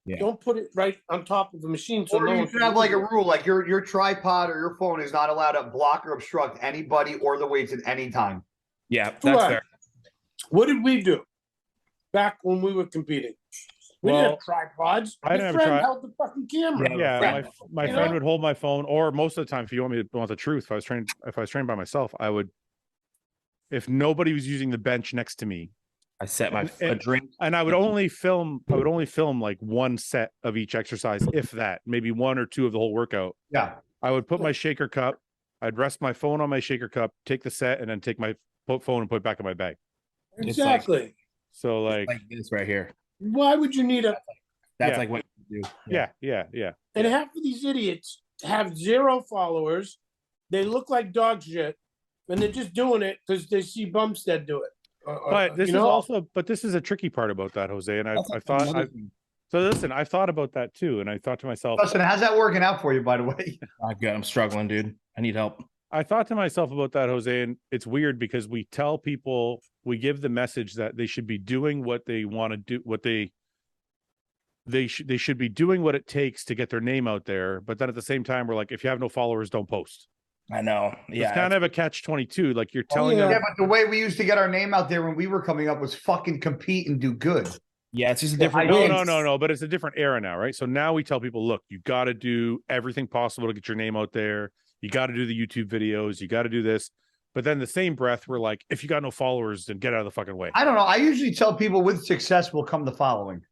Yeah. Don't put it right on top of the machine. So you should have like a rule, like your tripod or your phone is not allowed to block or obstruct anybody or the weights at any time. Yeah, that's fair. What did we do back when we were competing? We didn't have tripods. I didn't have a tripod. Held the fucking camera. Yeah, my friend would hold my phone, or most of the time, if you want the truth, if I was trained by myself, I would. If nobody was using the bench next to me, I set a drink, and I would only film. I would only film like one set of each exercise, if that, maybe one or two of the whole workout. Yeah, I would put my shaker cup. I'd rest my phone on my shaker cup, take the set, and then take my phone and put it back in my bag. Exactly. So like this right here. Why would you need a? That's like what you do. Yeah. And half of these idiots have 0 followers. They look like dog shit, and they're just doing it because they see Bumstead do it. But this this is a tricky part about that, Jose. And I've thought about that too. And I thought to myself, listen, how's that working out for you, by the way? I'm struggling, dude. I need help. I thought to myself about that, Jose, and it's weird because we tell people, we give the message that they should be doing what they want to do, what they should be doing what it takes to get their name out there. But then at the same time, we're like, if you have no followers, don't post. I know. Yeah. It's kind of a catch-22. Like you're telling them. Yeah, but the way we used to get our name out there when we were coming up was fucking compete and do good. Yeah, it's just a different. No. But it's a different era now, right? So now we tell people, look, you got to do everything possible to get your name out there. You got to do the YouTube videos. You got to do this. But then the same breath, we're like, if you got no followers, then get out of the fucking way. I don't know. I usually tell people with success will come the following.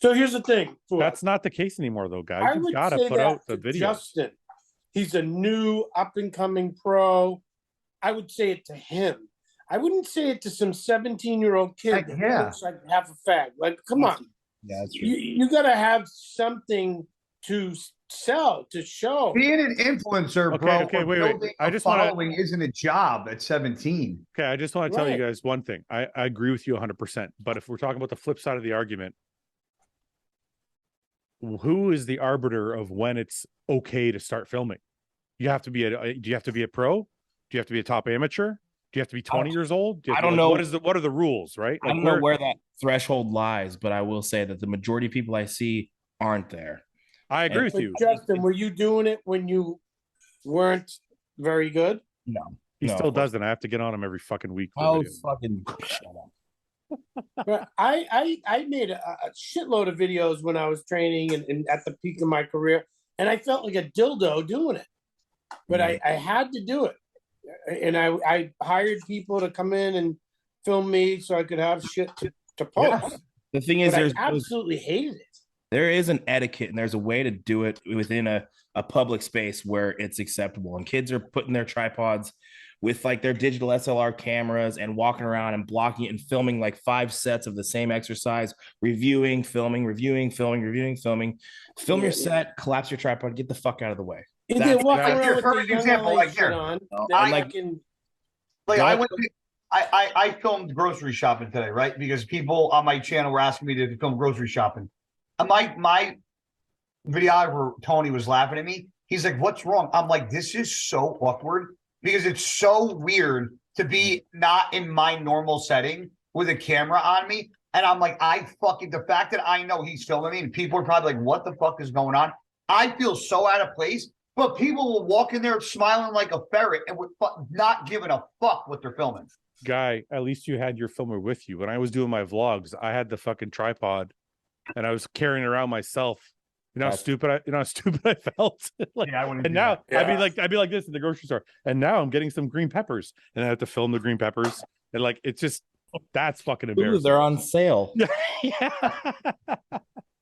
So here's the thing. That's not the case anymore, though, guys. You got to put out the video. Justin, he's a new up-and-coming pro. I would say it to him. I wouldn't say it to some 17-year-old kid that looks like half a fag. Like, come on. Yeah, that's true. You got to have something to sell, to show. Being an influencer, bro. Okay, wait. I just following isn't a job at 17. Okay, I just want to tell you guys one thing. I agree with you 100%. But if we're talking about the flip side of the argument, who is the arbiter of when it's okay to start filming? Do you have to be a pro? Do you have to be a top amateur? Do you have to be 20 years old? I don't know. What are the rules, right? I don't know where that threshold lies, but I will say that the majority of people I see aren't there. I agree with you. Justin, were you doing it when you weren't very good? No. He still doesn't. I have to get on him every fucking week. Oh, fucking shut up. But I made a shitload of videos when I was training and at the peak of my career, and I felt like a dildo doing it. But I had to do it. And I hired people to come in and film me so I could have shit to post. Yeah. The thing is, I absolutely hated it. There is an etiquette and there's a way to do it within a public space where it's acceptable. And kids are putting their tripods with like their digital SLR cameras and walking around and blocking it and filming like 5 sets of the same exercise, reviewing, filming. Film your set, collapse your tripod, get the fuck out of the way. Your perfect example, like here. I filmed grocery shopping today, right? Because people on my channel were asking me to film grocery shopping. And my videographer Tony was laughing at me. He's like, "What's wrong?" I'm like, "This is so awkward because it's so weird to be not in my normal setting with a camera on me." And I'm like, the fact that I know he's filming me and people are probably like, "What the fuck is going on?" I feel so out of place. But people will walk in there smiling like a ferret and not giving a fuck what they're filming. Guy, at least you had your filmer with you. When I was doing my vlogs, I had the fucking tripod and I was carrying it around myself. You know how stupid I felt. Like, Yeah, I wouldn't. and now I'd be like this in the grocery store. And now I'm getting some green peppers, and I have to film the green peppers. And like, it's just that's fucking embarrassing. Ooh, they're on sale. Yeah.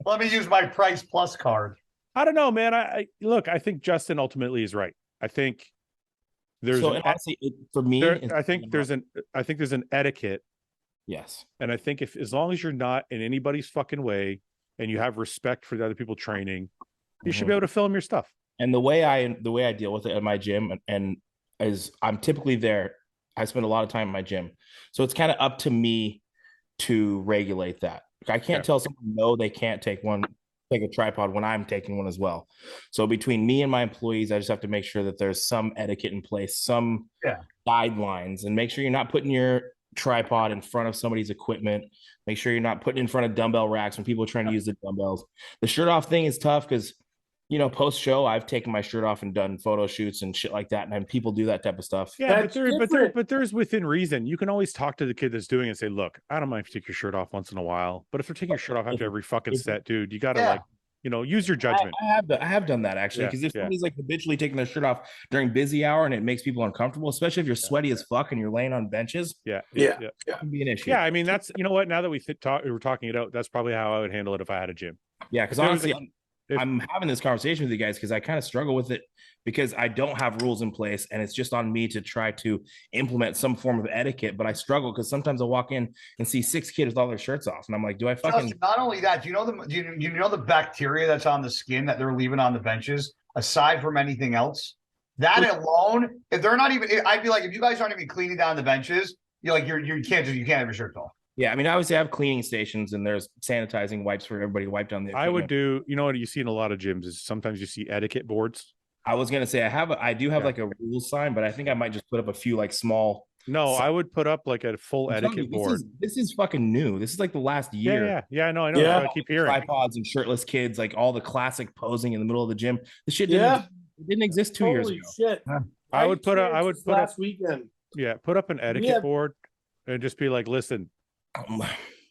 Let me use my Price Plus card. I don't know, man. I look. I think Justin ultimately is right. I think there's honestly, for me. I think there's an etiquette. Yes, and I think if as long as you're not in anybody's fucking way and you have respect for the other people training, you should be able to film your stuff. And the way I deal with it at my gym and is I'm typically there. I spend a lot of time in my gym, so it's kind of up to me to regulate that. I can't tell someone no, they can't take a tripod when I'm taking one as well. So between me and my employees, I just have to make sure that there's some etiquette in place, some guidelines, and make sure you're not putting your tripod in front of somebody's equipment. Make sure you're not putting in front of dumbbell racks when people are trying to use the dumbbells. The shirt off thing is tough because, post show, I've taken my shirt off and done photo shoots and shit like that. And people do that type of stuff. Yeah, but there's within reason. You can always talk to the kid that's doing it and say, look, I don't mind if you take your shirt off once in a while, but if they're taking your shirt off after every fucking set, dude, you got to use your judgment. I have done that actually, because if somebody's like habitually taking their shirt off during busy hour and it makes people uncomfortable, especially if you're sweaty as fuck and you're laying on benches. It can be an issue. Yeah, I mean, that's, you know what, now that we're talking it out, that's probably how I would handle it if I had a gym. Yeah, because honestly, I'm having this conversation with you guys because I kind of struggle with it because I don't have rules in place and it's just on me to try to implement some form of etiquette. But I struggle because sometimes I walk in and see 6 kids with all their shirts off, and I'm like, do I fucking? Not only that, do you know the bacteria that's on the skin that they're leaving on the benches aside from anything else? That alone, if they're not even, I'd be like, if you guys aren't even cleaning down the benches, you can't have your shirts off. Yeah, I mean, I obviously have cleaning stations and there's sanitizing wipes for everybody to wipe down the equipment. I would do, what you see in a lot of gyms is sometimes you see etiquette boards. I was gonna say I do have like a rule sign, but I think I might just put up a few like small. No, I would put up like a full etiquette board. This is fucking new. This is like the last year. Yeah. I know. Yeah. I keep hearing tripods and shirtless kids, like all the classic posing in the middle of the gym. The shit didn't exist 2 years ago. Shit. I would put last weekend. Yeah, put up an etiquette board and just be like, listen.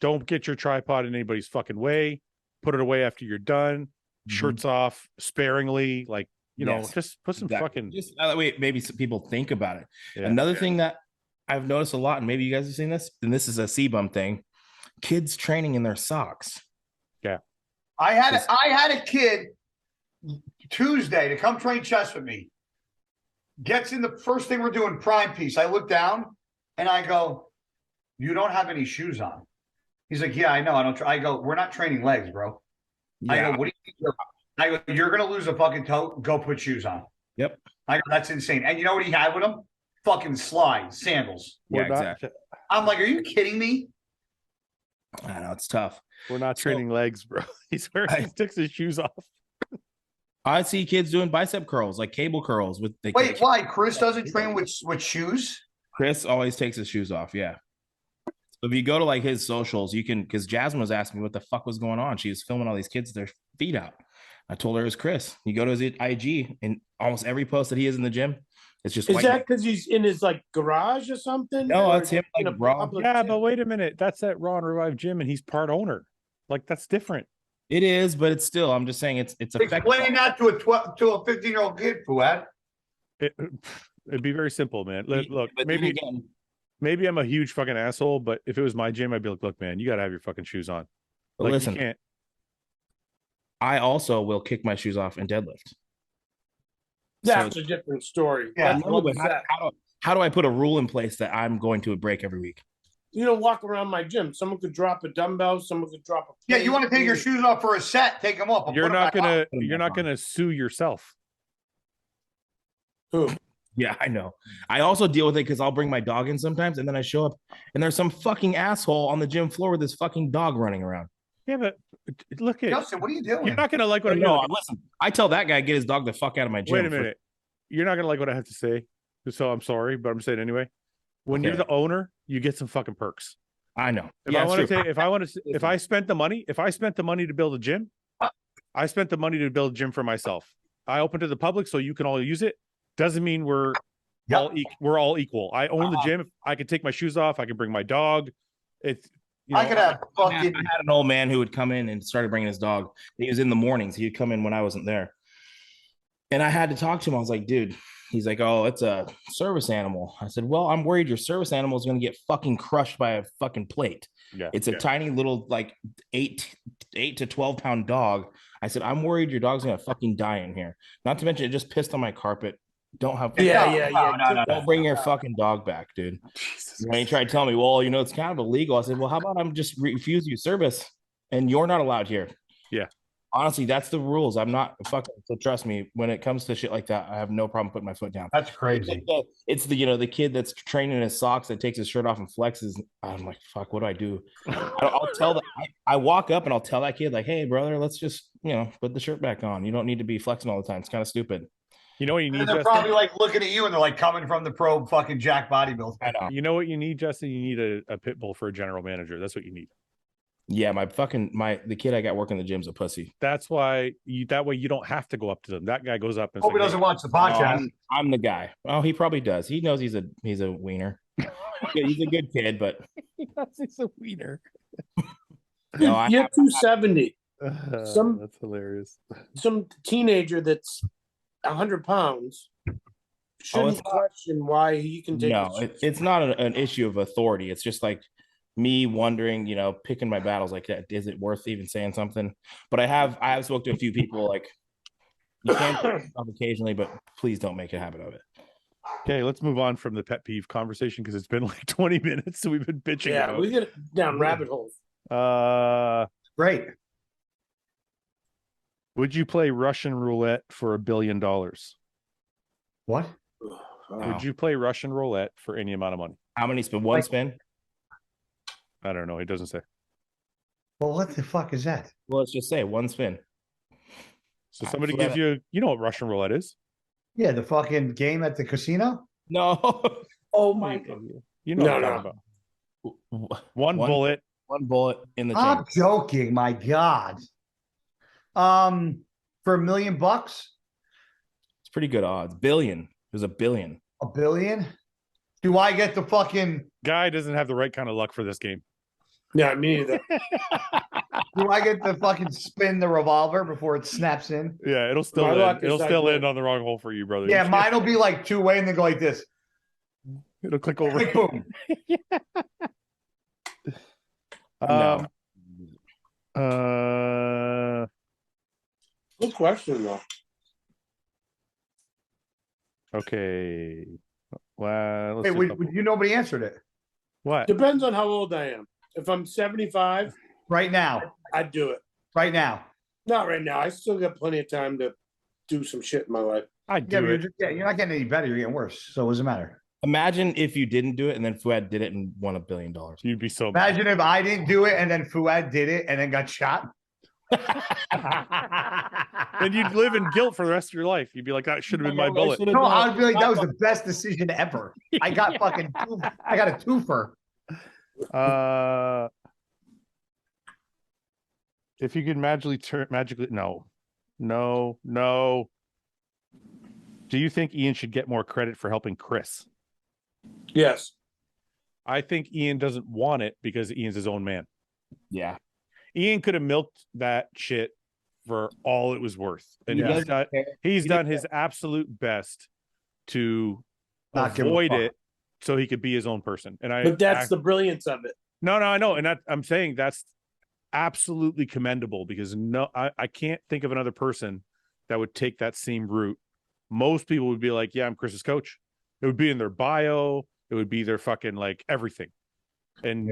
Don't get your tripod in anybody's fucking way. Put it away after you're done. Shirts off sparingly. Like, just put some fucking. Just that way, maybe some people think about it. Yeah. Another thing that I've noticed a lot, and maybe you guys have seen this, and this is a C-bum thing: kids training in their socks. Yeah, I had a kid Tuesday to come train chest with me. Gets in the first thing we're doing, prime piece. I look down and I go, "You don't have any shoes on." He's like, "Yeah, I know. I don't." I go, "We're not training legs, bro." Yeah. I go, "What do you think?" I go, "You're gonna lose a fucking toe. Go put shoes on." Yep. I go, "That's insane." And you know what he had with him? Fucking slides, sandals. Yeah, exactly. I'm like, "Are you kidding me?" I know it's tough. We're not training legs, bro. He takes his shoes off. I see kids doing bicep curls, like cable curls with the. Wait, why? Chris doesn't train with shoes? Chris always takes his shoes off. Yeah. So if you go to like his socials, you can, because Jasmine was asking me what the fuck was going on. She was filming all these kids with their feet out. I told her it was Chris. You go to his IG and almost every post that he is in the gym, it's just. Is that because he's in his like garage or something? No, that's him. Like raw. Yeah, but wait a minute. That's that Raw and Revive gym, and he's part owner. Like that's different. It is, but it's still. I'm just saying it's explain that to a 15-year-old kid, Fouad. It'd be very simple, man. Look, maybe I'm a huge fucking asshole, but if it was my gym, I'd be like, look, man, you got to have your fucking shoes on. Like, listen, you can't. I also will kick my shoes off and deadlift. That's a different story. Yeah. How do I put a rule in place that I'm going to a break every week? Walk around my gym. Someone could drop a dumbbell. Someone could drop a. Yeah, you want to take your shoes off for a set? Take them off. You're not gonna sue yourself. Who? Yeah, I know. I also deal with it because I'll bring my dog in sometimes, and then I show up, and there's some fucking asshole on the gym floor with this fucking dog running around. Yeah, but look at Justin, what are you doing? you're not gonna like what No, listen. I tell that guy get his dog the fuck out of my gym. wait a minute. You're not gonna like what I have to say. So I'm sorry, but I'm saying anyway. When you're the owner, you get some fucking perks. I know. If I want to take, if I spent the money to build a gym, I spent the money to build a gym for myself. I opened to the public so you can all use it. Doesn't mean we're all equal. I own the gym. I can take my shoes off. I can bring my dog. It's I could have fucking. I had an old man who would come in and started bringing his dog. He was in the mornings. He'd come in when I wasn't there, and I had to talk to him. I was like, dude. He's like, oh, it's a service animal. I said, well, I'm worried your service animal is going to get fucking crushed by a fucking plate. Yeah, it's a tiny little like 8 to 12 pound dog. I said, I'm worried your dog's going to fucking die in here. Not to mention it just pissed on my carpet. Don't have don't bring your fucking dog back, dude. When he tried to tell me, well, it's kind of illegal. I said, well, how about I'm just refuse you service and you're not allowed here. Yeah. Honestly, that's the rules. I'm not fucking. So trust me, when it comes to shit like that, I have no problem putting my foot down. That's crazy. It's the kid that's training his socks that takes his shirt off and flexes. I'm like, fuck, what do I do? I'll tell that. I walk up and I'll tell that kid like, hey, brother, let's just put the shirt back on. You don't need to be flexing all the time. It's kind of stupid. You know what you need? And they're probably like looking at you and they're like coming from the pro fucking Jack bodybuilder. I know. You know what you need, Justin? You need a pit bull for a general manager. That's what you need. Yeah, the kid I got working the gym's a pussy. That's why that way you don't have to go up to them. That guy goes up and hope he doesn't watch the podcast. I'm the guy. Oh, he probably does. He knows he's a wiener. He's a good kid, but he's a wiener. No, you're 270. That's hilarious. Some teenager that's 100 pounds shouldn't question why he can take. No, it's not an issue of authority. It's just like me wondering, picking my battles like that. Is it worth even saying something? But I have spoke to a few people like you can occasionally, but please don't make a habit of it. Okay, let's move on from the pet peeve conversation because it's been like 20 minutes, so we've been bitching. Yeah, we get down rabbit holes. Great. Would you play Russian roulette for $1 billion? What? Would you play Russian roulette for any amount of money? How many spin? One spin? I don't know. It doesn't say. Well, what the fuck is that? Well, let's just say one spin. So somebody gives you what Russian roulette is? Yeah, the fucking game at the casino? No. Oh my God. You know what I'm talking about. One bullet. One bullet in the I'm chamber. joking, my God. For $1 million? It's pretty good odds. Billion. It was $1 billion. $1 billion? Do I get the fucking guy doesn't have the right kind of luck for this game? Yeah, me neither. Do I get to fucking spin the revolver before it snaps in? Yeah, it'll still end on the wrong hole for you, brother. Yeah, mine will be like two-way and then go like this. It'll click over. Like, boom. Good question though. Okay. Well, Hey, nobody answered it. What? Depends on how old I am. If I'm 75, right now, I'd do it. Right now. Not right now. I still got plenty of time to do some shit in my life. I'd do it. You're not getting any better. You're getting worse. So what does it matter? Imagine if you didn't do it and then Fouad did it and won $1 billion. You'd be so Imagine if I didn't do it and then Fouad did it and then got shot. Then you'd live in guilt for the rest of your life. You'd be like, that should have been my bullet. No, I'd be like, that was the best decision ever. I got a twofer. If you could magically no. Do you think Ian should get more credit for helping Chris? Yes. I think Ian doesn't want it because Ian's his own man. Yeah. Ian could have milked that shit for all it was worth. And he's done his absolute best to avoid it so he could be his own person. But that's the brilliance of it. No, I know. And I'm saying that's absolutely commendable because I can't think of another person that would take that same route. Most people would be like, yeah, I'm Chris's coach. It would be in their bio. It would be their fucking like everything. And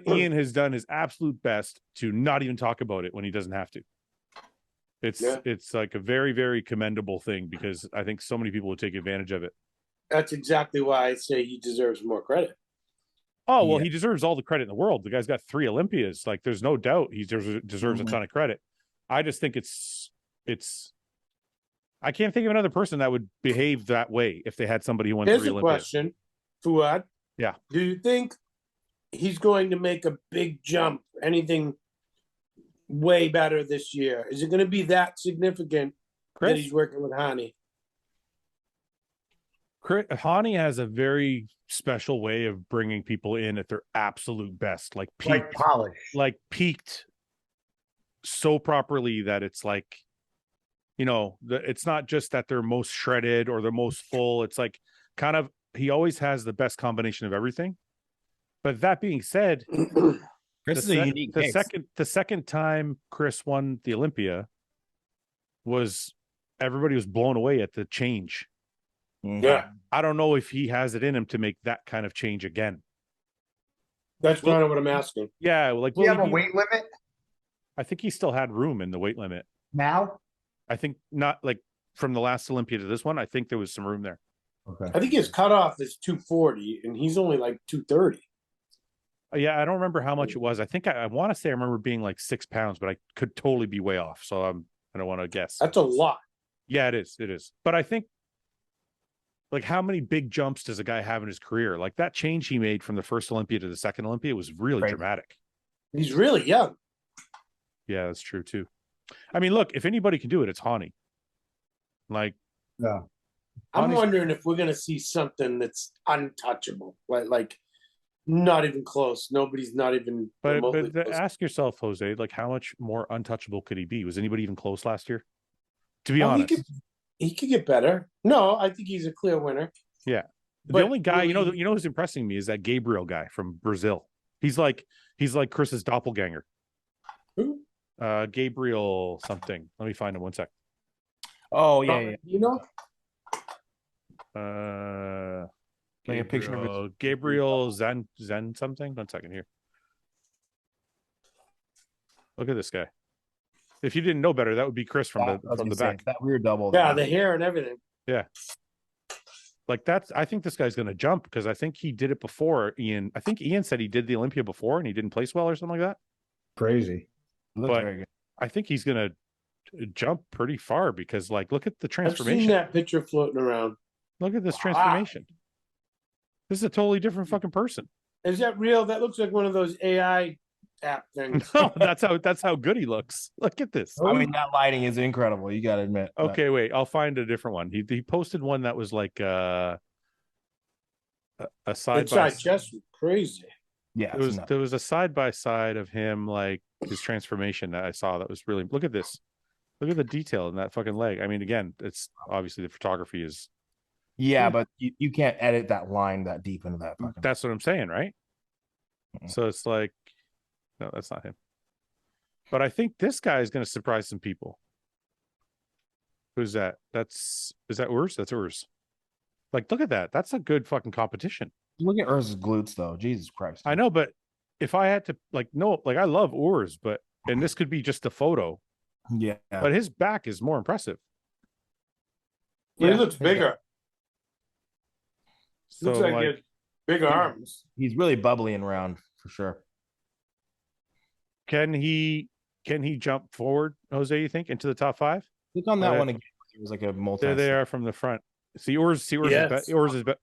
Ian has done his absolute best to not even talk about it when he doesn't have to. It's like a very, very commendable thing because I think so many people would take advantage of it. That's exactly why I say he deserves more credit. Oh, well, Yeah. he deserves all the credit in the world. The guy's got 3 Olympias. Like, there's no doubt he deserves a ton of credit. I just think it's I can't think of another person that would behave that way if they had somebody who won Here's 3 a Olympias. question, Fouad. Yeah. Do you think he's going to make a big jump? Anything way better this year? Is it going to be that significant that Chris? he's working with Hani? Hani has a very special way of bringing people in at their absolute best, like Like polish. peaked so properly that it's like, you know, it's not just that they're most shredded or they're most full. It's like kind of, he always has the best combination of everything. But that being said, Chris is a unique case. the second time Chris won the Olympia was everybody was blown away at the change. Yeah, I don't know if he has it in him to make that kind of change again. that's kind of what I'm asking. Yeah, like Do you have a weight limit I think he still had room in the weight limit. now? I think not like from the last Olympia to this one. I think there was some room there. Okay. I think his cutoff is 240, and he's only like 230. Yeah, I don't remember how much it was. I think I want to say I remember being like 6 pounds, but I could totally be way off. So I don't want to guess. That's a lot. Yeah, it is. It is. But I think, like, how many big jumps does a guy have in his career? Like that change he made from the first Olympia to the second Olympia was really dramatic. He's really young. Yeah, that's true too. I mean, look, if anybody can do it, it's Hani. Like, Yeah. I'm Hani's- wondering if we're going to see something that's untouchable, like not even close. Nobody's not even remotely close. ask yourself, Jose, like how much more untouchable could he be? Was anybody even close last year? To be Oh, honest, he could get better. No, I think he's a clear winner. yeah. But The only guy, really- you know who's impressing me is that Gabriel guy from Brazil. He's like Chris's doppelganger. Who? Gabriel something. Let me find him 1 sec. Oh yeah. You know, Like a picture of his- Gabriel Zen something. 1 second here. Look at this guy. If you didn't know better, that would be Chris from the back. That weird double. yeah, the hair and everything. Like that's, I think this guy's going to jump because I think he did it before. Ian, I think Ian said he did the Olympia before and he didn't place well or something like that. Crazy. Looks but- very good. I think he's going to jump pretty far because, like, look at the I've seen transformation. that picture floating around. Look at this Wow. transformation. This is a totally different fucking person. Is that real? That looks like one of those AI app things. No, that's how good he looks. Look at this. I mean, that lighting is incredible. You got to admit. but- Okay, wait. I'll find a different one. He posted one that was like a side by Inside chest, crazy. Yeah. there was a side by side of him, like his transformation that I saw that was really, look at this. Look at the detail in that fucking leg. I mean, again, it's obviously the photography is, Yeah, but you can't edit that line that deep into that. Fucking... that's what I'm saying, right? Mhm. So it's like, no, that's not him. But I think this guy is going to surprise some people. Who's that? Is that Urs? That's Urs. Like, look at that. That's a good fucking competition. Look at Urz's glutes, though. Jesus Christ. I know, but if I had to, like, no, like I love Urs, but, and this could be just a photo, Yeah. but his back is more impressive. He Yeah. looks bigger. So, Looks like he has big arms. He's really bubbly and round for sure. can he jump forward, Jose, you think, into the top 5? Look on that Oh, yeah. one again. It was like a multi. There they are from the front. Urs Yes.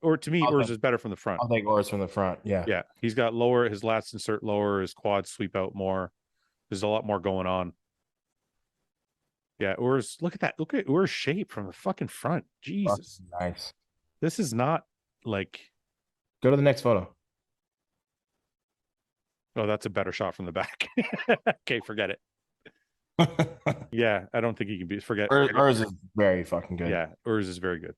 or to me, I'll Urs take- is better from the front. I'll take Urs from the front. Yeah. Yeah, he's got lower, his lats insert lower, his quads sweep out more. There's a lot more going on. Yeah, Urs, look at that. Look at Urs' shape from the fucking front. Jesus. Nice. This is not like, Go to the next photo. oh, that's a better shot from the back. Okay, forget it. Yeah, I don't think he can be, forget. Urs is very fucking good. Yeah, Urs is very good.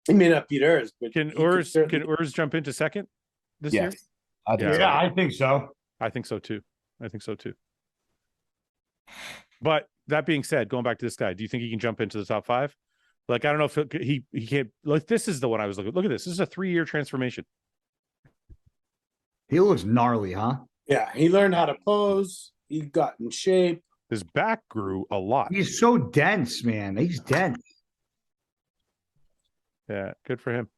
He may not beat hers, but Can he could certainly- Urs jump into second this year? Yes. I think Yeah. so. Yeah, I think so. I think so too. But that being said, going back to this guy, do you think he can jump into the top 5? Like, I don't know if he can't. Like, this is the one I was looking. Look at this. This is a 3-year transformation. He looks gnarly, huh? Yeah, he learned how to pose. He got in shape. His back grew a lot. He's so dense, man. He's dense. Yeah, good for him.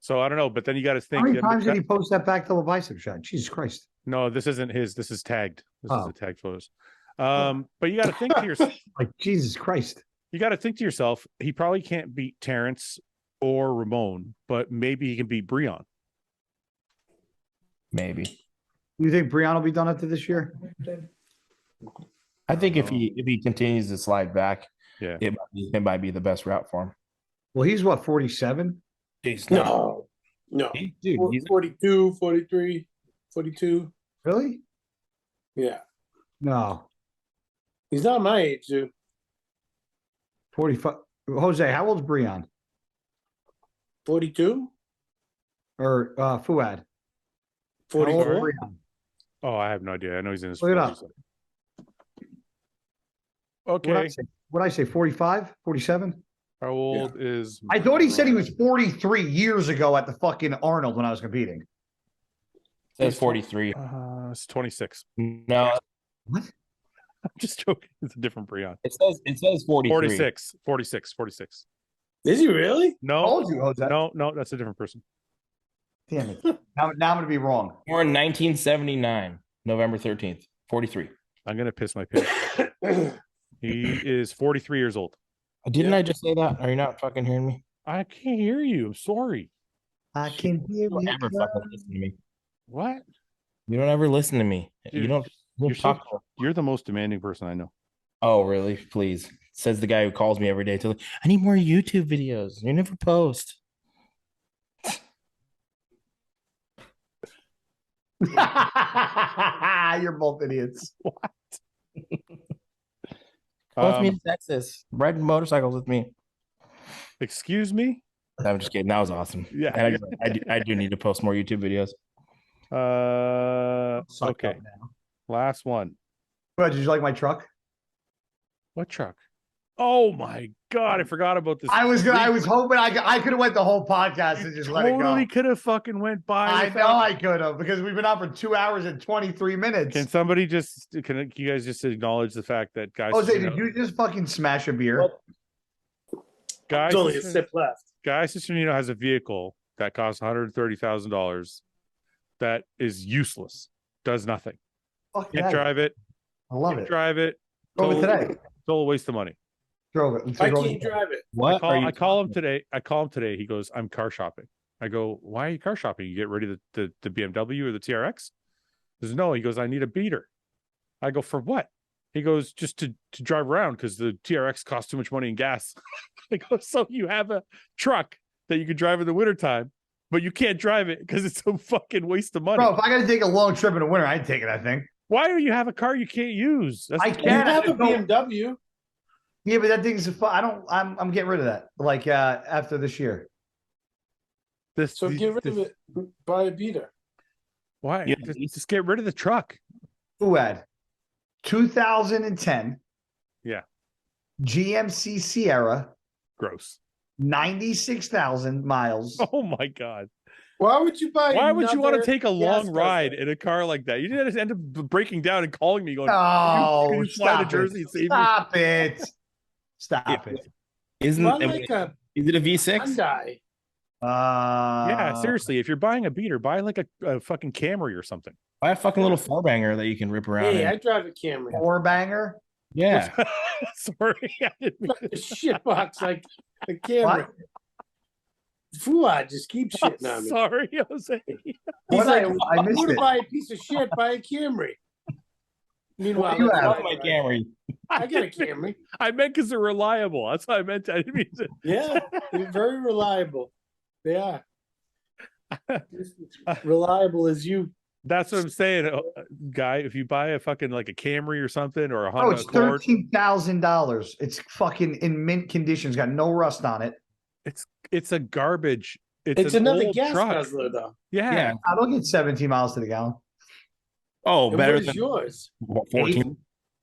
So I don't know, but then you got to How think. many times did he post that back double bicep shot? Jesus Christ. No, this isn't his. This is tagged. This is Oh. a tagged photos. But you got to think to yourself. Like, Jesus Christ. You got to think to yourself. He probably can't beat Terrence or Ramon, but maybe he can beat Breon. Maybe. You think Breon will be done after this year? I think if he continues to slide back, Yeah, it might be the best route for him. Well, he's what, 47? No. Dude, he's 42, 43, 42. Really? Yeah. No. He's not my age, dude. 45. Jose, how old's Breon? 42? Or Fouad? How old is 44? Breon? Oh, I have no idea. I know he's in his Look it up. 40s. Okay. What'd I say? 45? 47? How old is I thought he said he was 43 years ago at the fucking Arnold when I was competing. says 43. It's 26. No, What? I'm just joking. It's a different Breon. it says 43. 46. Is he really? How old No, are you, Jose? no, that's a different person. Damn it. Now I'm going to be wrong. Born 1979, November 13th, 43. I'm gonna piss my pants. He is 43 years old. Didn't I just say that? Are you not fucking hearing me? I can't hear you. I'm sorry. I can hear You don't you. ever fucking listen to me. What? You don't ever listen to me. Dude, you don't You're, so, talk. you're the most demanding person I know. Oh, really? Please. Says the guy who calls me every day. I need more YouTube videos. You never post. You're both idiots. Post me to Texas. Ride motorcycles with me. Excuse me? I'm just kidding. That was awesome. Yeah. And I do need to post more YouTube videos. Suck Okay. up now. Last one. What, did you like my truck? What truck? Oh my God. I forgot about this. I was hoping I could have went the whole podcast and just let it Totally go. could have fucking went by. I without- know I could have because we've been out for 2 hours and 23 minutes. Can somebody can you guys just acknowledge the fact that guys? Jose, did you just fucking smash a beer? Guys, There's only a sip left. Guy Cisternino has a vehicle that costs $130,000 that is useless, does nothing. Fuck Can't that. drive it. I love Can't it. drive it. Drove it today. Total waste of money. Drove it. I can't drive it. What? I call him today. He goes, I'm car shopping. I go, why are you car shopping? You get ready to the BMW or the TRX? He goes, no. He goes, I need a beater. I go, for what? He goes, just to drive around because the TRX costs too much money in gas. I go, so you have a truck that you can drive in the wintertime, but you can't drive it because it's a fucking waste of money. Bro, if I got to take a long trip in the winter, I'd take it, I think. Why do you have a car you can't use? I You can't. have a No. BMW. Yeah, but that thing's I'm getting rid of that. Like after this year. So get rid of it. Buy a beater. Why? Yeah. Just get rid of the truck. Fouad, 2010. Yeah. GMC Sierra, Gross. 96,000 miles. Oh my God. Why would you buy? Why would you want to another take a gas long guzzler? ride in a car like that? You didn't end up breaking down and calling me going, Oh, can you fly to stop Jersey and it. save me? Stop it. Stop it. Isn't Buy like a is it a V6? Hyundai. Yeah, seriously. If you're buying a beater, buy like a fucking Camry or something. Buy a fucking little four banger that you can rip around. Hey, in. I drive a Camry. Four banger. Yeah. Sorry. I didn't mean A shit box like a Camry. What? Fouad just keeps shitting on me. Sorry, Jose. He's What? like, I I'm missed going it. to buy a piece of shit, buy a Camry. Meanwhile, you that's have? Love my Camry. I got a Camry. I meant because they're reliable. That's what I meant. I didn't mean to. Yeah, they're very reliable. They are. Just as reliable as you. That's what I'm saying, guy. If you buy a fucking like a Camry or something or a Oh, Honda it's Accord, $13,000. It's fucking in mint condition. It's got no rust on it. it's a garbage. It's an another old gas truck. guzzler, though. Yeah. Yeah. I don't get 17 miles to the gallon. Oh, And better what is than yours? 14.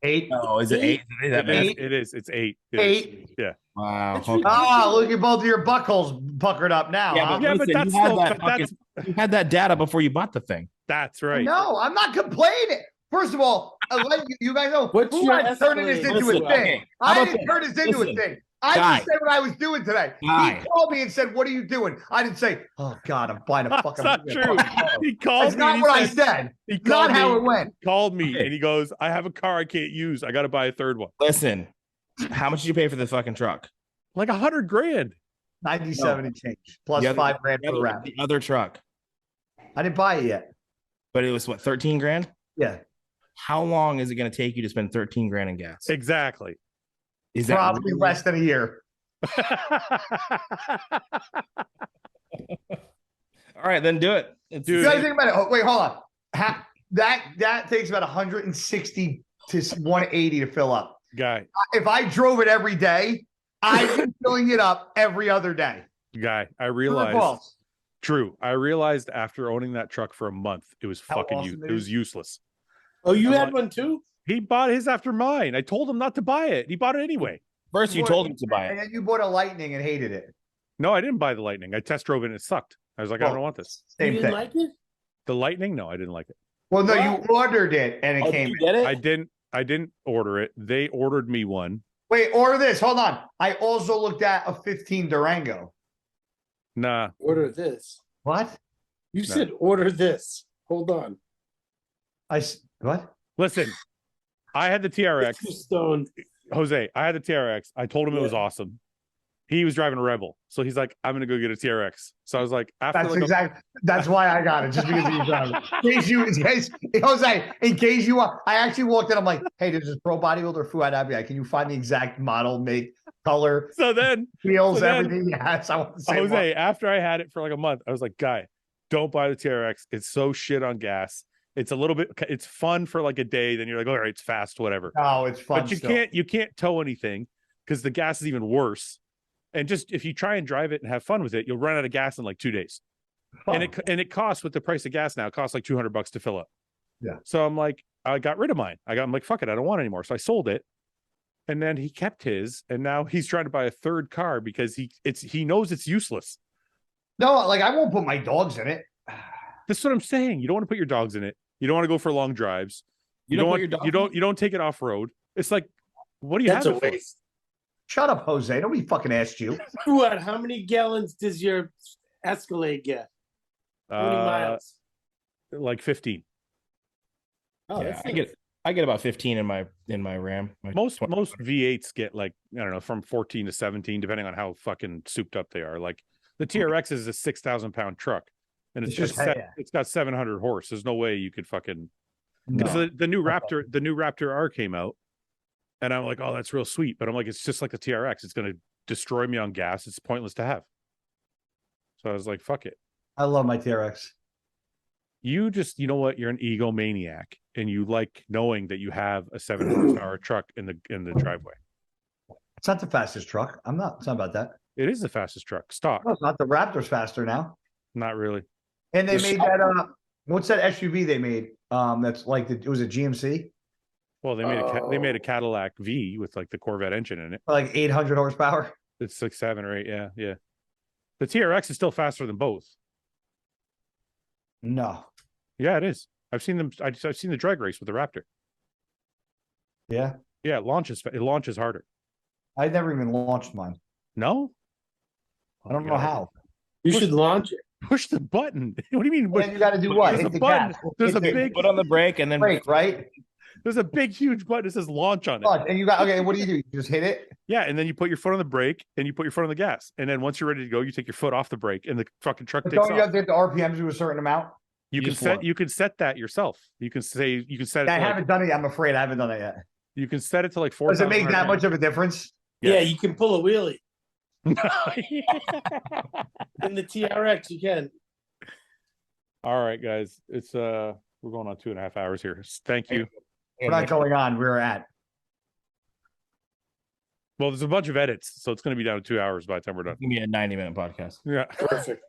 8. Oh, is it 8? Is it that bad? It is. It's 8. It is. 8. Yeah. Wow. That's Okay. Oh, look at both of your buckles puckered up now. Yeah, huh? but, Yeah, but listen, that's you had no- that but that's- you had that data before you bought the thing. That's right. No, I'm not complaining. First of all, let you guys know What's who your I'm turning this Escalade? into Listen, a thing. okay, how I about didn't this? turn this into Listen, a thing. I Guy. just said what I was doing today. Guy. He called me and said, "What are you doing?" I didn't say, "Oh God, I'm buying a That's fucking." not true. He called That's me. not and he what I said- said. He Not called how me- it went. Called me Okay. and he goes, "I have a car I can't use. I got to buy a third one." Listen, how much did you pay for the fucking truck? Like $100,000. 97 and change plus The other- $5 grand the for the other, wrap. the other truck, I didn't buy it yet. but it was what, 13 grand? Yeah, How long is it going to take you to spend 13 grand in gas? Exactly. Is that probably really- less than a year. All right, then do it. It's Dude. You gotta think about it. Oh, wait, hold on. That takes about 160 to 180 to fill up. Guy, If I drove it every day, I'd be filling it up every other day. I True or realized. false? True. I realized after owning that truck for a month, it was How fucking awesome it it was is. useless. Oh, you I'm had like- one too? He bought his after mine. I told him not to buy it. He bought it anyway. First, you Bought- told him to buy And it. then you bought a Lightning and hated it. No, I didn't buy the Lightning. I test drove it and it sucked. I was like, I Well, don't want this. You Same didn't thing. like it? The Lightning? No, I didn't like it. Well, no, What? you ordered it and it Oh, came did in. you get it? I didn't order it. They ordered me one. Wait, order this. Hold on. I also looked at a 15 Durango. Nah. Order this. What? You said order this. Hold on. What? Listen, I had the TRX. Too stoned. Jose, I had the TRX. I told him it was Yeah. awesome. He was driving a Rebel. So he's like, I'm going to go get a TRX. So I was like, after That's like exactly. That's why I got it, just because of you driving. Jose, in case you want, I actually walked in. I'm like, hey, there's this pro bodybuilder Fouad Abiad. Can you find the exact model, make, color, So then, wheels, So then- everything? Yes, I want to say. Jose, after I had it for like a month, I was like, guy, don't buy the TRX. It's so shit on gas. It's a little bit, it's fun for like a day. Then you're like, all right, it's fast, whatever. No, it's fun. But you still. can't tow anything because the gas is even worse. And just if you try and drive it and have fun with it, you'll run out of gas in like 2 days. Fun. And it costs, with the price of gas now, it costs like $200 to fill up. Yeah. So I'm like, I got rid of mine. I'm like, fuck it, I don't want it anymore. So I sold it. And then he kept his, and now he's trying to buy a third car because he knows it's useless. No, like I won't put my dogs in it. That's what I'm saying. You don't want to put your dogs in it. You don't want to go for long drives. You don't don't put want, your dog you don't take it off road. It's like, what do you That's have a it for? waste. Shut up, Jose. Nobody fucking asked you. What? How many gallons does your Escalade get? How many miles? Like 15. Oh, Yeah, that's I get about 15 in my Ram. My Most 20. V8s get like, I don't know, from 14 to 17, depending on how fucking souped up they are. Like the TRX is a 6,000-pound truck, and It's just- yeah. it's got 700 horse. There's no way you could fucking. No. So the new Raptor R came out, and I'm like, oh, that's real sweet. But I'm like, it's just like the TRX. It's going to destroy me on gas. It's pointless to have. So I was like, fuck it. I love my TRX. You know what? You're an egomaniac, and you like knowing that you have a 7 horsepower truck in the driveway. It's not the fastest truck. I'm not. It's not about that. It is the fastest truck. Stock. No, it's not. The Raptor's faster now. Not really. And they The made that. What's that SUV they made? That's like it was a GMC, Well, they made a Cadillac V with like the Corvette engine in it. for like 800 horsepower. It's like 7 or 8. Yeah, yeah. The TRX is still faster than both. No. Yeah, it is. I've seen them. I've seen the drag race with the Raptor. Yeah. Yeah, it launches harder. I never even launched mine. No, I don't know how. You should launch it. Push the button. What do you mean? Then you got to do what? There's Hit a the button. gas. There's Hit a the big. Put on the brake and then brake, right? There's a big, huge button that says launch on it. Launch, and you got okay. What do? You just hit it. Yeah, and then you put your foot on the brake and you put your foot on the gas, and then once you're ready to go, you take your foot off the brake, and the fucking truck But takes don't you off. have to hit the RPMs to a certain amount? You can Just set one. you can set that yourself. You can set it. I To haven't done it. I'm afraid I haven't done it yet. you can set it to like 4. Does it make that much of a difference? Yes. Yeah, you can pull a wheelie in the TRX. You can. All right, guys. It's we're going on 2.5 hours here. Thank you. We're not going on. We're at. Well, there's a bunch of edits, so it's going to be down to 2 hours by the time we're done. Give me a 90-minute podcast. Yeah. Perfect.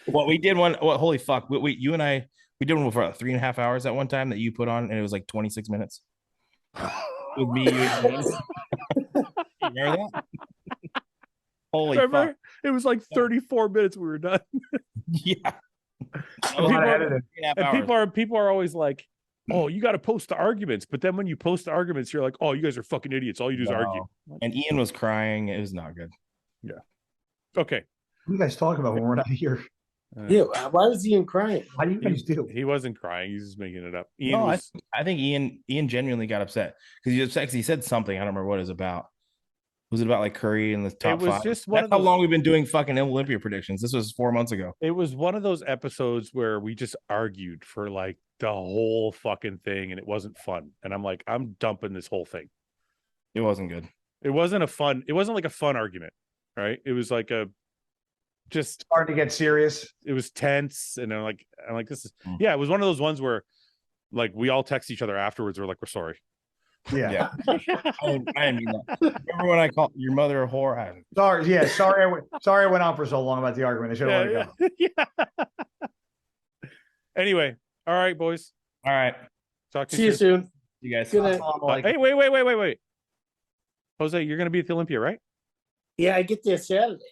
What we did one. What? Holy fuck! You and I, we did one for 3.5 hours at one time that you put on, and it was like 26 minutes. With me, you and James. You remember that? Holy Remember? fuck! It was like 34 minutes we were done. Yeah. A lot of editing. And people are always like, oh, you got to post the arguments. But then when you post the arguments, you're like, oh, you guys are fucking idiots. All you do is argue. And Ian was crying. It was not good. Okay. What are you guys talking about when we're not here? Yeah, why was Ian crying? How do you guys do? He wasn't crying. He's just making it up. Ian No, was, I think Ian genuinely got upset because he was upset 'cause he said something. I don't remember what it was about. Was it about like Curry in the top was five? just one That's of how those- long we've been doing fucking Olympia predictions. This was 4 months ago. it was one of those episodes where we just argued for like the whole fucking thing and it wasn't fun. And I'm like, I'm dumping this whole thing. It wasn't good. It wasn't like a fun argument, right? It was like just Starting to get serious. it was tense. And I'm like, this is, yeah, it was one of those ones where like we all text each other afterwards. We're like, we're sorry. Yeah. I didn't mean that. Remember when I called your mother a whore? Sorry. Yeah. Sorry. Sorry I went on for so long about the argument. I should have let it go. Yeah. Anyway, all right, boys. All right. Talk to See you soon. You guys. Good night. Hey, wait. Jose, you're going to be at the Olympia, right? Yeah, I get there Saturday.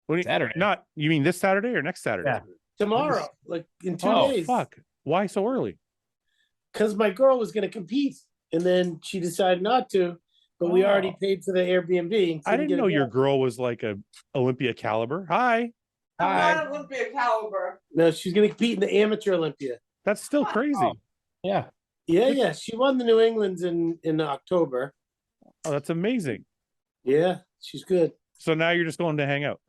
What do you, Saturday. Not, you mean this Saturday or next Saturday? Yeah. Tomorrow, like in 2 Oh, days. fuck. Why so early? Because my girl was going to compete, and then she decided not to. But we already Oh. paid for the Airbnb. I didn't know your girl was like a Olympia caliber. Hi. I'm not Olympia caliber. No, she's going to compete in the amateur Olympia. That's still crazy. Oh. Yeah. Yeah. She won the New England's in October. Oh, that's amazing. Yeah, she's good. So now you're just going to hang out.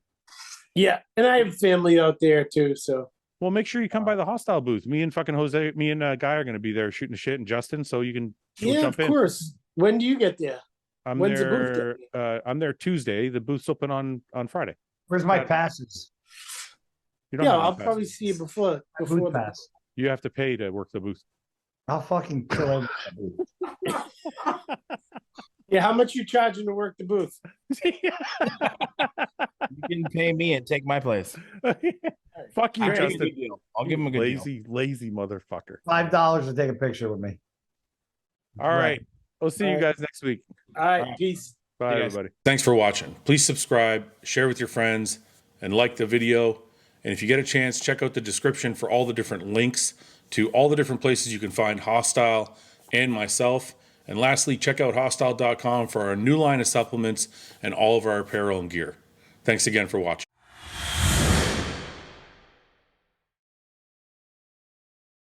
Yeah, and I have family out there too. So Well, make sure you come by the hostile booth. Me and Guy are going to be there shooting the shit, and Justin, so you can yeah, jump of in. course. When do you get there? When's the booth there. I'm there Tuesday. The booth's open on Friday. Where's my passes? You don't Yeah, have I'll any probably passes. see you before Booth the pass. You have to pay to work the booth. I'll fucking kill everybody. Yeah, how much you charging to work the booth? You can pay me and take my place. Fuck you, I'll give him a Justin. good deal. I'll give him a good deal. Lazy motherfucker. $5 to take a picture with me. All right. We'll see you All guys next week. All right, peace. Bye, See you guys. everybody. Thanks for watching. Please subscribe, share with your friends, and like the video. And if you get a chance, check out the description for all the different links to all the different places you can find Hostile and myself. And lastly, check out hostile.com for our new line of supplements and all of our apparel and gear. Thanks again for watching.